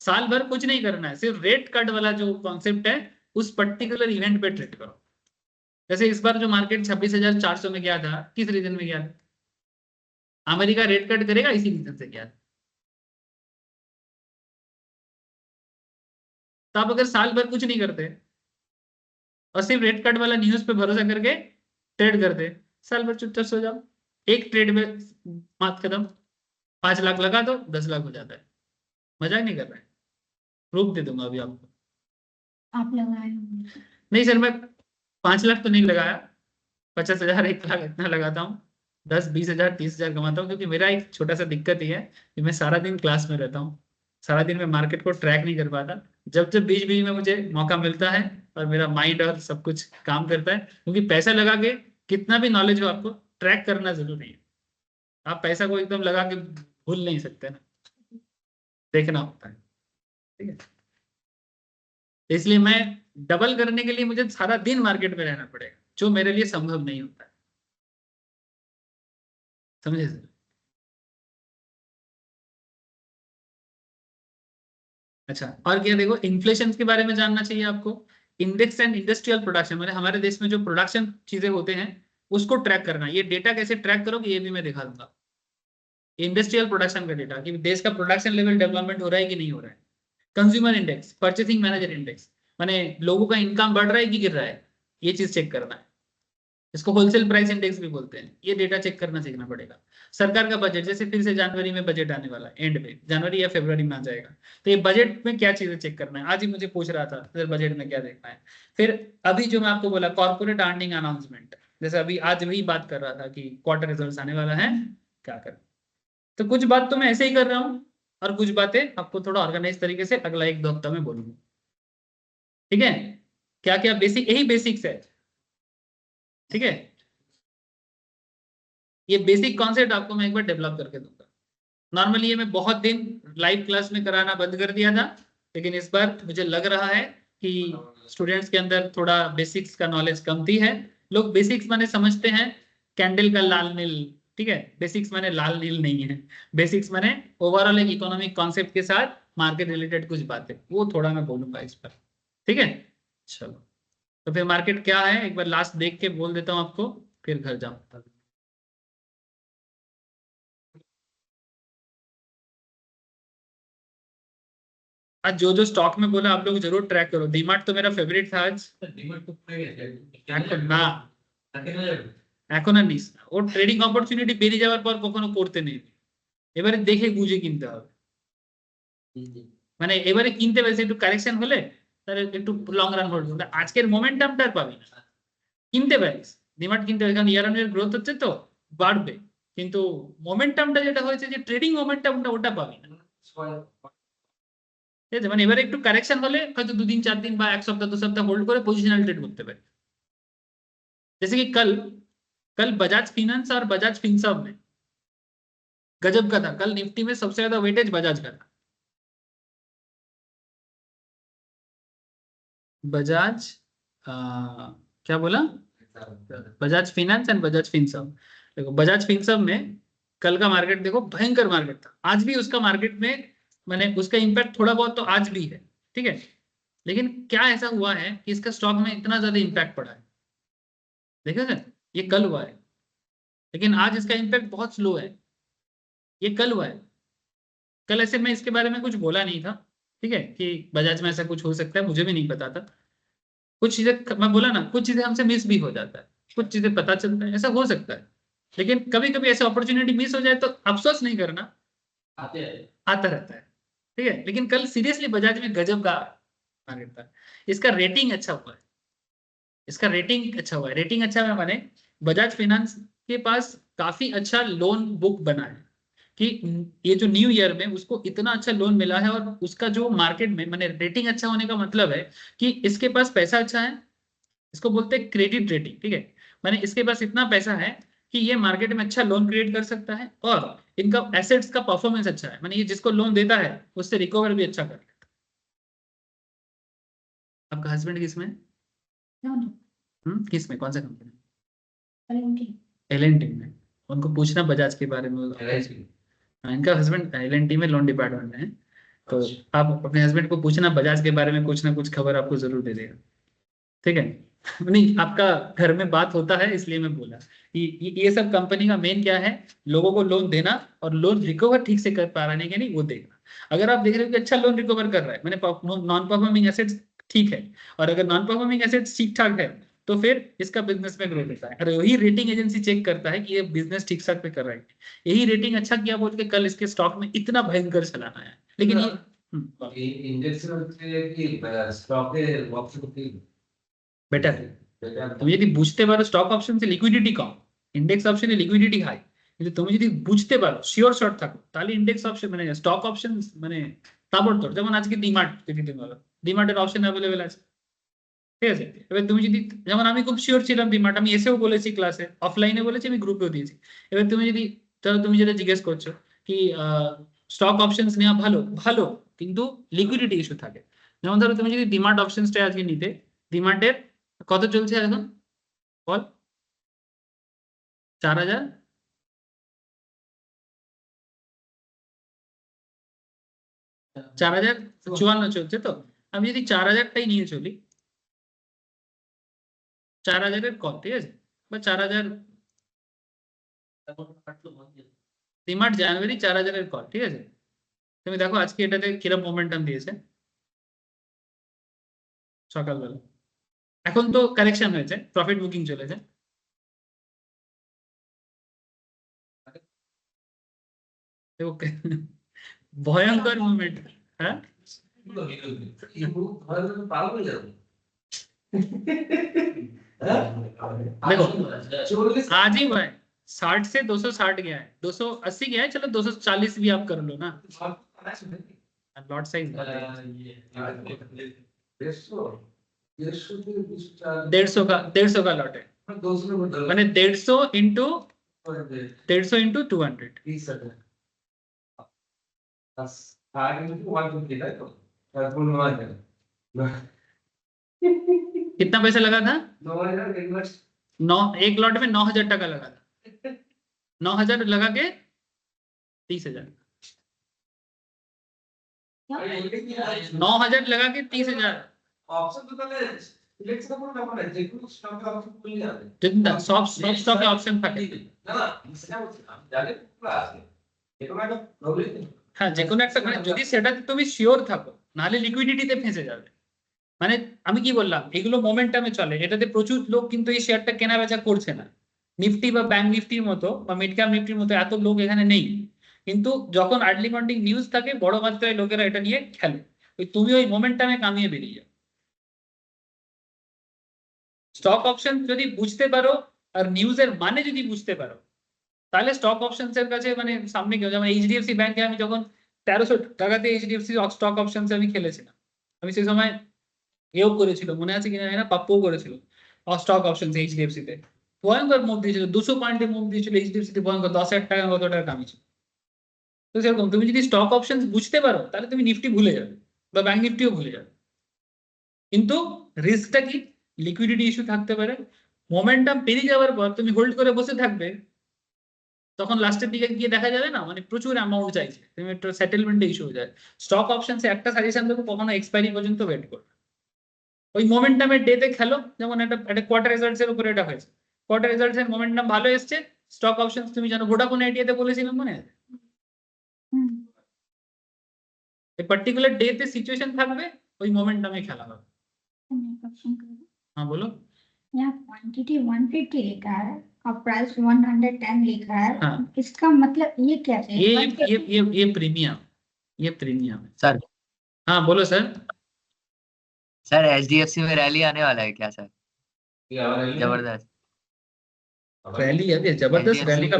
साल भर कुछ नहीं करना है, सिर्फ रेट कट वाला जो कॉन्सेप्ट है उस पर्टिकुलर इवेंट पे ट्रेड करो। जैसे इस बार जो मार्केट 26,400 में गया था, किस रीजन में गया था? अमेरिका रेट कट करेगा इसी रीजन से गया था। तो आप अगर साल भर कुछ नहीं करते और सिर्फ रेट कट वाला न्यूज पे भरोसा करके ट्रेड करते, साल भर चुपचाप सो जाओ, एक ट्रेड में बात खत्म, 5 लाख लगा दो 10 लाख हो जाता है, मजाक नहीं कर रहा है, प्रूफ दे दूंगा अभी आपको। आप लगाए होंगे। नहीं सर मैं 5 लाख तो नहीं लगाया, 50,000 1 लाख इतना लगाता हूँ, 10-20,000 30,000 कमाता हूँ, क्योंकि मेरा एक छोटा सा दिक्कत ही है कि मैं सारा दिन क्लास में रहता हूँ, सारा दिन मैं मार्केट को ट्रैक नहीं कर पाता, जब जब बीच बीच में मुझे मौका मिलता है और मेरा माइंड और सब कुछ काम करता है, क्योंकि पैसा लगा के कितना भी नॉलेज हो आपको ट्रैक करना जरूरी है, आप पैसा को एकदम लगा के भूल नहीं सकते ना, देखना होता है, ठीक है। इसलिए मैं डबल करने के लिए मुझे सारा दिन मार्केट में रहना पड़ेगा, जो मेरे लिए संभव नहीं होता है, समझे सर? अच्छा और क्या, देखो इन्फ्लेशन के बारे में जानना चाहिए आपको, इंडेक्स एंड इंडस्ट्रियल प्रोडक्शन, मतलब हमारे देश में जो प्रोडक्शन चीजें होते हैं उसको ट्रैक करना, ये डेटा कैसे ट्रैक करोगे ये भी मैं दिखा दूंगा, इंडस्ट्रियल प्रोडक्शन का डेटा कि देश का प्रोडक्शन लेवल डेवलपमेंट हो रहा है कि नहीं हो रहा है, consumer index, purchasing manager index, माने लोगों का इनकम बढ़ रहा है कि गिर रहा है, ये चीज चेक करना है, इसको होलसेल प्राइस इंडेक्स भी बोलते हैं, ये डेटा चेक करना सीखना पड़ेगा। सरकार का बजट, जैसे फिर से जनवरी में बजट आने वाला है, एंड में जनवरी या फरवरी में आ जाएगा, तो ये बजट में क्या चीजें चेक करना है, आज ही मुझे पूछ रहा था सर बजट में क्या देखना है। फिर अभी जो मैं आपको बोला कॉर्पोरेट अर्निंग अनाउंसमेंट, जैसे अभी आज भी बात कर रहा था कि क्वार्टर रिजल्ट आने वाला है, क्या कर, तो कुछ बात तो मैं ऐसे ही कर रहा हूँ और कुछ बातें आपको थोड़ा ऑर्गेनाइज तरीके से अगला 1-2 हफ्ता में बोलूंगा, ठीक है। क्या क्या बेसिक, यही बेसिक्स है, ठीक है। ये बेसिक कॉन्सेप्ट आपको मैं एक बार डेवलप करके दूंगा। नॉर्मली ये मैं बहुत दिन लाइव क्लास में कराना बंद कर दिया था, लेकिन इस बार मुझे लग रहा है कि स्टूडेंट्स के अंदर थोड़ा बेसिक्स का नॉलेज कमती है। लोग बेसिक्स माने समझते हैं कैंडल का लाल नील, ठीक है। बेसिक्स माने लाल नील नहीं है, बेसिक्स माने ओवरऑल एक इकोनॉमिक कॉन्सेप्ट के साथ मार्केट रिलेटेड कुछ बातें, वो थोड़ा मैं बोलूंगा इस पर, ठीक है। चलो, तो फिर मार्केट क्या है एक बार लास्ट देख के बोल देता हूँ आपको, फिर घर जाऊँ। आज जो जो स्टॉक में बोला आप लोग जरूर ट्रैक करो। डीमार्ट तो मेरा फेवरेट था आज। এখন না, এখন আর নিস না। ওর ট্রেডিং অপরচুনিটি বেরিয়ে যাওয়ার পর কখনো করতে নেই, এবারে দেখে বুঝে কিনতে হবে। মানে এবারে কিনতে পারছে একটু কারেকশন হলে তাহলে একটু লং রান হোল্ড করতে, আজকের মোমেন্টামটা আর পাবি না। কিনতে পারিস, ডিমার্ট কিনতে পারিস, কারণ ইয়ার অন ইয়ার গ্রোথ হচ্ছে তো বাড়বে, কিন্তু মোমেন্টামটা যেটা হয়েছে যে ট্রেডিং মোমেন্টামটা ওটা পাবি না, ঠিক আছে। মানে এবারে একটু কারেকশন হলে হয়তো 2 दिन 4 दिन বা 1 সপ্তাহ 2 সপ্তাহ হোল্ড করে পজিশনাল ট্রেड করতে পারে। जैसे कि कल बजाज फिनेंस और बजाज फिनसर्व में गजब का था। कल निफ्टी में सबसे ज्यादा वेटेज बजाज का था। बजाज क्या बोला, Bajaj finance and Bajaj Finserv. देखो बजाज फिनसर्व में कल का मार्केट देखो भयंकर मार्केट था, आज भी उसका मार्केट में मैंने उसका इंपैक्ट थोड़ा बहुत तो आज भी है, ठीक है। लेकिन क्या ऐसा हुआ है कि इसका स्टॉक में इतना ज्यादा इंपैक्ट पड़ा है, देखा सर, ये कल हुआ है, लेकिन आज इसका इंपैक्ट बहुत स्लो है। ये कल हुआ है, कल ऐसे मैं इसके बारे में कुछ बोला नहीं था, ठीक है, कि बजाज में ऐसा कुछ हो सकता है, मुझे भी नहीं पता था। कुछ चीजें मैं बोला ना, कुछ चीजें हमसे मिस भी हो जाता है, कुछ चीजें पता चलता है, ऐसा हो सकता है। लेकिन कभी कभी ऐसे अपॉर्चुनिटी मिस हो जाए तो अफसोस नहीं करना, आता रहता है, ठीक है। लेकिन कल सीरियसली बजाज में गजब का मार्केट था। इसका रेटिंग अच्छा हुआ है, इसका रेटिंग अच्छा हुआ है। रेटिंग अच्छा है माने बजाज फाइनेंस के पास काफी अच्छा लोन बुक बना है, कि ये जो न्यू ईयर में उसको इतना अच्छा लोन मिला है, और उसका जो मार्केट में माने रेटिंग अच्छा होने का मतलब है कि इसके पास पैसा अच्छा है, इसको बोलते हैं क्रेडिट रेटिंग, ठीक है। माने इसके पास इतना पैसा है कि ये मार्केट में अच्छा लोन क्रिएट कर सकता है, और इनका एसेट्स का परफॉर्मेंस अच्छा है, माने ये जिसको लोन देता है उससे रिकवर भी अच्छा कर लेता है। आपका हस्बैंड किस में है? किस में, कौन सा कंपनी? एल&टी में। उनको पूछना बजाज के बारे में। हाँ, इनका हस्बैंड एल&टी में लोन डिपार्टमेंट में है, तो आप अपने हस्बैंड को पूछना बजाज के बारे में कुछ ना कुछ खबर आपको जरूर दे देगा, ठीक है। नहीं, आपका घर में बात होता है इसलिए मैं बोला कि ये सब कंपनी का मेन क्या है, लोगों को लोन देना और लोन रिकवर ठीक से कर पा रहा है कि नहीं वो देखना। अगर आप देख रहे हो कि अच्छा लोन रिकवर कर रहा है, मैंने नॉन परफॉर्मिंग एसेट्स ठीक है, और अगर नॉन परफॉर्मिंग एसेट्स ठीक ठाक है तो फिर इसका बिजनेस में ग्रोथ होता है। और वही रेटिंग एजेंसी चेक करता है कि ये बिजनेस ठीक ठाक पे कर रहा है, यही रेटिंग अच्छा किया बोल के कल इसके स्टॉक में इतना भयंकर चलाना है। लेकिन ये बेटर তুমি যদি বুঝতে পারো স্টক অপশনসে লিকুইডিটি কম, ইন্ডেক্স অপশনে লিকুইডিটি হাই, কিন্তু তুমি যদি বুঝতে পারো শিওর শর্ট থাকো, তাহলে ইন্ডেক্স অপশন মানে স্টক অপশন মানে তাবড়তড়। যেমন আজকে ডিমার্ট যদি তুমি বলো, ডিমার্টের অপশন অ্যাভেলেবেল আছে, ঠিক আছে। এবার তুমি যদি, যেমন আমি খুব শিওর ছিলাম ডিমার্ট, আমি এসেও বলেছি ক্লাসে, অফলাইনে বলেছি, আমি গ্রুপেও দিয়েছি। এবার তুমি যদি, ধরো তুমি যেটা জিজ্ঞেস করছো কি স্টক অপশনস নেওয়া ভালো, ভালো, কিন্তু লিকুইডিটি ইস্যু থাকে। যেমন ধরো তুমি যদি ডিমার্ট অপশনসটা আজকে নিতে, ডিমার্টের কত চলছে এখন বল? 4000, 4054 চলছে। তো আমি যদি 4000টাই নিয়ে চলি, 4000-এর কল, ঠিক আছে, বা 4000 ডিমার্ট জানুয়ারি 4000-এর কল, ঠিক আছে। তুমি দেখো আজকে এটাতে কিরকম মোমেন্টাম দিয়েছে সকালবেলা। এখন তো কারেকশন হয়েছে, প্রফিট বুকিং চলেছে, ভয়ঙ্কর মুভমেন্ট। হ্যাঁ देखो आज ही हुआ है, 60 से 260 गया है, 280 गया है, चलो 240 भी आप कर लो ना, लॉट साइज 150 का लॉट है, मैंने 150 इंटू 200 कितना पैसा लगा था? 1 लॉट में 9,000 टका लगा था, 9,000 लगा के 30,000, 9,000 लगा के 30,000 जितना সব স্টকে অপশন থাকে, হ্যাঁ যে কোনো একটা, মানে যদি সেটাতে তুমি শিওর থাকো, নাহলে লিকুইডিটিতে ফেঁসে যাবে। মানে আমি কি বললাম, এগুলো মোমেন্টামে চলে, এটাতে প্রচুর লোক কিন্তু এই শেয়ারটা কেনা বেচা করছে না। নিফটি বা ব্যাংক নিফটির মতো বা মিড ক্যাপ নিফটির মতো এত লোক এখানে নেই, কিন্তু যখন আর্লি মর্নিং নিউজ থাকে বড় মাত্রায় লোকেরা এটা নিয়ে খেলে, তুমি ওই মোমেন্টামে কামিয়ে বেরিয়ে যাও। স্টক অপশন যদি বুঝতে পারো আর নিউজের মানে যদি বুঝতে পারো, তাহলে স্টক অপশনস এর কাছে মানে সামনে কেউ, যেমন এইচডিএফসি ব্যাংকে আমি যখন 1300 টাকাতে এইচডিএফসি স্টক অপশনস আমি খেলেছিলাম, আমি সেই সময় এও করেছিল, মনে আছে কিনা জানি না, পাপ্পুও করেছিল স্টক অপশনস এইচডিএফসি তে, ভয়ঙ্কর মুভ দিয়েছিল, 200 পয়েন্টে মুভ দিয়েছিল এইচডিএফসি তে, ভয়ঙ্কর, 10,000 টাকা কত টাকা কামিয়েছিল। তো সেরকম তুমি যদি স্টক অপশনস বুঝতে পারো তাহলে তুমি নিফটি ভুলে যাবে বা ব্যাংক নিফটিও ভুলে যাবে, কিন্তু রিস্কটা কি, লিকুইডিটি ইস্যু থাকতে পারে, মোমেন্টাম পেরিয়ে যাওয়ার পর তুমি হোল্ড করে বসে থাকবে, তখন লাস্টের দিকে গিয়ে দেখা যাবে না মানে প্রচুর অ্যামাউন্ট চাইছে, তুমি একটু সেটেলমেন্টে ইস্যু হয়ে যায়। স্টক অপশনসে একটা সাজেশন দেবো, কখনো এক্সপায়ারি পর্যন্ত ওয়েট করবে, ওই মোমেন্টামের ডেতে খেলো, যেমন একটা কোয়ার্টার রেজাল্টস এর উপরে এটা হয়েছে, কোয়ার্টার রেজাল্টস এর মোমেন্টাম ভালো এসছে, স্টক অপশনস তুমি জানো ভোডাফোন আইডিয়াতে বলেছিলাম মনে আছে, এই পার্টিকুলার ডেতে সিচুয়েশন থাকবে, ওই মোমেন্টামে খেলা হবে। हाँ बोलो। यहाँ क्वांटिटी 150 लिखा है और प्राइस 110 लिखा है, हाँ। इसका मतलब ये क्या है? ये प्रीमियम, ये प्रीमियम है सर। हाँ बोलो सर। सर एचडीएफसी में रैली आने वाला है क्या सर? जबरदस्त रैली है, जबरदस्त HDFC रैली का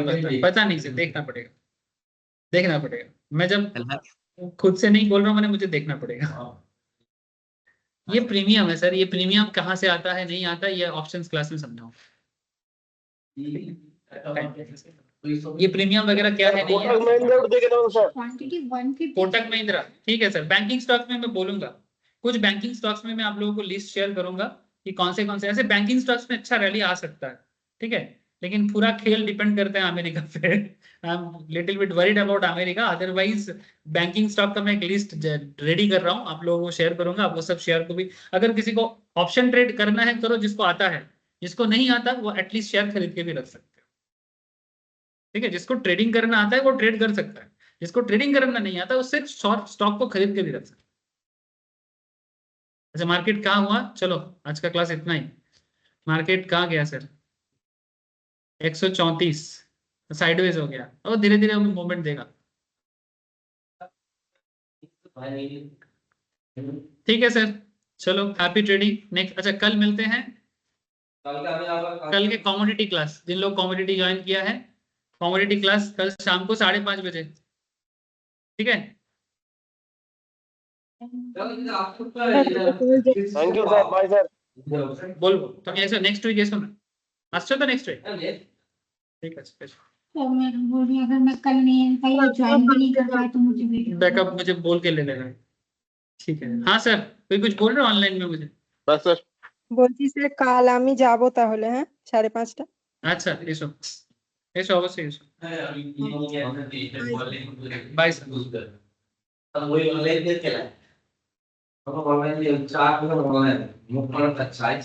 पता नहीं से, देखना पड़ेगा, देखना पड़ेगा, मैं जब खुद से नहीं बोल रहा हूँ, मैंने, मुझे देखना पड़ेगा। ये प्रीमियम है सर, ये प्रीमियम कहाँ से आता है नहीं आता, ये ऑप्शंस क्लास में समझाऊं, ये प्रीमियम वगैरह क्या है नहीं कोटक महिंद्रा को देखे ना सर, क्वांटिटी 150 कोटक महिंद्रा ठीक है सर। बैंकिंग स्टॉक्स में मैं बोलूंगा, कुछ बैंकिंग स्टॉक्स में मैं आप लोगों को लिस्ट शेयर करूंगा कि कौन से ऐसे बैंकिंग स्टॉक्स में अच्छा रैली आ सकता है, ठीक है, लेकिन पूरा खेल डिपेंड करता है अमेरिका पे। I am little bit worried about America, otherwise banking stock का मैं एक लिस्ट रेडी कर रहा हूँ, आप लोगों को शेयर करूंगा, आप वो सब शेयर को भी, अगर किसी को ऑप्शन ट्रेड करना है करो, जिसको आता है, जिसको नहीं आता वो एटलीस्ट शेयर खरीद के भी रख सकते हैं, ठीक है, जिसको ट्रेडिंग करना आता है वो ट्रेड कर सकता है, जिसको ट्रेडिंग करना नहीं आता वो सिर्फ शॉर्ट स्टॉक को खरीद के भी रख सकता है। अच्छा मार्केट कहाँ हुआ, चलो आज का क्लास इतना ही। मार्केट कहाँ गया सर, 134 साइडवेज हो गया, और धीरे धीरे हमें मूवमेंट देगा, ठीक है सर, चलो हैप्पी ट्रेडिंग। नेक्स्ट, अच्छा कल मिलते हैं, कल के कॉमोडिटी क्लास, जिन लोग कॉमोडिटी ज्वाइन किया है, कॉमोडिटी क्लास कल शाम को 5:30 बजे, ठीक है। Thank you sir, bye sir. বলবো তুমি এসো নেক্সট উইক, এসো না, আসছো তো নেক্সট উইক, ঠিক আছে এসো। तो मैं बोल रही हूँ, अगर मैं कल नहीं कल ज्वाइन भी नहीं कर पाया तो मुझे वीडियो बैकअप मुझे बोल के ले लेना, ठीक है। हाँ सर कोई कुछ बोल रहे हो ऑनलाइन में मुझे? बस सर, বলছি স্যার কাল আমি যাব তাহলে, হ্যাঁ 5:30টা। আচ্ছা এসো, এসো অবশ্যই এসো, বাই স্যার। वही ऑनलाइन देख के ला। अब ऑनलाइन ये चार मतलब ऑनलाइन मुफ्त में अच्छा है।